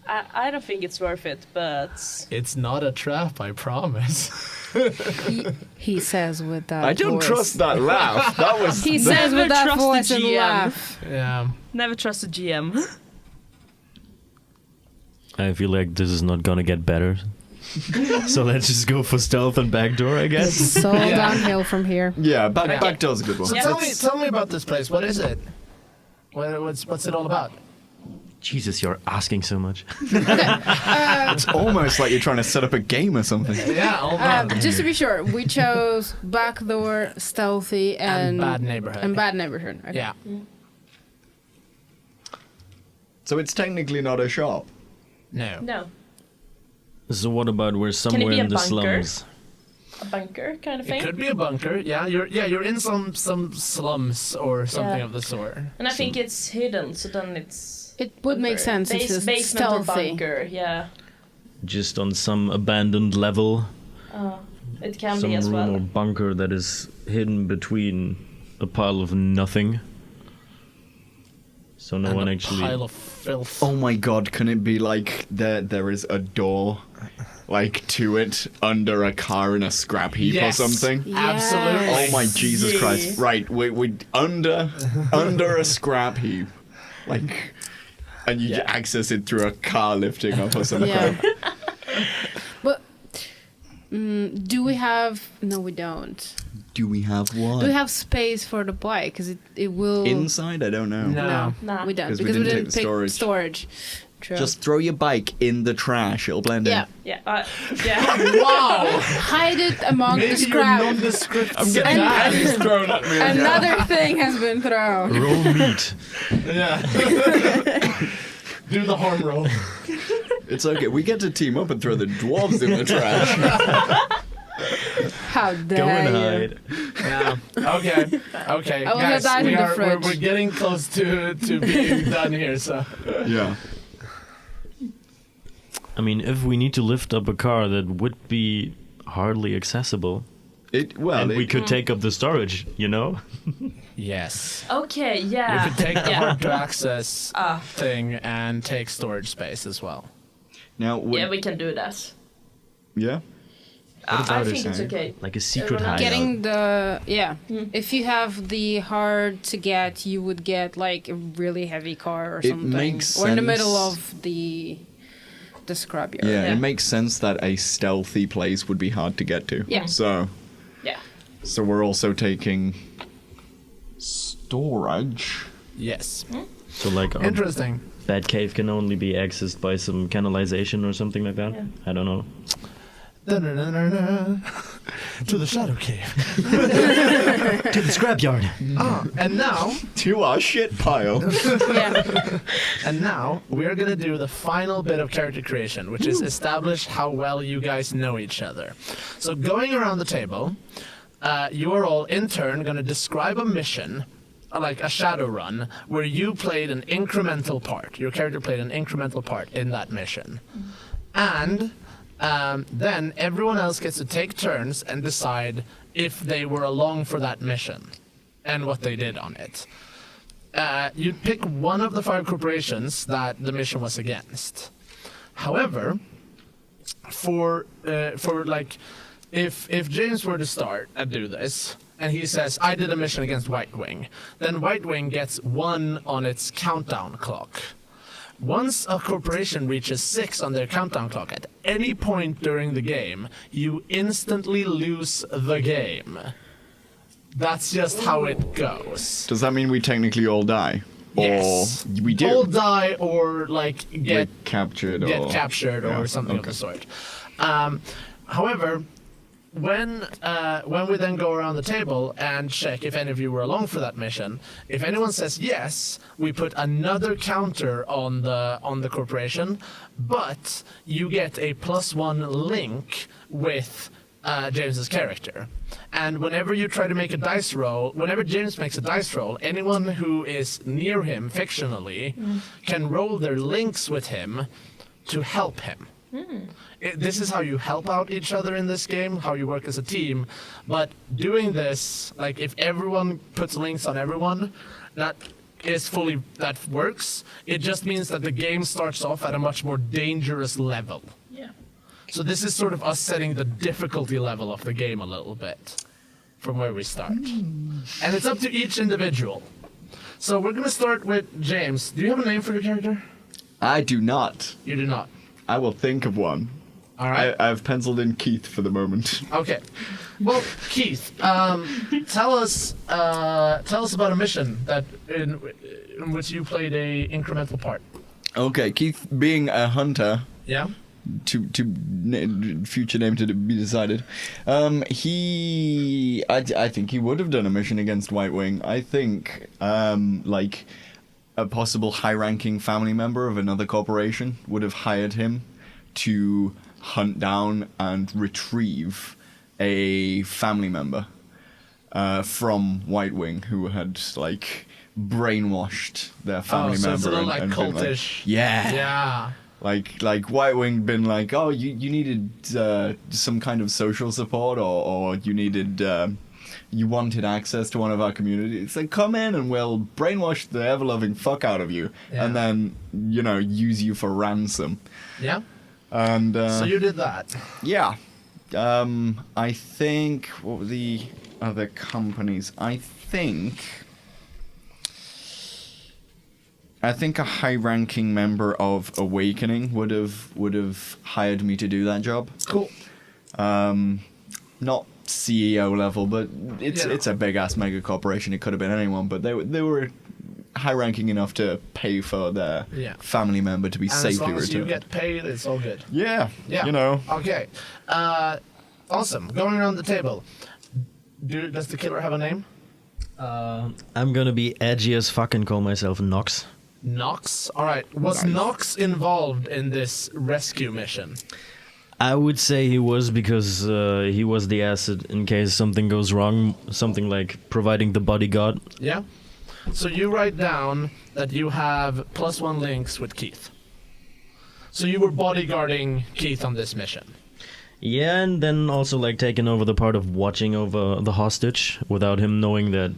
I don't think it's worth it, but It's not a trap, I promise. He says with that. I don't voice. trust that laugh. That was. He says Never with that trust the voice and GM. laugh. Yeah. never trust a GM. I feel like this is not gonna get better. So let's just go for stealth and backdoor, I guess. So downhill from here. Yeah, backdoor's a good one. So Yeah. tell me about this place. What is it? What's it all about? Jesus, you're asking so much. It's almost like you're trying to set up a game or something. Yeah, all about Just to be sure, we chose backdoor, stealthy, and bad neighborhood. And bad neighborhood. Okay. Yeah. So it's technically not a shop. No. No, So what about we're it somewhere be in a the bunker? slums? a bunker kind of It thing. could be a bunker. Yeah, you're in some slums or something Yeah. of the sort. And I think it's hidden, so then it's It would make sense. It's just basement or stealthy. bunker. Yeah, Just on some abandoned level, it can some be as room or well. bunker that is hidden between a pile of nothing. So no And one a actually. pile of filth. Oh my god, can it be like there is a door like to it under a car in a scrap heap Yes. or something? Yes. Absolutely. Oh my Jesus Yeah. Christ. Right, we under a scrap heap. Like and you access it through a car lifting up or something. Yeah. But do we have? No, we don't. Do we have what? Do we have space for the bike? Because it will. Inside? I don't know. No. Nah. we don't 'Cause we because we didn't didn't take the pick storage. storage. True. Just throw your bike in the trash, it'll blend yeah. Yeah, yeah. Wow. Hide it among the Maybe your scrap. nondescript I'm getting panties thrown at me. Another thing has been thrown. Roll meat. Yeah. Do the horn roll. It's okay. We get to team up and throw the dwarves in the trash. How Go dare and you? hide. Yeah. Okay. I will Guys, not hide in the we're fridge. getting close to being done here. So Yeah. I mean, if we need to lift up a car that would be hardly accessible, and we could take up the storage, you know? yes, Okay, you yeah. could take the Yeah. hard to access thing and take storage space as well. Now, Yeah, we can do that. yeah. I about think it, it's okay. Like a secret Everyone hideout. Getting the if you have the hard to get, you would get like a really heavy car or It something, makes or in the middle sense. of the scrapyard. Yeah, Yeah. it makes sense that a stealthy place would be hard to get to. Yeah. So Yeah. we're also taking storage. Yes, So like a interesting. bad cave can only be accessed by some canalization or something like that. Yeah. I don't know. To the shadow cave. To the scrapyard. And now, To our shit pile. Yeah. and now we're gonna do the final bit of character creation, which is establish how well you guys know each other. So going around the table, you are all in turn gonna describe a mission, like a shadow run, where you played an incremental part. Your character played an incremental part in that mission, and then everyone else gets to take turns and decide if they were along for that mission and what they did on it. You'd pick one of the 5 corporations that the mission was against. However, for like, if James were to start and do this, and he says, I did a mission against White Wing, then White Wing gets 1 on its countdown clock. Once a corporation reaches 6 on their countdown clock at any point during the game, you instantly lose the game. That's just how it goes. Does that mean we technically all die? Yes. Or we do? All die or like get captured or Yeah, something of okay. the sort. However, when we then go around the table and check if any of you were along for that mission, if anyone says yes, we put another counter on the corporation, but you get a +1 link with James's character. And whenever you try to make a dice roll, whenever James makes a dice roll, anyone who is near him fictionally can roll their links with him to help him. This is how you help out each other in this game, how you work as a team. But doing this, like if everyone puts links on everyone, that works. It just means that the game starts off at a much more dangerous level. Yeah. So this is sort of us setting the difficulty level of the game a little bit from where we start. And it's up to each individual. So we're going to start with James. Do you have a name for your character? I do not. You do not. I will think of one. All right. I've penciled in Keith for the moment. Okay. Well, Keith, tell us about a mission that in which you played a incremental part. Okay, Keith being a hunter, Yeah. future name to be decided. I think he would have done a mission against White Wing. I think like a possible high-ranking family member of another corporation would have hired him to hunt down and retrieve a family member from White Wing who had like brainwashed their family member. So it's a little like and been cultish. yeah. Yeah. Like White Wing been like, oh, you needed some kind of social support, or you needed you wanted access to one of our communities. It's like, come in and we'll brainwash the ever-loving fuck out of you, and then use you for ransom. Yeah. And So you did that. yeah, I think what were the other companies? I think a high-ranking member of Awakening would have hired me to do that job. Cool. Not CEO level, but it's a big ass mega corporation. It could have been anyone, but they were high-ranking enough to pay for their family member to be And safely as long as returned. you get paid, it's all good. Yeah. Okay. Awesome. Going around the table. Does the killer have a name? I'm gonna be edgy as fuck and call myself Nox. Nox? Alright. Was Nox involved in this rescue mission? I would say he was, because he was the asset in case something goes wrong, something like providing the bodyguard. Yeah? So you write down that you have +1 links with Keith. So you were bodyguarding Keith on this mission. Yeah, and then also like taking over the part of watching over the hostage without him knowing that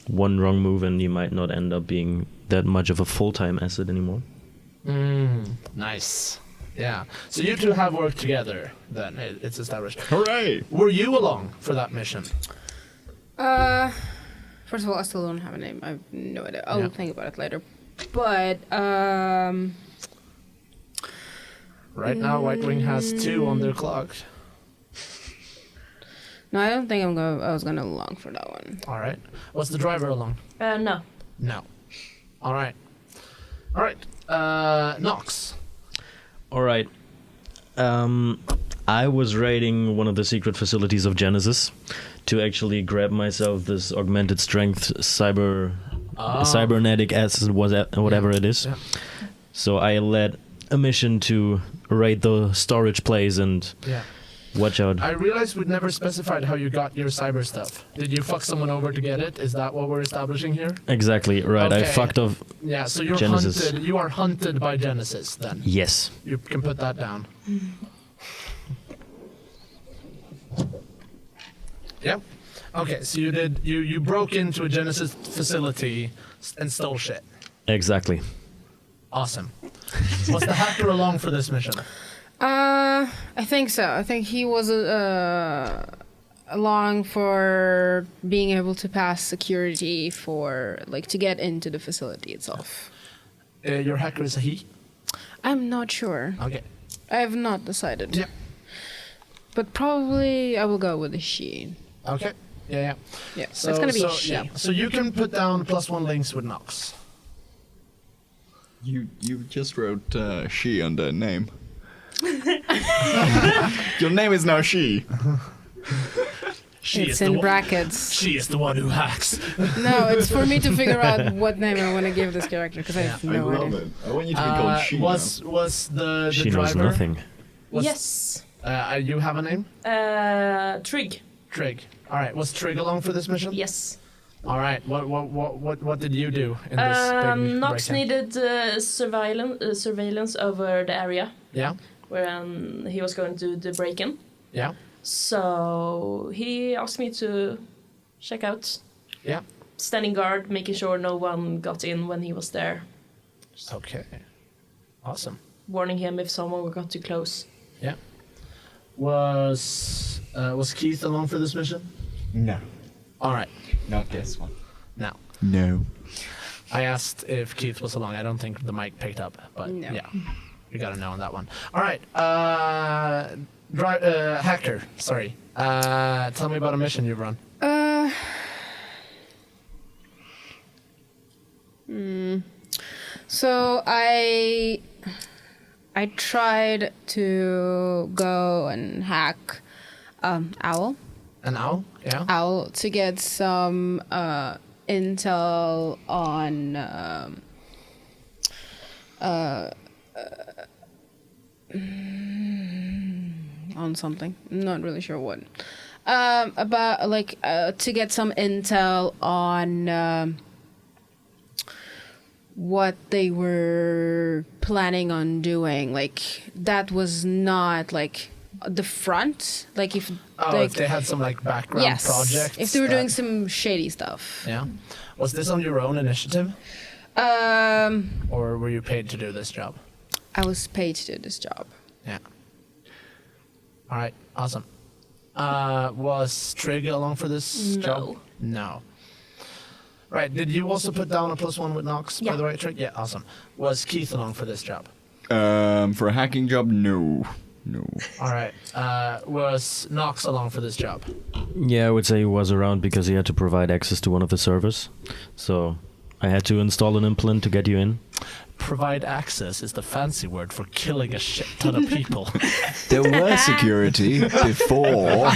one wrong move and he might not end up being that much of a full-time asset anymore. Nice. Yeah. So you two have worked together then, it's established. Hooray! Were you along for that mission? First of all, I still don't have a name. I have no idea. I'll think about it later. But Right now, White Wing has 2 on their clock. no, I don't think I was gonna along for that one. All right. Was the driver along? No. No. All right. Nox. Alright. I was raiding one of the secret facilities of Genesis to actually grab myself this augmented strength cybernetic acid, whatever it is. Yeah. So I led a mission to raid the storage place and watch out. I realized we'd never specified how you got your cyber stuff. Did you fuck someone over to get it? Is that what we're establishing here? Exactly, right. I Okay. fucked off. Yeah, so you're Genesis. hunted. You are hunted by Genesis then. Yes. You can put that down. Yep. Okay, so you broke into a Genesis facility and stole shit. Exactly. Awesome. Was the hacker along for this mission? I think so. I think he was along for being able to pass security for to get into the facility itself. Your hacker is a he? I'm not sure. Okay. I have not decided. Yeah. But probably I will go with a she. Okay. Yeah. Yeah. So it's gonna be a she. Yeah. So you can put down +1 links with Nox. You just wrote she under name. Your name is now she. It's in brackets. She is the one who hacks. No, it's for me to figure out what name I want to give this character because I have I no love idea. it. I want you to be called she. Was the She driver? knows nothing. Was, Yes. You have a name? Trig. Trig. All right. Was Trig along for this mission? Yes. All right. What did you do in this big Nox break-in? needed surveillance over the area Yeah. where he was going to do the break-in. Yeah. So he asked me to check out. Yeah. Standing guard, making sure no one got in when he was there. Okay. Awesome. Warning him if someone got too close. Yeah. Was Keith along for this mission? No, All right. not this one. Now, No. I asked if Keith was along. I don't think the mic picked up, but No. yeah, you got to know on that one. All right. Hacker. Sorry. Tell me about a mission you've run. So I tried to go and hack Owl An owl? Yeah. Owl to get some intel on something. I'm not really sure what. About to get some intel on what they were planning on doing. Like that was not like the front. Like if If they had some background yes, projects. if they were doing that- some shady stuff. Yeah. Was this on your own initiative, Um, or were you paid to do this job? I was paid to do this job. Yeah. All right. Awesome. Was Trig along for this No. job? No. Right. Did you also put down a +1 with Nox, by Yeah. the way, Trig? Yeah. Awesome. Was Keith along for this job? For a hacking job, no. All right. Was Nox along for this job? Yeah, I would say he was around because he had to provide access to one of the servers. So I had to install an implant to get you in. Provide access is the fancy word for killing a shit ton of people. There were security before.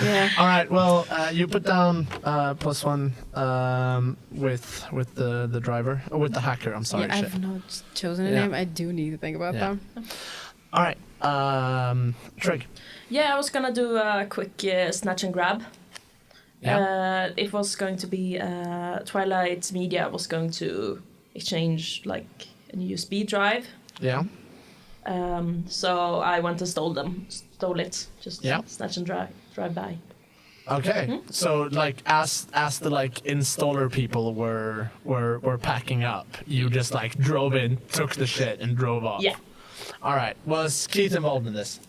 Yeah. All right. Well, you put down +1 with the driver or with the hacker. I'm sorry. Yeah, shit. I've not chosen a Yeah. name. I do need to think about Yeah. them. All right. Trig. Yeah, I was gonna do a quick snatch and grab. Yeah. It was going to be Twilight Media was going to exchange a USB drive. Yeah. So I went and stole it. Just Yeah. snatch and drive by. Okay. So as the installer people were packing up, you just drove in, took the shit, and drove off. Yeah. All right. Was Keith involved in this?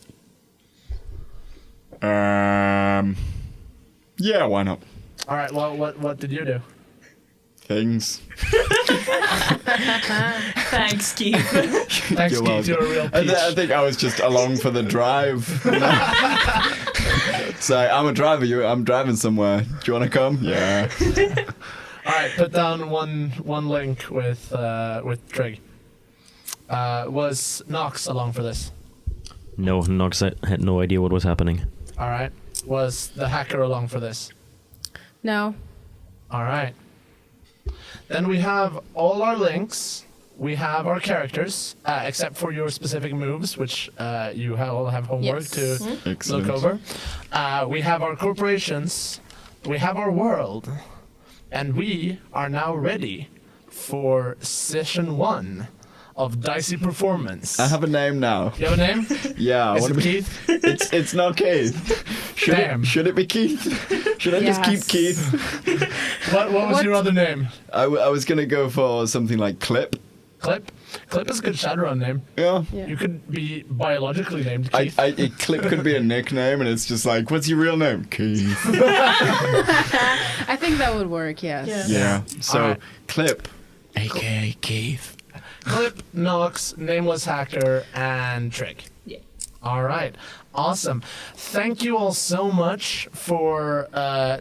Yeah, why not? All right. Well, what did you do? Things. Thanks, Keith. Thanks, You're Keith. You're a real peach. I think I was just along for the drive. So I'm a driver. I'm driving somewhere. Do you want to come? Yeah. All right. Put down one link with Trig. Was Nox along for this? No, Nox had no idea what was happening. All right. Was the hacker along for this? No. All right. Then we have all our links. We have our characters, except for your specific moves, which you all have homework to Excellent. look over. We have our corporations. We have our world. And we are now ready for session 1 of Dicey Performance. I have a name now. You have a name? Yeah. Is what it do we- Keith? It's not Keith. Damn. Should it be Keith? Should I just keep Yes. Keith? What was What? your other name? I was gonna go for something like Clip. Clip? Clip is a good Shadowrun name. Yeah. Yeah. You could be biologically named Keith. Clip could be a nickname, and it's just like, what's your real name? Keith. I think that would work. Yes. Yeah. Yeah. So Alright. Clip, aka Keith. Clip, Nox, Nameless Hacker, and Trick. Yeah. All right. Awesome. Thank you all so much for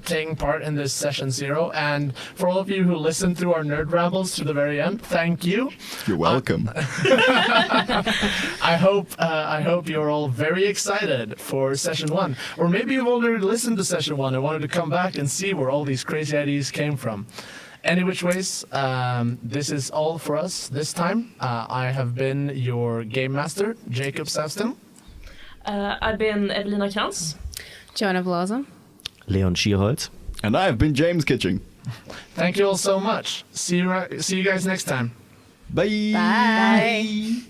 taking part in this session 0. And for all of you who listened through our nerd rambles to the very end, thank you. You're welcome. I hope you're all very excited for session 1. Or maybe you've already listened to session 1 and wanted to come back and see where all these crazy ideas came from. Any which ways, this is all for us this time. I have been your game master, Jakob Säfsten. I've been Evelina Krantz. Joana Velosa. Léon Schierholz. And I have been James Kitching. Thank you all so much. See you guys next time. Bye. Bye.